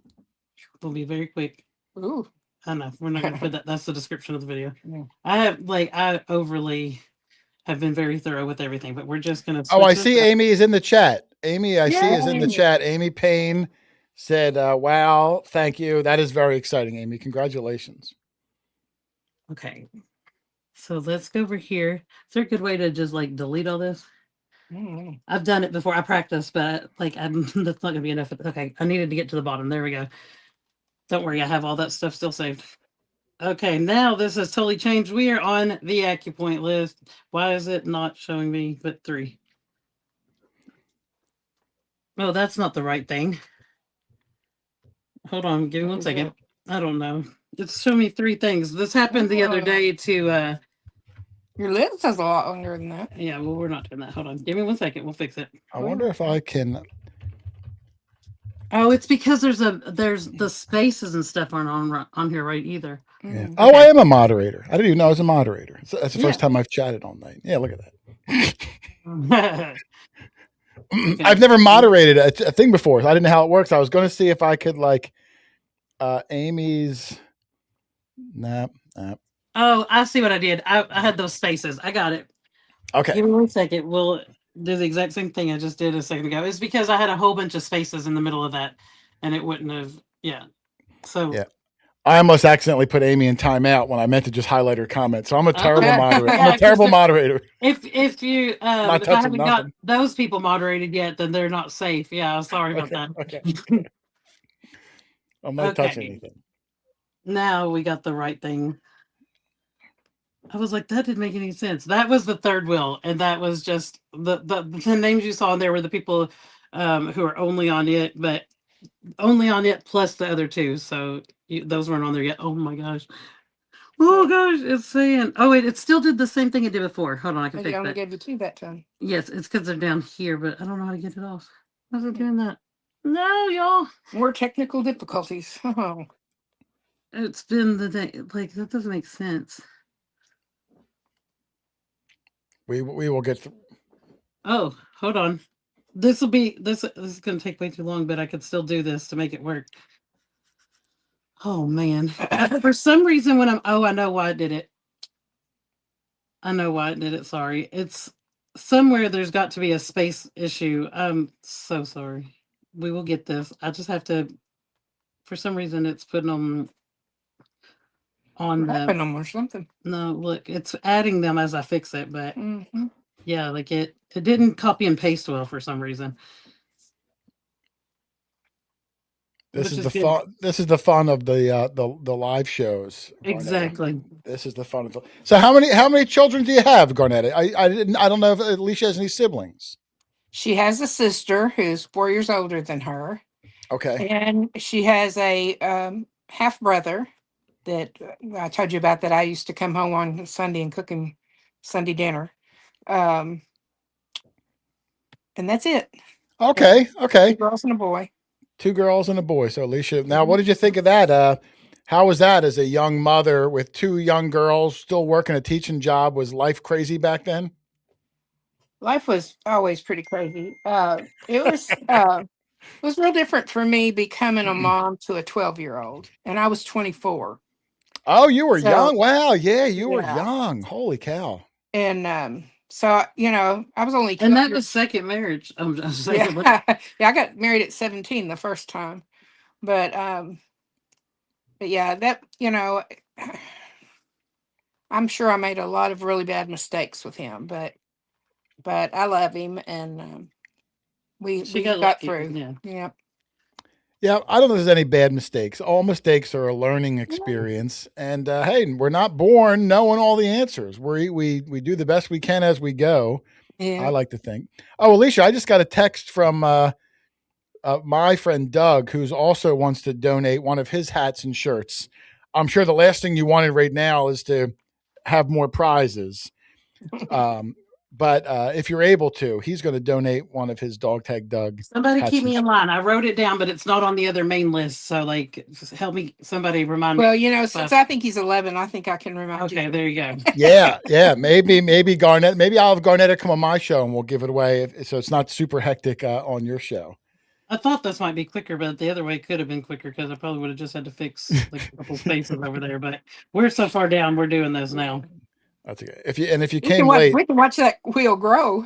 will be very quick. Ooh. I know we're not gonna put that. That's the description of the video. Yeah. I overly have been very thorough with everything, but we're just gonna. Oh, I see. Amy is in the chat. Amy, I see is in the Yay! chat. Amy Payne said, "Wow, thank you. That is very exciting, Amy. Congratulations." Okay, so let's go over here. Is there a good way to just like delete all this? I've done it before. I practiced, but like that's not gonna be enough. Okay, I needed to get to the bottom. There we go. Don't worry, I have all that stuff still saved. Okay, now this has totally changed. We are on the acupoint list. Why is it not showing me but 3? Oh, that's not the right thing. Hold on, give me 1 second. I don't know. It's showing me 3 things. This happened the other day to your list has a lot longer than that. Yeah, well, we're not doing that. Hold on. Give me 1 second. We'll fix it. I wonder if I can. Oh, it's because there's the spaces and stuff aren't on here right either. Yeah. Okay. Oh, I am a moderator. I didn't even know I was a moderator. That's the first time I've chatted all night. Yeah, look at that. Okay. I've never moderated a thing before, so I didn't know how it works. I was going to see if I could like Amy's. Nah. Oh, I see what I did. I had those spaces. I got it. Okay. Give me 1 second. We'll do the exact same thing I just did a second ago. It's because I had a whole bunch of spaces in the middle of that, and it wouldn't have. Yeah. So. Yeah. I almost accidentally put Amy in timeout when I meant to just highlight her comment. So I'm a terrible moderator. I'm a terrible moderator. If you if I haven't got those people moderated yet, then they're not safe. Yeah, sorry about that. Okay. I'm not touching anything. Now we got the right thing. I was like, that didn't make any sense. That was the third wheel, and that was just the names you saw in there were the people who are only on it, but only on it plus the other 2. So those weren't on there yet. Oh my gosh. Oh gosh, it's saying. Oh wait, it still did the same thing it did before. Hold on, I can fix that. You only gave the 2 that time. Yes, it's because they're down here, but I don't know how to get it off. How's it doing that? No, y'all. More technical difficulties. Oh. It's been the day. Like that doesn't make sense. We will get through. Oh, hold on. This is going to take way too long, but I could still do this to make it work. Oh man. For some reason when I know why I did it. Sorry. It's somewhere there's got to be a space issue. I'm so sorry. We will get this. I just have to, for some reason it's putting them on them or something. No, look, it's adding them as I fix it, but yeah, like it didn't copy and paste well for some reason. This is the fun. This is the fun of the live shows. Exactly. This is the fun of. So how many children do you have, Garnetta? I don't know if Alicia has any siblings. She has a sister who's 4 years older than her. Okay. And she has a half brother that I told you about that I used to come home on Sunday and cook him Sunday dinner. And that's it. Okay. 2 girls and a boy. 2 girls and a boy. So Alicia, now what did you think of that? How was that as a young mother with 2 young girls still working a teaching job? Was life crazy back then? Life was always pretty crazy. It was real different for me becoming a mom to a 12-year-old, and I was 24. Oh, you were young. Wow. Yeah, you were young. Holy cow. And so I was only 2 And that years. was second marriage. I'm just saying. Yeah, yeah. I got married at 17 the first time, but yeah, that I'm sure I made a lot of really bad mistakes with him, but I love him, and we got lucky, through. yeah. Yeah. Yeah, I don't know if there's any bad mistakes. All mistakes are a learning experience. And hey, we're not born knowing all the answers. We do the best we can as we go. Yeah. I like to think. Oh, Alicia, I just got a text from my friend Doug, who's also wants to donate one of his hats and shirts. I'm sure the last thing you wanted right now is to have more prizes. But if you're able to, he's going to donate one of his Dog Tag Doug. Somebody keep me in line. I wrote it down, but it's not on the other main list. So, like, help me. Somebody remind me. Well, since I think he's 11, I think I can remind you. Okay, there you go. Yeah. Maybe Garnett. Maybe I'll have Garnetta come on my show and we'll give it away, so it's not super hectic on your show. I thought this might be quicker, but the other way could have been quicker because I probably would have just had to fix like a couple spaces over there. But we're so far down, we're doing this now. That's okay. If you came late, we can watch that wheel grow.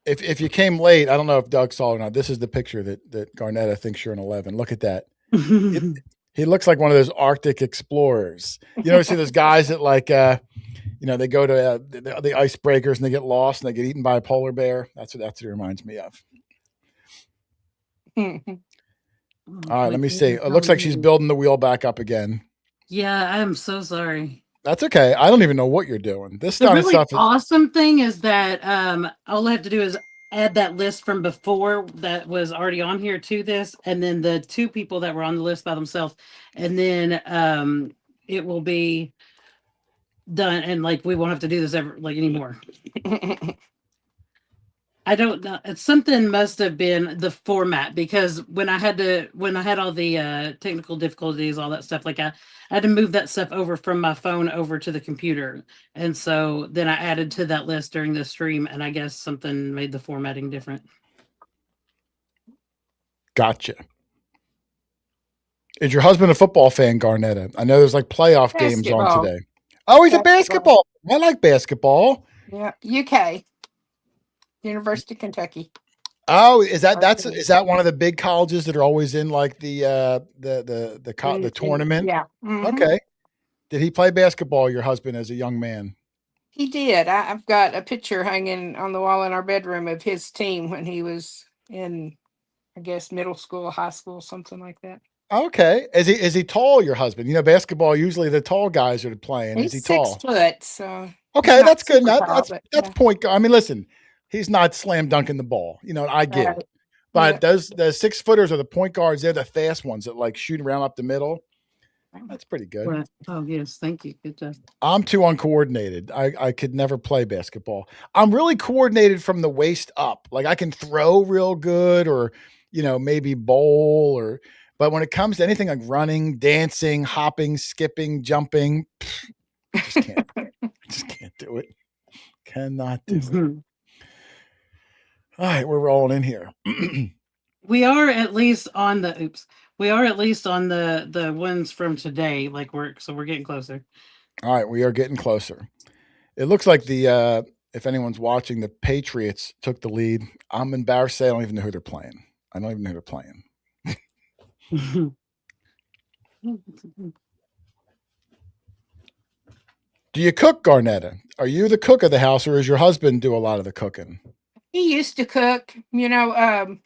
if you came late, I don't know if Doug saw it or not. This is the picture that Garnetta thinks you're an 11. Look at that. He looks like one of those Arctic explorers. You know, see those guys that like, they go to the icebreakers and they get lost and they get eaten by a polar bear. That's what it reminds me of. All right, let me see. It looks like she's building the wheel back up again. Yeah, I'm so sorry. That's okay. I don't even know what you're doing. This The kind really of stuff. Awesome thing is that all I have to do is add that list from before that was already on here to this, and then the two people that were on the list by themselves, and then it will be done, and like we won't have to do this ever anymore. I don't know. Something must have been the format, because when I had all the technical difficulties, all that stuff, like I had to move that stuff over from my phone over to the computer. And so then I added to that list during the stream, and I guess something made the formatting different. Gotcha. Is your husband a football fan, Garnetta? I know there's like playoff games on today. Oh, he's a basketball. I like basketball. Yeah, UK. University of Kentucky. Oh, is that one of the big colleges that are always in like the tournament? Yeah. Mm-hmm. Okay. Did he play basketball, your husband, as a young man? He did. I've got a picture hanging on the wall in our bedroom of his team when he was in, I guess, middle school, high school, something like that. Okay. Is he tall, your husband? You know, basketball, usually the tall guys are playing. He's is he tall? 6 foot, so okay, that's good. That's point. I mean, listen, he's not slam dunking the ball. You know, I get it. But those the 6-footers are the point guards. They're the fast ones that like shoot around up the middle. That's pretty good. Right. Oh, yes. Thank you. Good job. I'm too uncoordinated. I could never play basketball. I'm really coordinated from the waist up. Like I can throw real good, or, maybe bowl, but when it comes to anything like running, dancing, hopping, skipping, jumping, just can't do it. Cannot do it. All right, we're rolling in here. We are at least on the ones from today, so we're getting closer. All right, we are getting closer. It looks like if anyone's watching, the Patriots took the lead. I'm embarrassed to say I don't even know who they're playing. I don't even know who they're playing. Do you cook, Garnetta? Are you the cook of the house, or does your husband do a lot of the cooking? He used to cook. When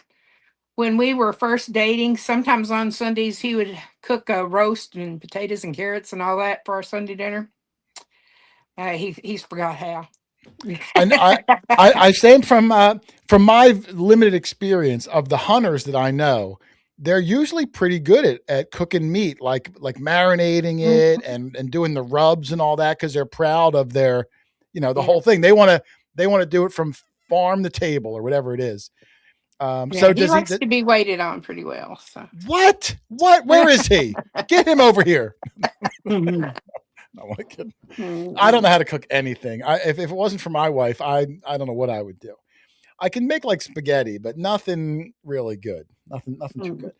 we were first dating, sometimes on Sundays he would cook a roast and potatoes and carrots and all that for our Sunday dinner. He's forgot how. And I say from my limited experience of the hunters that I know, they're usually pretty good at cooking meat, like marinating it and doing the rubs and all that, because they're proud of their, the whole thing. They want to do it from farm to table or whatever it is. So he likes to be waited on pretty well. So what? Where is he? Get him over here. I don't know how to cook anything. If it wasn't for my wife, I don't know what I would do. I can make like spaghetti, but nothing really good. Nothing too good.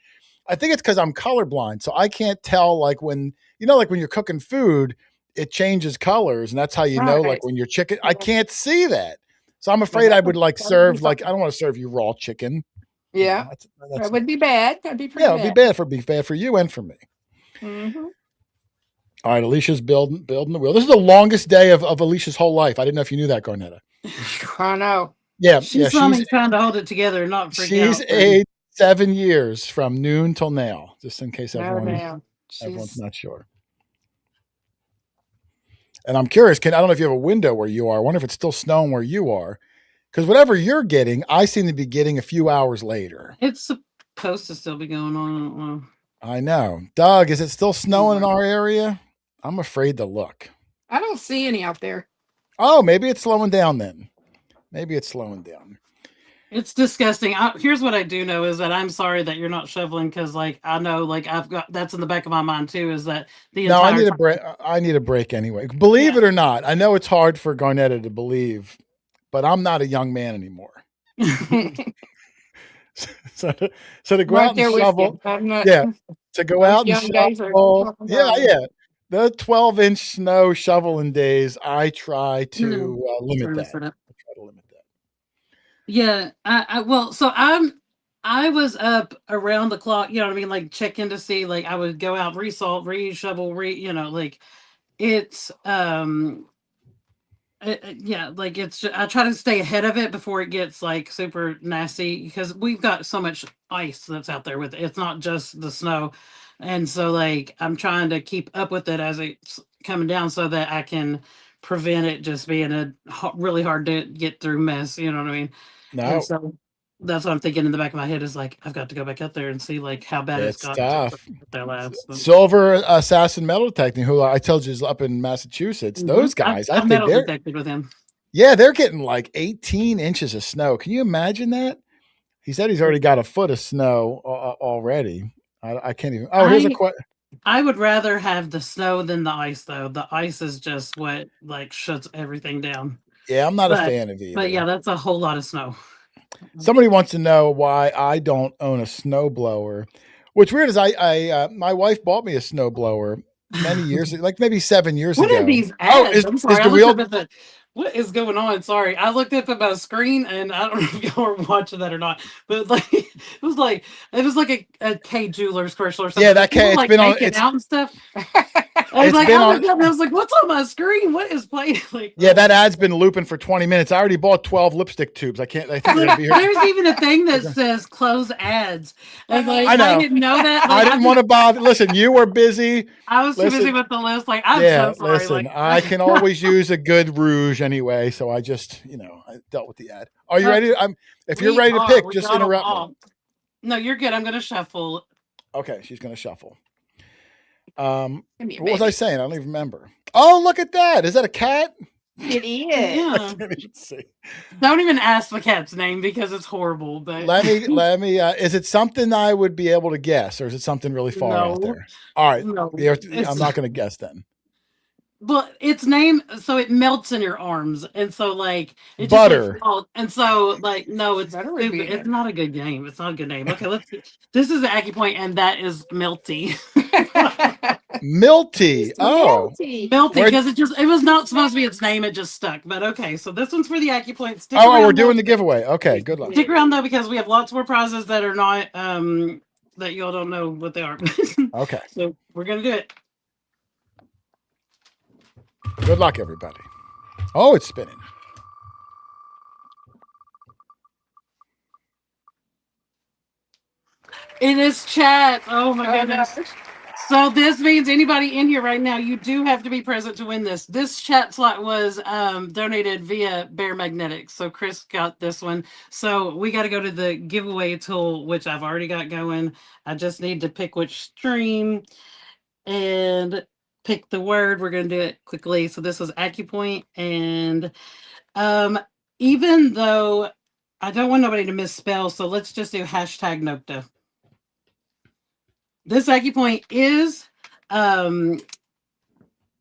I think it's because I'm colorblind, so I can't tell like when you're cooking food, it changes colors, and that's how you know, like Right. when your chicken. I can't see that, so I'm afraid I would like serve like I don't want to serve you raw chicken. You Yeah, know, that's that would be bad. That'd be pretty yeah, it'd be bad for you and for me. Mm-hmm. All right, Alicia's building the wheel. This is the longest day of Alicia's whole life. I didn't know if you knew that, Garnetta. I know. Yeah, She's trying to hold it together and not freak she's out. aged 7 years from noon till now, just in case No everyone's doubt. not sure. And I'm curious, I don't know if you have a window where you are. I wonder if it's still snowing where you are. Because whatever you're getting, I seem to be getting a few hours later. It's supposed to still be going on. I don't know. I know. Doug, is it still snowing in our area? I'm afraid to look. I don't see any out there. Oh, maybe it's slowing down then. Maybe it's slowing down. It's disgusting. Here's what I do know is that I'm sorry that you're not shoveling because, like, I know, like, I've got that's in the back of my mind too. Is that the No, entire I need a break. I need a break anyway. Believe it or not, I know it's hard for Garnetta to believe, but I'm not a young man anymore. so to go out and shovel, to go out and shovel, yeah. The 12-inch snow shoveling days, I try to limit that. I try to limit that. Yeah, I was up around the clock, you know what I mean, like checking to see, like I would go out, resalt, re-shovel, like it's yeah, like it's I try to stay ahead of it before it gets like super nasty because we've got so much ice that's out there with it. It's not just the snow. And so like I'm trying to keep up with it as it's coming down so that I can prevent it just being a really hard to get through mess, you know what I mean? No. And so that's what I'm thinking in the back of my head is like I've got to go back up there and see like how bad it's got tough. Their last Silver Assassin Metal Detecting, who I told you is up in Massachusetts. Those guys, I think metal detected with him. Yeah, they're getting like 18 inches of snow. Can you imagine that? He said he's already got a foot of snow already. I can't even. Oh, here's a question. I would rather have the snow than the ice, though. The ice is just what like shuts everything down. Yeah, I'm not a fan of either. But yeah, that's a whole lot of snow. Somebody wants to know why I don't own a snowblower. What's weird is my wife bought me a snowblower many years, like maybe 7 years ago. What are these ads? I'm sorry, I looked up at what is going on? Sorry, I looked up at my screen, and I don't know if y'all are watching that or not. But like, it was like a K Jewelers commercial or something. Yeah, that K. It's like been on. It's out and stuff. I was like, I looked up and I was like, "What's on my screen? What is playing?" Like, yeah, that ad's been looping for 20 minutes. I already bought 12 lipstick tubes. I think there's even a thing that says close ads. And like, I know. I didn't know that. Like, I didn't want to bother. Listen, you were busy. I was too busy with the list. Like, I'm so sorry. Listen, like, I can always use a good rouge anyway, so I just, I dealt with the ad. Are you ready? If you're ready to pick, just interrupt me. No, you're good. I'm going to shuffle. Okay, she's going to shuffle. What was I saying? I don't even remember. Oh, look at that. Is that a cat? It is. Yeah. I can't even see. Don't even ask the cat's name because it's horrible. But let me. Is it something I would be able to guess, or is it something really far out there? All right, no, I'm not going to guess then. But its name, so it melts in your arms, and so like it butter, just and so like no, it's it's not a good game. It's not a good name. Okay, let's see. This is the Acupoint, and that is Melty. Milty. Oh, Melty, because it was not supposed to be its name. It just stuck. But okay, so this one's for the Acupoint. We're doing the giveaway. Okay, good luck. Stick around though, because we have lots more prizes that are not that y'all don't know what they are. Okay, so we're gonna do it. Good luck, everybody. Oh, it's spinning. It is chat. Oh my goodness. So this means anybody in here right now, you do have to be present to win this. This chat slot was donated via Bear Magnetics. So Chris got this one. So we got to go to the giveaway tool, which I've already got going. I just need to pick which stream and pick the word. We're going to do it quickly. So this was Acupoint. And even though I don't want nobody to misspell, so let's just do hashtag Nocta. This Acupoint is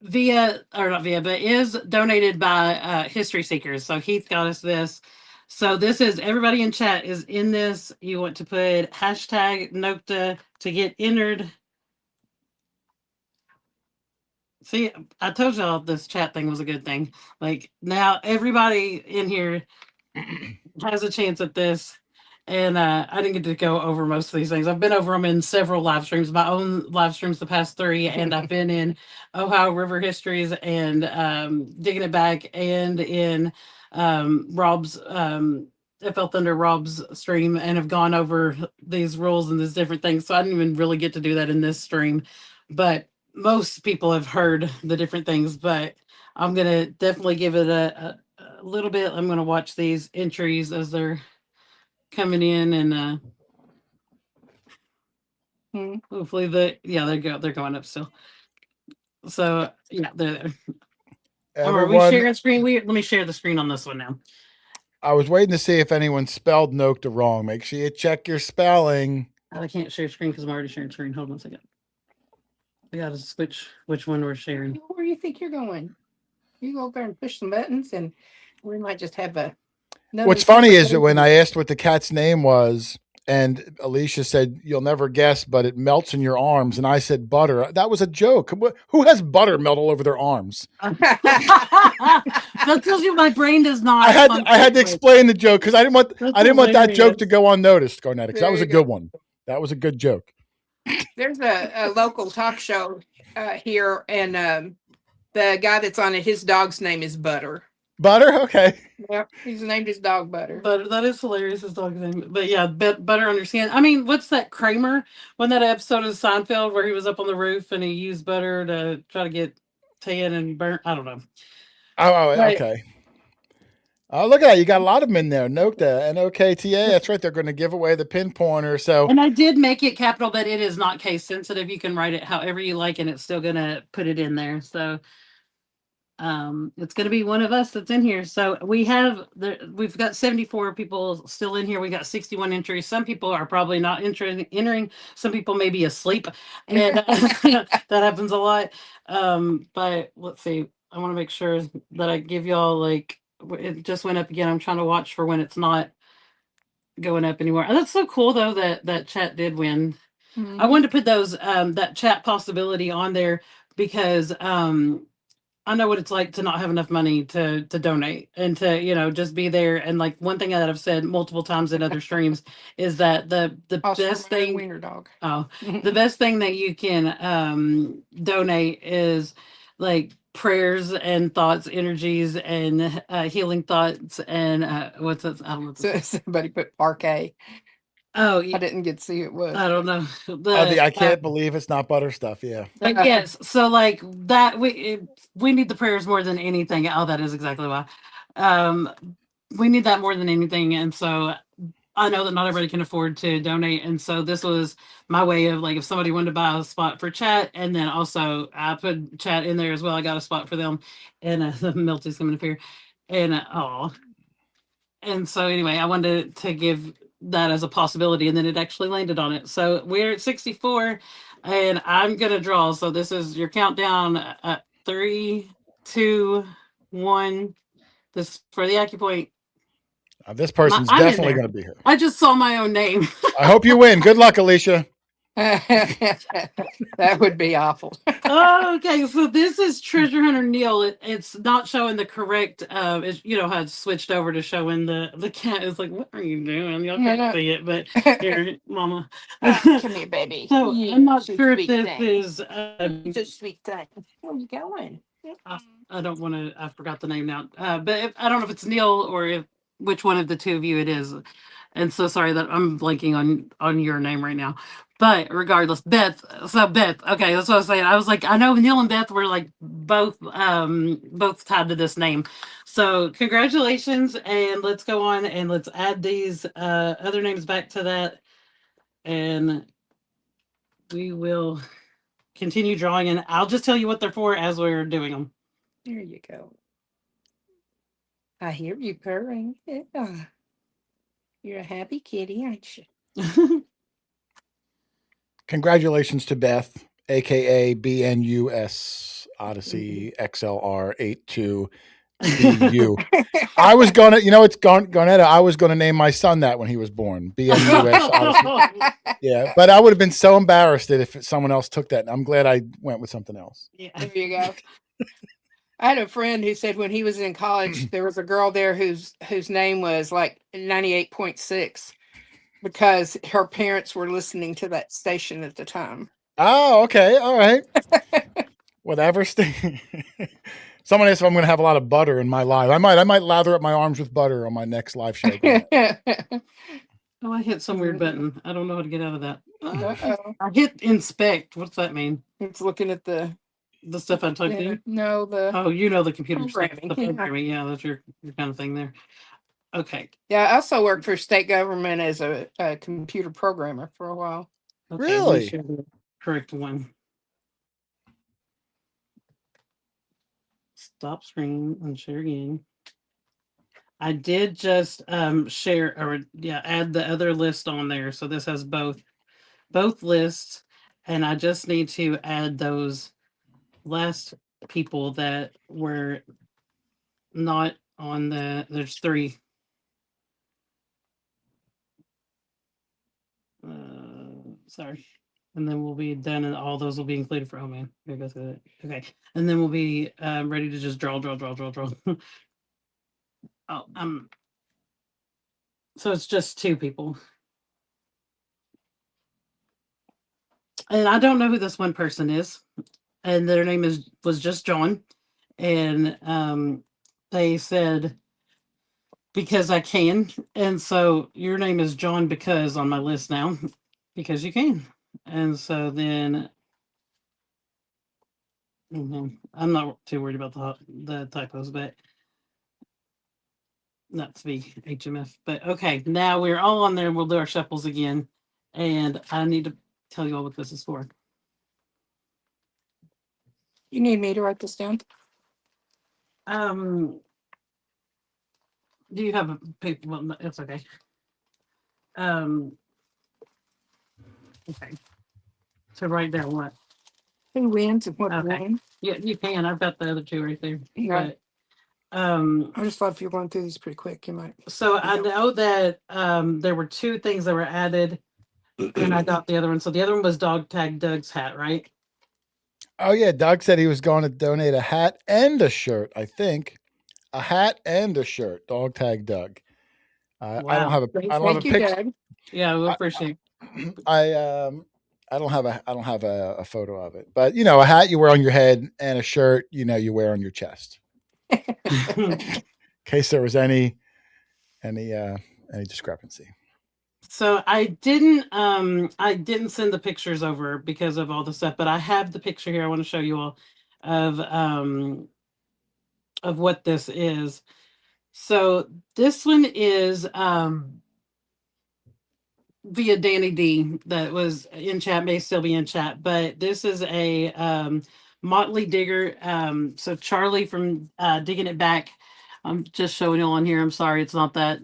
is donated by History Seekers. So Heath got us this. So this is, everybody in chat is in this. You want to put hashtag Nocta to get entered. See, I told y'all this chat thing was a good thing. Like now, everybody in here has a chance at this. And I didn't get to go over most of these things. I've been over them in several live streams, my own live streams the past 3, and I've been in Ohio River Histories and Digging It Back, and in Rob's FL Thunder Rob's stream, and have gone over these rules and these different things. So I didn't even really get to do that in this stream, but most people have heard the different things. But I'm gonna definitely give it a little bit. I'm gonna watch these entries as they're coming in, and hopefully they're going up still. So yeah, they're there. Are we sharing screen? Let me share the screen on this one now. I was waiting to see if anyone spelled Nokta wrong. Make sure you check your spelling. I can't share screen because I'm already sharing screen. Hold on a second. We got to switch which one we're sharing. Where do you think you're going? You go over there and push some buttons, and we might just have a. What's funny is that when I asked what the cat's name was, and Alicia said, "You'll never guess, but it melts in your arms," and I said, "Butter." That was a joke. Who has butter melt all over their arms? That tells you my brain does not. I had to explain the joke because I didn't want that joke to go unnoticed, Garnett. Because that was a good one. That was a good joke. There's a local talk show here, and the guy that's on it, his dog's name is Butter. Butter? Okay. Yep, he's named his dog Butter. Butter, that is hilarious, his dog's name. But yeah, Butter understand. I mean, what's that Kramer? When that episode of Seinfeld where he was up on the roof and he used butter to try to get tan and burnt? I don't know. Oh, okay. Oh, look at that. You got a lot of them in there. Nokta, N-O-K-T-A. That's right. They're going to give away the pin pointer. So, and I did make it capital, but it is not case sensitive. You can write it however you like, and it's still going to put it in there. So it's going to be one of us that's in here. So we've got 74 people still in here. We got 61 entries. Some people are probably not entering. Some people may be asleep, and that happens a lot. But let's see. I want to make sure that I give y'all, like, it just went up again. I'm trying to watch for when it's not going up anymore. That's so cool though that chat did win. Mm-hmm. I wanted to put those that chat possibility on there because I know what it's like to not have enough money to donate and to just be there. And like one thing that I've said multiple times in other streams is that the best thing wiener dog. The best thing that you can donate is like prayers and thoughts, energies, and healing thoughts, and what's that? I don't know. Somebody put parquet. Oh, yeah. I didn't get to see it was. I don't know. I can't believe it's not butter stuff. Yeah. Yes. So like that, we need the prayers more than anything. Oh, that is exactly why. We need that more than anything, and so I know that not everybody can afford to donate, and so this was my way of, like, if somebody wanted to buy a spot for chat, and then also I put chat in there as well. I got a spot for them, and the Milty's coming up here, and and so anyway, I wanted to give that as a possibility, and then it actually landed on it. So we're at 64, and I'm gonna draw. So this is your countdown at 3, 2, 1. This for the acupoint. This person's definitely going to be here. I just saw my own name. I hope you win. Good luck, Alicia. That would be awful. Okay, so this is Treasure Hunter Neil. It's not showing the correct. How it's switched over to showing the cat. Is like, what are you doing? Y'all can't see it, but here, Mama. Come here, baby. So I'm not sure if this is. So sweet thing. Where are you going? I don't want to. I forgot the name now. But I don't know if it's Neil or which one of the two of you it is. And so sorry that I'm blanking on your name right now. But regardless, Beth. So Beth, okay, that's what I was saying. I was like, I know Neil and Beth were like both tied to this name. So congratulations, and let's go on and let's add these other names back to that, and we will continue drawing. And I'll just tell you what they're for as we're doing them. There you go. I hear you purring. Yeah. You're a happy kitty, aren't you? Congratulations to Beth, aka BNUS Odyssey XLR 82 Steve, you. I was gonna, it's Garnetta. I was gonna name my son that when he was born. BMUX. Yeah, but I would have been so embarrassed if someone else took that. I'm glad I went with something else. Yeah, there you go. I had a friend who said when he was in college, there was a girl there whose name was like 98.6 because her parents were listening to that station at the time. Oh, okay. All right. Whatever. Someone asked if I'm going to have a lot of butter in my live. I might lather up my arms with butter on my next live show. Oh, I hit some weird button. I don't know how to get out of that. I hit inspect. What's that mean? It's looking at the stuff I typed in. No, the the computer programming. Stuff, the programming. Yeah, that's your kind of thing there. Okay. Yeah, I also worked for state government as a computer programmer for a while. Okay, really? The correct one. Stop screen and share again. I did just share or add the other list on there. So this has both lists, and I just need to add those last people that were not on there's 3. Sorry. And then we'll be done, and all those will be included for. Oh man, here goes it. Okay, and then we'll be ready to just draw. Oh, so it's just 2 people, and I don't know who this one person is, and their name was just John, and they said because I can, and so your name is John because on my list now because you can, and so then. I'm not too worried about the typos, but not to be HMF. But okay, now we're all on there. We'll do our shuffles again, and I need to tell you all what this is for. You need me to write this down? Do you have a paper? Well, it's okay. Okay. So write down what? Who wins and what wins? Yeah, you can. I've got the other 2 right there. Yeah. But, I just thought if you're going through these pretty quick, you might. So I know that there were 2 things that were added, and I got the other one. So the other one was Dog Tag Doug's hat, right? Oh yeah, Doug said he was going to donate a hat and a shirt. I think a hat and a shirt. Dog Tag Doug. Wow. I don't have a picture. Doug. Yeah, we appreciate. I don't have a photo of it, but a hat you wear on your head and a shirt you wear on your chest. In case there was any discrepancy. So I didn't send the pictures over because of all the stuff, but I have the picture here. I want to show you all of what this is. So this one is via Danny D that was in chat, may still be in chat, but this is a Motley Digger. So Charlie from Digging It Back. I'm just showing you on here. I'm sorry, it's not that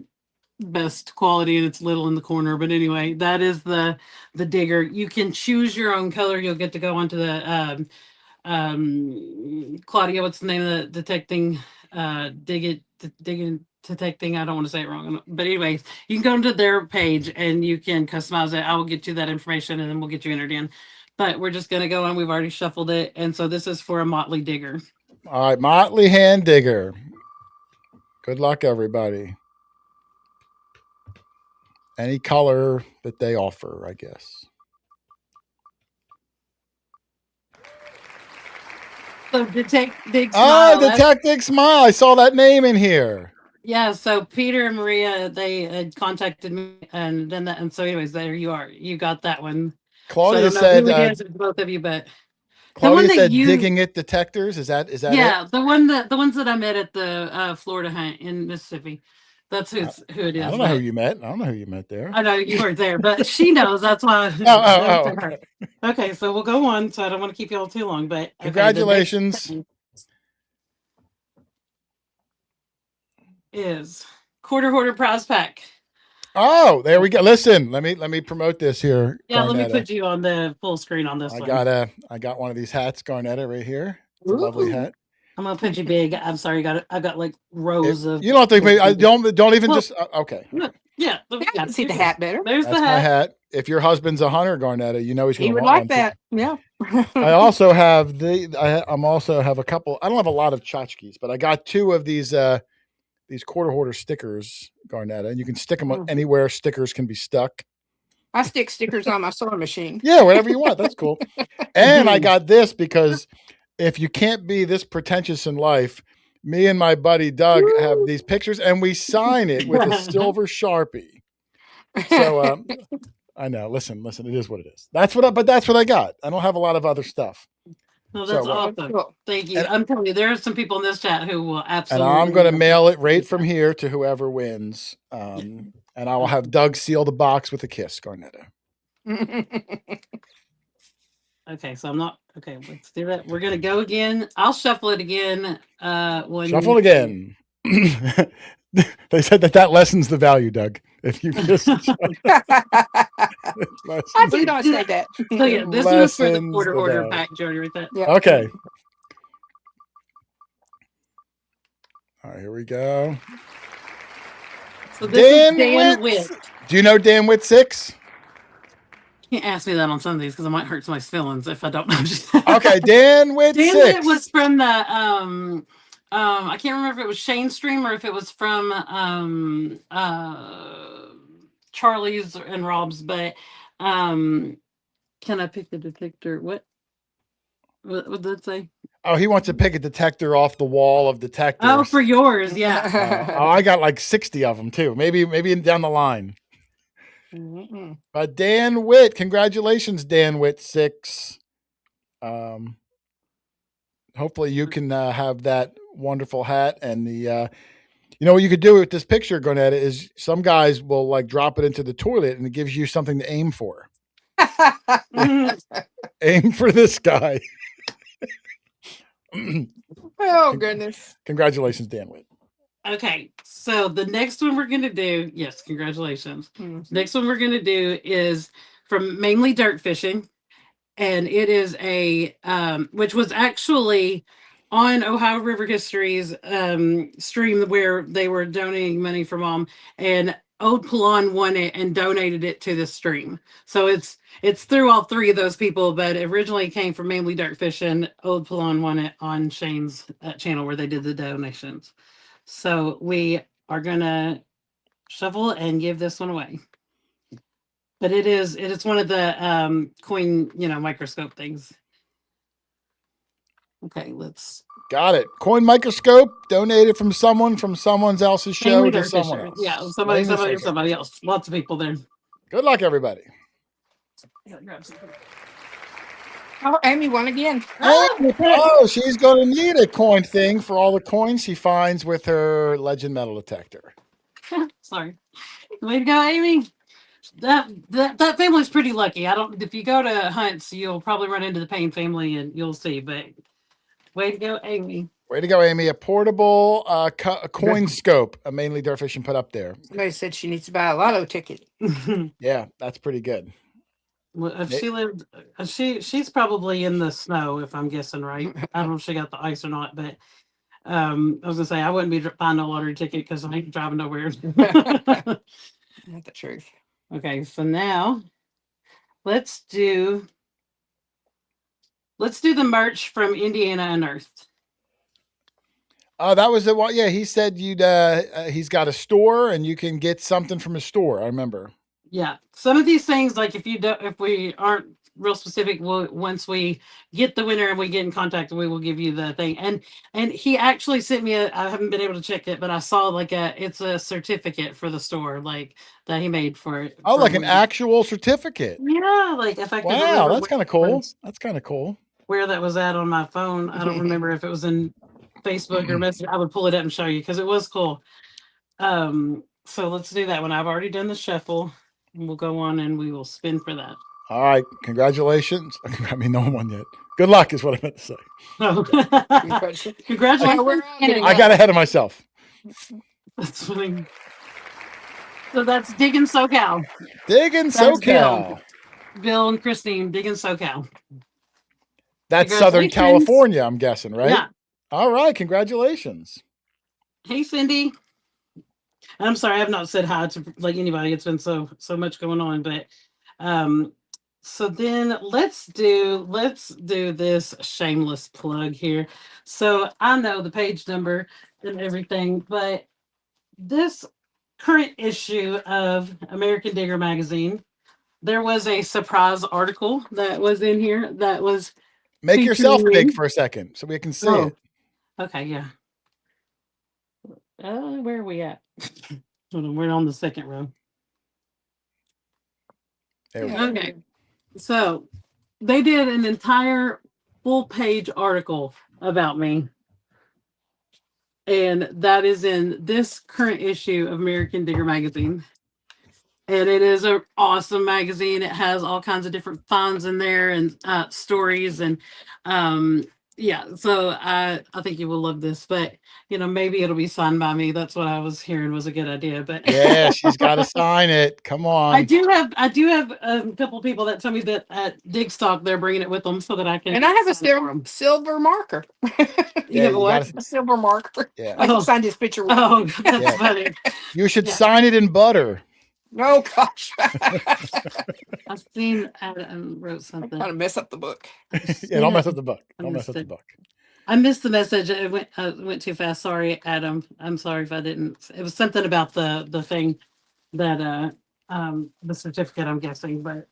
best quality and it's little in the corner, but anyway, that is the digger. You can choose your own color. You'll get to go onto the Claudia, what's the name of the detecting detecting, I don't want to say it wrong, but anyways, you can go into their page and you can customize it. I will get you that information and then we'll get you entered in, but we're just going to go on. We've already shuffled it, and so this is for a Motley Digger. All right, Motley Hand Digger. Good luck, everybody. Any color that they offer, I guess. So Detect Dig Smile. Oh, Detect Dig Smile. I saw that name in here. Yeah, so Peter and Maria, they had contacted me, and then and so anyways, there you are. You got that one. Claudia so said both of you, but Claudia said Digging It Detectors. Is that yeah, it? the ones that I met at the Florida hunt in Mississippi. That's who it is. I don't know who you met. I don't know who you met there. I know you weren't there, but she knows. That's why. Oh. Okay, so we'll go on. So I don't want to keep you all too long, but congratulations. Is Quarter Hoarder Prize Pack. Oh, there we go. Listen, let me promote this here. Yeah, Garnetta. Let me put you on the full screen on this one. I got one of these hats, Garnetta, right here. It's a lovely hat. I'm gonna put you big. I'm sorry, I got like rows of. You don't think I don't even just okay. Yeah, I can see the hat better. There's That's the my hat. hat. If your husband's a hunter, Garnetta, you know he's going He to would want like one. that. Yeah. I also have I'm also have a couple. I don't have a lot of tchotchkes, but I got 2 of these quarter hoarder stickers, Garnetta, and you can stick them anywhere stickers can be stuck. I stick stickers on my sewing machine. Yeah, whatever you want. That's cool. And I got this because if you can't be this pretentious in life, me and my buddy Doug have these pictures, and we sign it with a silver Sharpie. So I know. Listen. It is what it is. That's what I got. I don't have a lot of other stuff. No, that's awesome. Cool. Thank you. I'm telling you, there are some people in this chat who will absolutely. And I'm going to mail it right from here to whoever wins. And I will have Doug seal the box with a kiss, Garnetta. Okay, so I'm not. Okay, let's do that. We're going to go again. I'll shuffle it again. Shuffle again. They said that lessens the value, Doug. If you just I do not say that. So yeah, this was for the quarter order pack, Jody, right there. Yeah. Okay. All right, here we go. So this is Dan Witt. Do you know Dan Witt 6? You can't ask me that on some of these because I might hurt somebody's feelings if I don't know. Okay, Dan Witt 6. Dan Witt was from the I can't remember if it was Shane Stream or if it was from Charlie's and Rob's, but can I pick the detector? What did it say? Oh, he wants to pick a detector off the wall of detectors. Oh, for yours, yeah. I got like 60 of them too. Maybe down the line. But Dan Witt, congratulations, Dan Witt 6. Hopefully you can have that wonderful hat and the. You know what you could do with this picture, Garnetta, is some guys will like drop it into the toilet and it gives you something to aim for. Aim for this guy. Oh, goodness. Congratulations, Dan Witt. Okay, so the next one we're going to do, yes, congratulations. Next one we're going to do is from Mainly Dirt Fishing. And it is a, which was actually on Ohio River History's stream where they were donating money for Mom, and Old Pelon won it and donated it to the stream. So it's through all 3 of those people, but it originally came from Mainly Dirt Fishing. Old Pelon won it on Shane's channel where they did the donations. So we are gonna shuffle and give this one away. But it is one of the coin, microscope things. Okay, let's. Got it. Coin microscope donated from someone else's show to someone else. Yeah, somebody else. Lots of people there. Good luck, everybody. Oh, Amy won again. Oh, she's going to need a coin thing for all the coins she finds with her legend metal detector. Sorry. Way to go, Amy. That family's pretty lucky. If you go to hunts, you'll probably run into the Payne family and you'll see, but way to go, Amy. Way to go, Amy. A portable coin scope, a Mainly Dirt Fishing put up there. Somebody said she needs to buy a lotto ticket. Yeah, that's pretty good. Well, if she lived, she's probably in the snow, if I'm guessing right. I don't know if she got the ice or not, but I was gonna say I wouldn't be buying a lottery ticket because I ain't driving nowhere. Not the truth. Okay, so now let's do the merch from Indiana Unearthed. Oh, that was the one. Yeah, he said he's got a store and you can get something from a store. I remember. Yeah, some of these things, like if we aren't real specific, once we get the winner and we get in contact, we will give you the thing. And he actually sent me I haven't been able to check it, but I saw it's a certificate for the store, like that he made for it. Oh, like an actual certificate. Yeah, like if I could. Wow, that's kind of cool. That's kind of cool. Where that was at on my phone, I don't remember if it was in Facebook or message. I would pull it up and show you because it was cool. So let's do that one. I've already done the shuffle. We'll go on and we will spin for that. All right. Congratulations. I mean, no one won yet. Good luck is what I meant to say. Oh. Congratulations. I got ahead of myself. That's funny. So that's Digging SoCal. Digging SoCal. Bill and Christine, Digging SoCal. That's Southern California, I'm guessing, right? Yeah. All right, congratulations. Hey, Cindy. I'm sorry, I have not said hi to like anybody. It's been so much going on, but um, so then let's do this shameless plug here. So I know the page number and everything, but this current issue of American Digger magazine, there was a surprise article that was in here that was Make yourself featuring me. big for a second so we can see it. Okay, yeah. Where are we at? Hold on, we're on the second row. There we go. Okay. So they did an entire full page article about me. And that is in this current issue of American Digger magazine. And it is an awesome magazine. It has all kinds of different finds in there and stories. And yeah, so I think you will love this. But maybe it'll be signed by me. That's what I was hearing was a good idea. But yeah, she's got to sign it. Come on. I do have a couple of people that tell me that at Digstock they're bringing it with them so that I can. And I have a silver marker. You have a what? A silver marker. Yeah. I can sign this picture with. Oh, that's funny. You should sign it in butter. Oh gosh. I've seen Adam wrote something. Kind of mess up the book. Yeah, don't mess up the book. Don't mess up the book. I missed the message. It went too fast. Sorry, Adam. I'm sorry if I didn't. It was something about the thing that the certificate, I'm guessing, but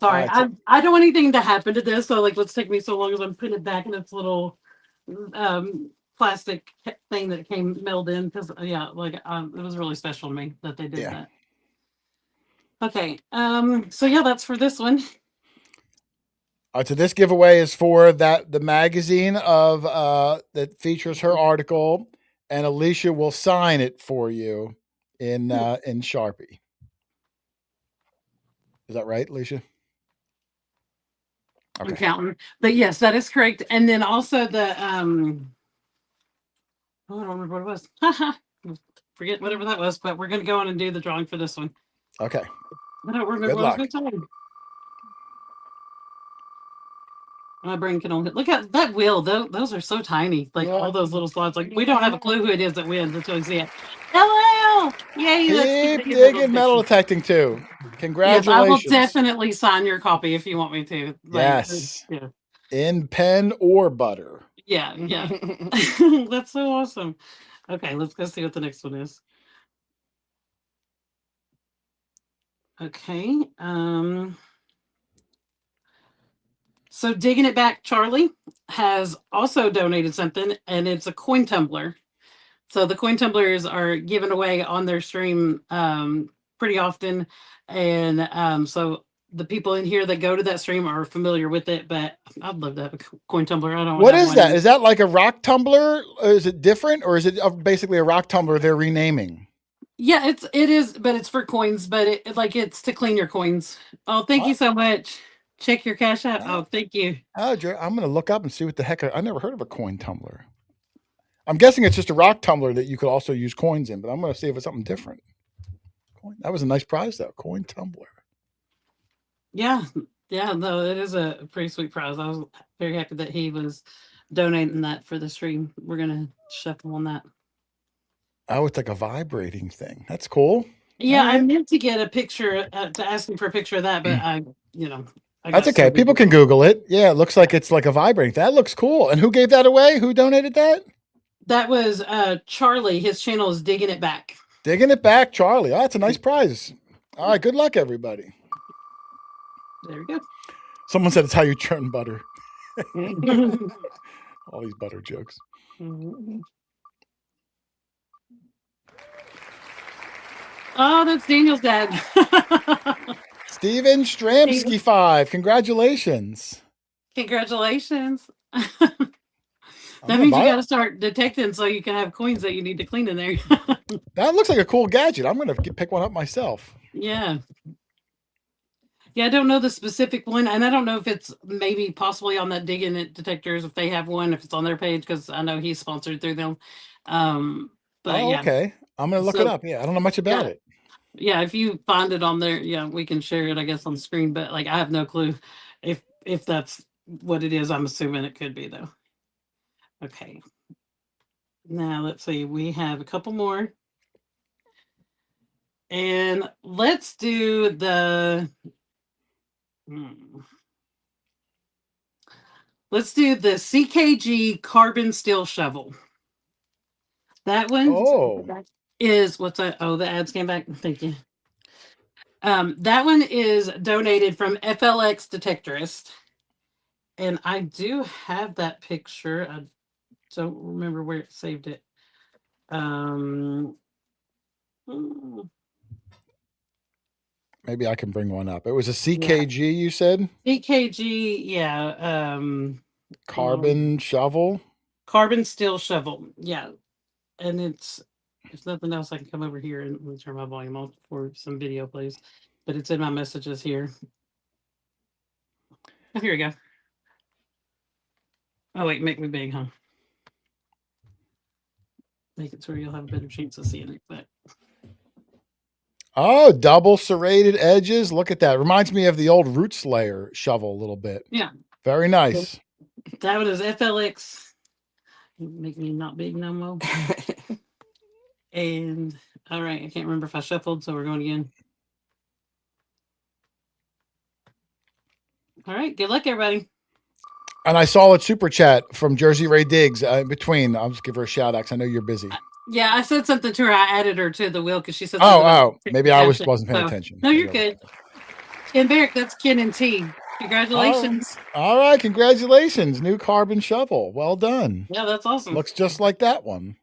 sorry. Right, I don't want anything to happen to this. So let's take me so long as I'm putting it back in its little plastic thing that came mailed in because it was really special to me that they did that. Okay. So yeah, that's for this one. So this giveaway is for the magazine of that features her article, and Alicia will sign it for you in Sharpie. Is that right, Alicia? Okay. I'm counting, but yes, that is correct. And then also the I don't remember what it was. Forget whatever that was, but we're going to go on and do the drawing for this one. Okay. I don't remember what I was going to tell you. My brain can only look at that wheel. Those are so tiny. Like all those little slots. Like we don't have a clue who it is that wins until we see it. Hello! Yay! Keep digging metal detecting too. Congratulations! Yes, I will definitely sign your copy if you want me to. Yes. Yeah. In pen or butter. Yeah. That's so awesome. Okay, let's go see what the next one is. Okay. So Digging It Back Charlie has also donated something, and it's a coin tumbler. So the coin tumblers are given away on their stream pretty often, and so the people in here that go to that stream are familiar with it. But I'd love to have a coin tumbler. I don't. What is that? Is that like a rock tumbler? Is it different, or is it basically a rock tumbler they're renaming? Yeah, it is, but it's for coins. But it's to clean your coins. Oh, thank you so much. Check your cash app. Oh, thank you. Oh, I'm going to look up and see what the heck. I never heard of a coin tumbler. I'm guessing it's just a rock tumbler that you could also use coins in, but I'm going to see if it's something different. That was a nice prize, though. Coin tumbler. Yeah. No, it is a pretty sweet prize. I was very happy that he was donating that for the stream. We're going to shuffle on that. Oh, it's like a vibrating thing. That's cool. Yeah, I meant to get a picture to ask him for a picture of that, but that's okay. People can Google it. Yeah, it looks like it's like a vibrating. That looks cool. And who gave that away? Who donated that? That was Charlie. His channel is Digging It Back. Digging It Back, Charlie. Oh, that's a nice prize. All right, good luck, everybody. There we go. Someone said it's how you churn butter. All these butter jokes. Oh, that's Daniel's dad. Steven Stramsky 5. Congratulations. Congratulations. That means you got to start detecting so you can have coins that you need to clean in there. That looks like a cool gadget. I'm going to pick one up myself. Yeah. Yeah, I don't know the specific one, and I don't know if it's maybe possibly on that Digging It Detectors, if they have one, if it's on their page, because I know he's sponsored through them. But okay. I'm going to look it up. Yeah, I don't know much about it. Yeah, if you find it on there, we can share it, I guess, on the screen. But I have no clue if that's what it is. I'm assuming it could be though. Okay. Now let's see. We have a couple more. And let's do the let's do the CKG carbon steel shovel. That one is what's that? Oh, the ads came back. Thank you. That one is donated from FLX Detectorist. And I do have that picture. I don't remember where it saved it. Maybe I can bring one up. It was a CKG, you said? CKG, yeah. Carbon shovel? Carbon steel shovel, yeah. And it's, if nothing else, I can come over here and let me turn my volume off for some video, please. But it's in my messages here. Oh, here we go. Oh, wait, make me big, huh? Make it so you'll have a better chance of seeing it. But oh, double serrated edges. Look at that. Reminds me of the old Root Slayer shovel a little bit. Yeah. Very nice. That one is FLX. Make me not big no more. And all right, I can't remember if I shuffled, so we're going again. All right, good luck, everybody. And I saw a super chat from Jersey Ray Diggs in between. I'll just give her a shout out because I know you're busy. Yeah, I said something to her. I added her to the wheel because she said, maybe I wasn't paying attention. No, you're good. Ken Barrick, that's Ken and T. Congratulations. All right, congratulations. New carbon shovel. Well done. Yeah, that's awesome. Looks just like that one.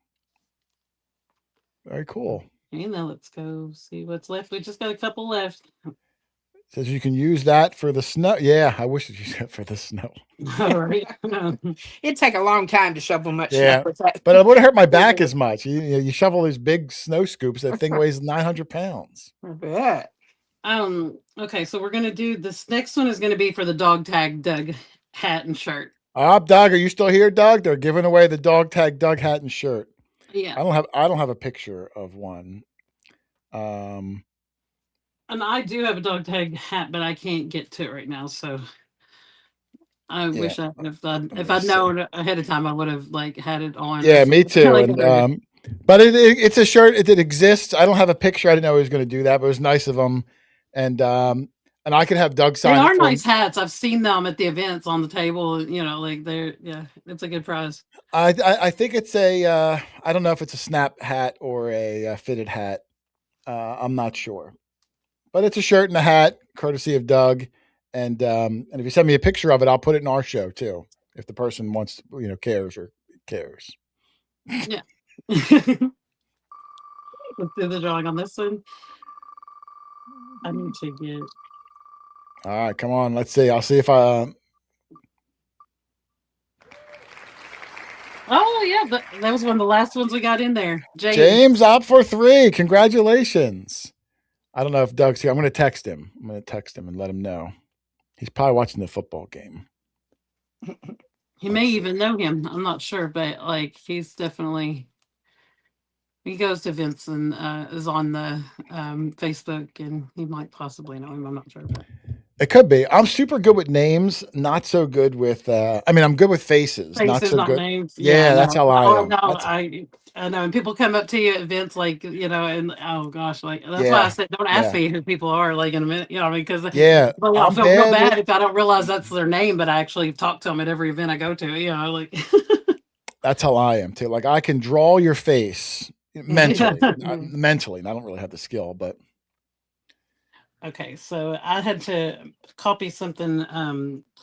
Very cool. Okay, now let's go see what's left. We just got a couple left. Says you can use that for the snow. Yeah, I wish you used that for the snow. All right. It'd take a long time to shovel much snow with that. But it wouldn't hurt my back as much. You shovel these big snow scoops. That thing weighs 900 pounds. I bet. Okay, so we're gonna do this next one is gonna be for the dog tag Doug hat and shirt. Doug, are you still here, Doug? They're giving away the dog tag Doug hat and shirt. Yeah. I don't have a picture of one. And I do have a dog tag hat, but I can't get to it right now. So I wish if I'd known ahead of time, I would have had it on. Yeah, me too. And, but it's a shirt. It exists. I don't have a picture. I didn't know he was going to do that, but it was nice of him. And I could have Doug sign. They are nice hats. I've seen them at the events on the table. It's a good prize. I think it's a. I don't know if it's a snap hat or a fitted hat. I'm not sure. But it's a shirt and a hat, courtesy of Doug. And if you send me a picture of it, I'll put it in our show too. If the person wants, cares. Yeah. Let's do the drawing on this one. I need to get. All right, come on. Let's see. I'll see if I. Oh yeah, but that was one of the last ones we got in there. James up for 3. Congratulations. I don't know if Doug's here. I'm going to text him. And let him know. He's probably watching the football game. He may even know him. I'm not sure, but he's definitely. He goes to Vince and is on the Facebook, and he might possibly know him. I'm not sure. But. It could be. I'm super good with names, not so good with. I'm good with faces, not so good. Names. Yeah, that's how I am. No, I know. And people come up to you at events, and oh gosh, that's why I said don't ask me who people are. In a minute, because I'll feel real bad if I don't realize that's their name, but I actually talk to them at every event I go to. That's how I am too. I can draw your face mentally, mentally. And I don't really have the skill, but. Okay, so I had to copy something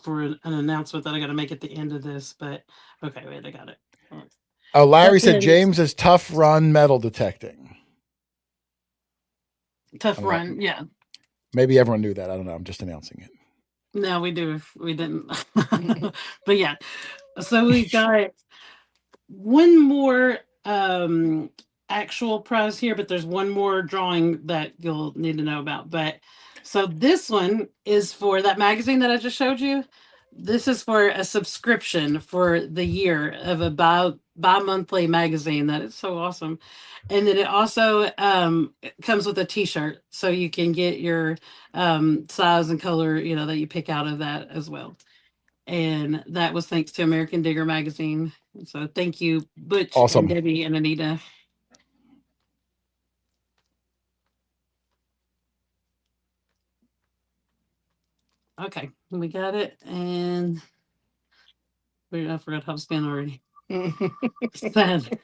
for an announcement that I got to make at the end of this, but okay, wait, I got it. Oh, Larry said James is tough run metal detecting. Tough run, yeah. Maybe everyone knew that. I don't know. I'm just announcing it. No, we do. We didn't. But yeah, so we got one more actual prize here, but there's one more drawing that you'll need to know about. But so this one is for that magazine that I just showed you. This is for a subscription for the year of a bi-monthly magazine. That is so awesome. And then it also comes with a t-shirt, so you can get your size and color, that you pick out of that as well. And that was thanks to American Digger magazine. So thank you, Butch Awesome. and Debbie and Anita. Okay, we got it, and I forgot how to spin already. Sad.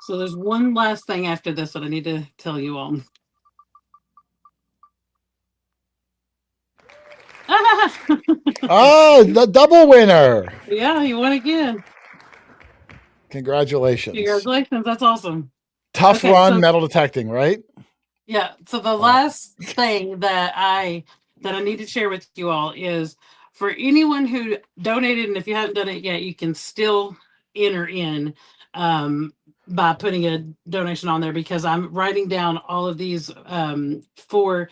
So there's one last thing after this that I need to tell you all. Oh, the double winner. Yeah, you won again. Congratulations. Congratulations. That's awesome. Tough run, metal detecting, right? Yeah. So the last thing that I need to share with you all is for anyone who donated, and if you haven't done it yet, you can still enter in by putting a donation on there, because I'm writing down all of these for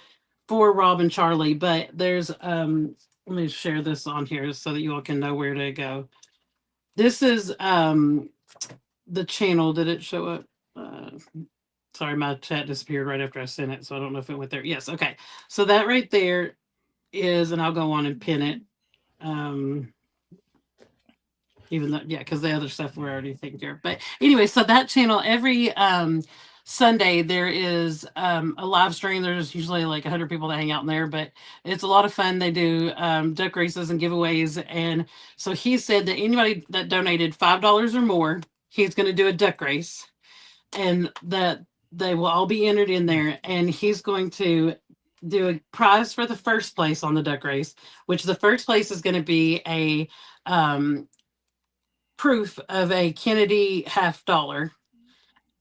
Rob and Charlie. But there's let me share this on here so that you all can know where to go. This is the channel. Did it show up? Sorry, my chat disappeared right after I sent it, so I don't know if it went there. Yes, okay. So that right there is, and I'll go on and pin it. Even though, yeah, because the other stuff we're already taking care of. But anyway, so that channel, every Sunday there is a live stream. There's usually like 100 people that hang out in there, but it's a lot of fun. They do duck races and giveaways. And so he said that anybody that donated $5 or more, he's going to do a duck race, and that they will all be entered in there. And he's going to do a prize for the first place on the duck race, which the first place is going to be a proof of a Kennedy $50.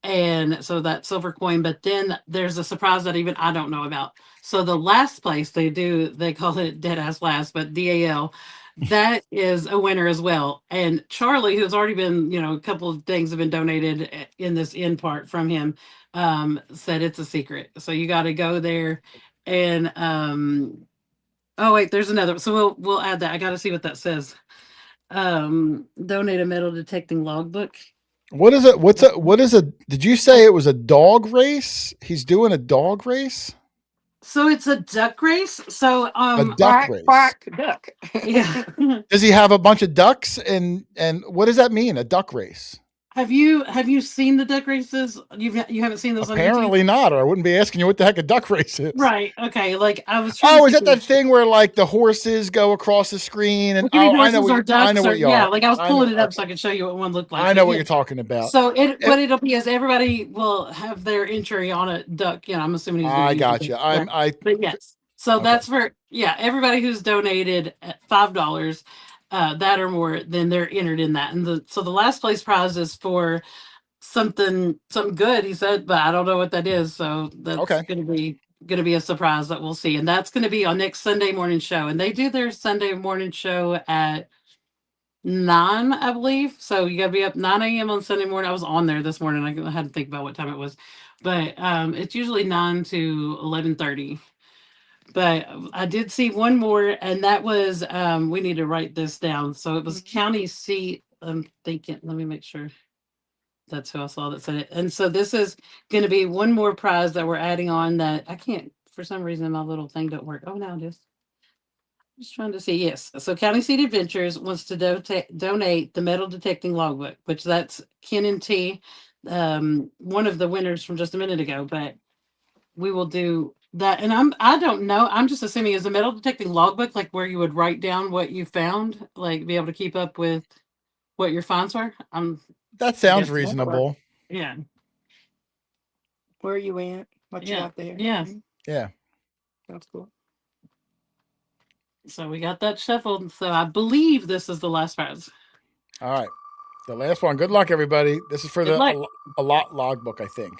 And so that silver coin, but then there's a surprise that even I don't know about. So the last place they call it dead ass last, but DAL, that is a winner as well. And Charlie, who's already been, a couple of things have been donated in this end part from him, said it's a secret. So you got to go there. And oh wait, there's another. So we'll add that. I got to see what that says. Donate a metal detecting logbook. What is it? What is it? Did you say it was a dog race? He's doing a dog race? So it's a duck race. So a duck race. Quack, duck. Yeah. Does he have a bunch of ducks? And what does that mean? A duck race? Have you seen the duck races? You haven't seen those? Apparently on YouTube? Not, or I wouldn't be asking you what the heck a duck race is. Right. Okay. Like I was. Oh, is that that thing where like the horses go across the screen? And I know what you are. Like I was pulling it up so I could show you what one looked like. I know what you're talking about. So what it'll be is everybody will have their entry on a duck. I'm assuming he's. I got you. But yes. So that's for everybody who's donated at $5. That or more, then they're entered in that. And so the last place prize is for something good, he said, but I don't know what that is. So that's going to be a surprise that we'll see. And that's going to be on next Sunday morning show. And they do their Sunday morning show at 9, I believe. So you got to be up 9 a.m. on Sunday morning. I was on there this morning. I had to think about what time it was, but it's usually 9 to 11:30. But I did see one more, and that was we need to write this down. So it was county seat. I'm thinking, let me make sure that's who I saw that said it. And so this is going to be one more prize that we're adding on that I can't, for some reason, my little thing don't work. Oh, now it is. I'm just trying to see. Yes. So County Seat Adventures wants to donate the metal detecting logbook, which that's Ken and T, one of the winners from just a minute ago. But we will do that. And I don't know. I'm just assuming is a metal detecting logbook like where you would write down what you found, like be able to keep up with what your finds were. That sounds reasonable. Yeah. Where you went? What you got there? Yeah. Yeah. That's cool. So we got that shuffled. So I believe this is the last prize. All right. The last one. Good luck, everybody. This is for the a lot logbook, I think.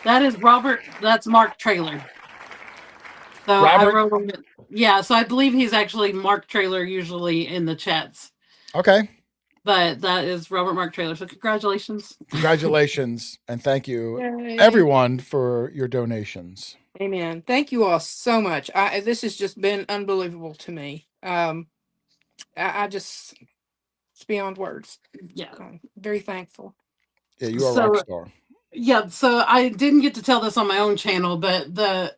That is Robert. That's Mark Trailer. So Robert? I wrote him. Yeah. So I believe he's actually Mark Trailer usually in the chats. Okay. But that is Robert Mark Trailer. So congratulations. Congratulations. And thank you, everyone, for your donations. Amen. Thank you all so much. This has just been unbelievable to me. I just, it's beyond words. Yeah. I'm very thankful. Yeah, you are a rock star. Yeah, so I didn't get to tell this on my own channel, but I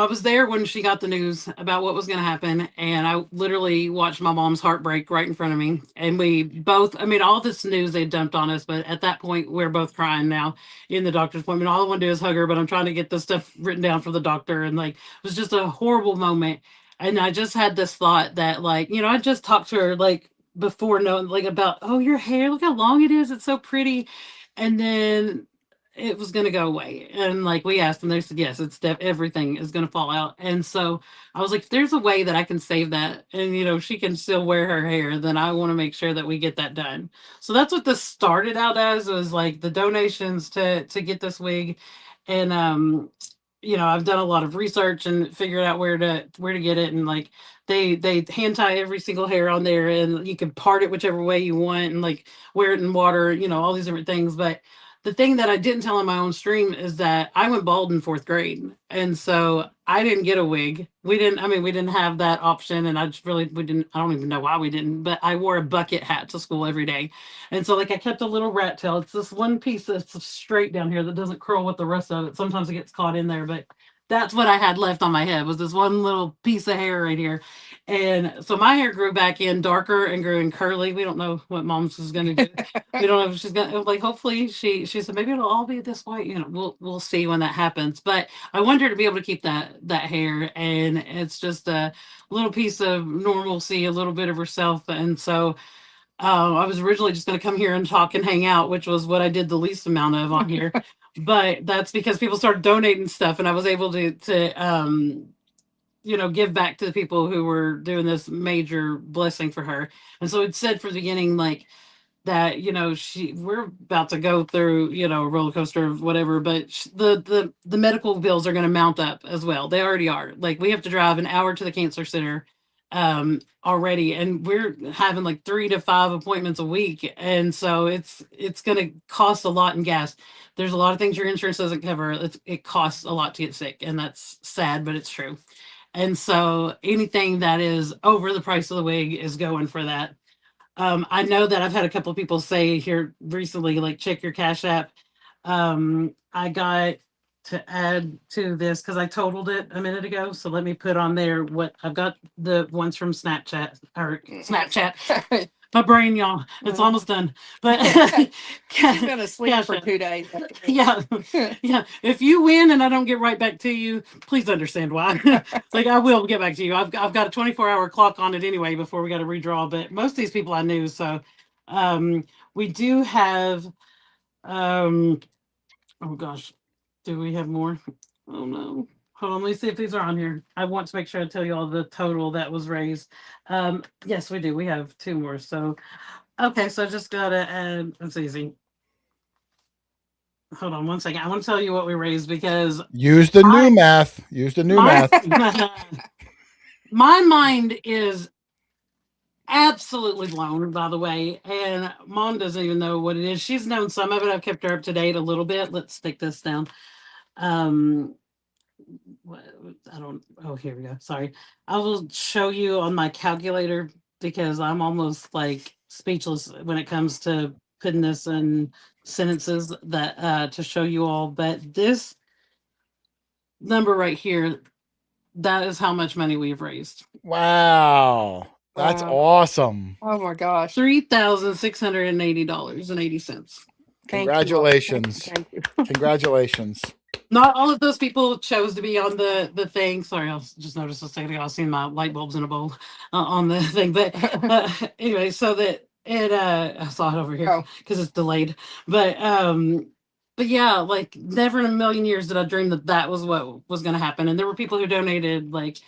was there when she got the news about what was going to happen, and I literally watched my mom's heartbreak right in front of me. And we both, I mean, all this news they dumped on us, but at that point, we're both crying now in the doctor's appointment. All I want to do is hug her, but I'm trying to get this stuff written down for the doctor, and like, it was just a horrible moment. And I just had this thought that, like, I just talked to her like before knowing like about, oh, your hair, look how long it is, it's so pretty. And then it was going to go away. And like we asked them, they said, yes, everything is going to fall out. And so I was like, if there's a way that I can save that and, she can still wear her hair, then I want to make sure that we get that done. So that's what this started out as, was like the donations to get this wig. And, I've done a lot of research and figured out where to get it. And like, they hand tie every single hair on there, and you can part it whichever way you want, and like wear it in water, all these different things. But the thing that I didn't tell in my own stream is that I went bald in fourth grade. And so I didn't get a wig. We didn't have that option. And I don't even know why we didn't, but I wore a bucket hat to school every day. And so like I kept a little rat tail. It's this one piece that's straight down here that doesn't curl with the rest of it. Sometimes it gets caught in there, but that's what I had left on my head, was this one little piece of hair right here. And so my hair grew back in darker and grew in curly. We don't know what mom's is going to do. We don't know if she's gonna, like, hopefully she said maybe it'll all be this white. We'll see when that happens. But I want her to be able to keep that hair, and it's just a little piece of normalcy, a little bit of herself. And so I was originally just going to come here and talk and hang out, which was what I did the least amount of on here. But that's because people started donating stuff, and I was able to give back to the people who were doing this major blessing for her. And so it said from the beginning, like, that we're about to go through a roller coaster of whatever, but the medical bills are going to mount up as well. They already are. Like, we have to drive an hour to the cancer center already, and we're having like 3 to 5 appointments a week, and so it's going to cost a lot in gas. There's a lot of things your insurance doesn't cover. It costs a lot to get sick, and that's sad, but it's true. And so anything that is over the price of the wig is going for that. I know that I've had a couple of people say here recently, like, check your Cash App. I got to add to this because I totaled it a minute ago. So let me put on there what I've got, the ones from Snapchat. My brain, y'all, it's almost done. But I'm gonna sleep for 2 days. Yeah. Yeah. If you win and I don't get right back to you, please understand why. Like, I will get back to you. I've got a 24-hour clock on it anyway before we got to redraw. But most of these people I knew. So we do have oh gosh, do we have more? Oh no. Hold on, let me see if these are on here. I want to make sure I tell you all the total that was raised. Yes, we do. We have 2 more. So okay, so I just gotta add, it's easy. Hold on one second. I want to tell you what we raised, because use the new math. Use the new math. My mind is absolutely blown, by the way, and Mom doesn't even know what it is. She's known some of it. I've kept her up to date a little bit. Let's stick this down. I don't. Oh, here we go. Sorry. I will show you on my calculator, because I'm almost like speechless when it comes to putting this in sentences that to show you all. But this number right here, that is how much money we've raised. Wow. That's awesome. Oh my gosh. $3,680.80. Congratulations. Thank you. Congratulations. Not all of those people chose to be on the thing. Sorry, I just noticed a second ago. I seen my light bulbs in a bowl on the thing. But anyway, so that it I saw it over here because it's delayed. But yeah, like, never in a million years did I dream that was what was going to happen. And there were people who donated like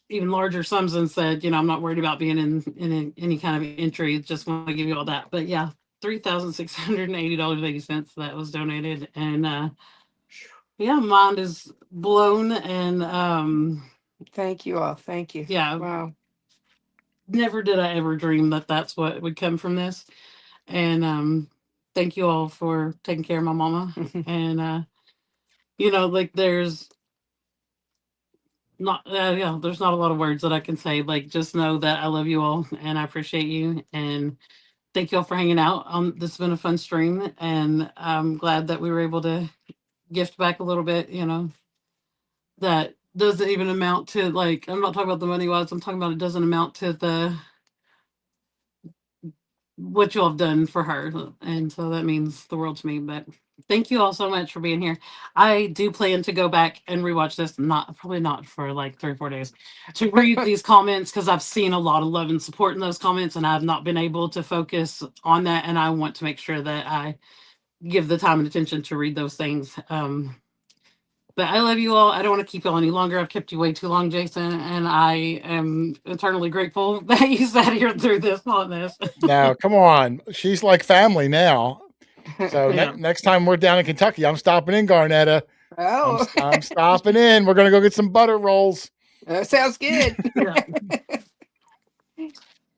even larger sums and said, I'm not worried about being in any kind of entry. Just want to give you all that. But yeah, $3,680.80 that was donated. And yeah, mind is blown. And thank you all. Thank you. Yeah. Wow. Never did I ever dream that that's what would come from this. And thank you all for taking care of my mama. And like, there's not there's not a lot of words that I can say. Like, just know that I love you all and I appreciate you. And thank you all for hanging out. This has been a fun stream, and I'm glad that we were able to gift back a little bit. That doesn't even amount to, like, I'm not talking about the money wise. I'm talking about it doesn't amount to the what you all have done for her, and so that means the world to me. But thank you all so much for being here. I do plan to go back and rewatch this, probably not for like 3 or 4 days, to read these comments, because I've seen a lot of love and support in those comments, and I've not been able to focus on that, and I want to make sure that I give the time and attention to read those things. But I love you all. I don't want to keep y'all any longer. I've kept you way too long, Jason, and I am eternally grateful that you sat here through this on this. Now, come on. She's like family now. So Yeah. next time we're down in Kentucky, I'm stopping in, Garnetta. Oh, I'm stopping in. We're going to go get some butter rolls. that sounds good. Yeah.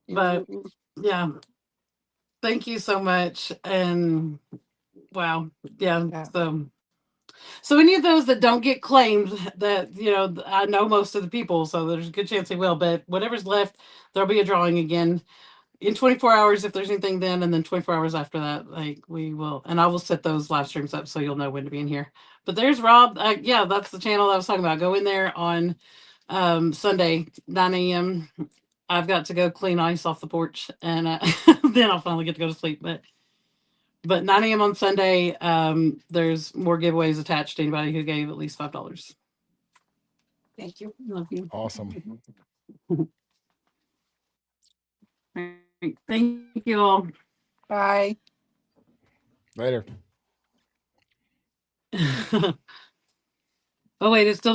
But yeah, thank you so much. And wow, yeah. So any of those that don't get claimed, that I know most of the people, so there's a good chance they will. But whatever's left, there'll be a drawing again in 24 hours if there's anything then, and then 24 hours after that, like, we will, and I will set those live streams up so you'll know when to be in here. But there's Rob. Yeah, that's the channel I was talking about. Go in there on Sunday, 9 a.m. I've got to go clean ice off the porch, and then I'll finally get to go to sleep. But 9 a.m. on Sunday, there's more giveaways attached to anybody who gave at least $5. Thank you. Love you. Awesome. Thank you all. Bye. Later. Oh wait, it's still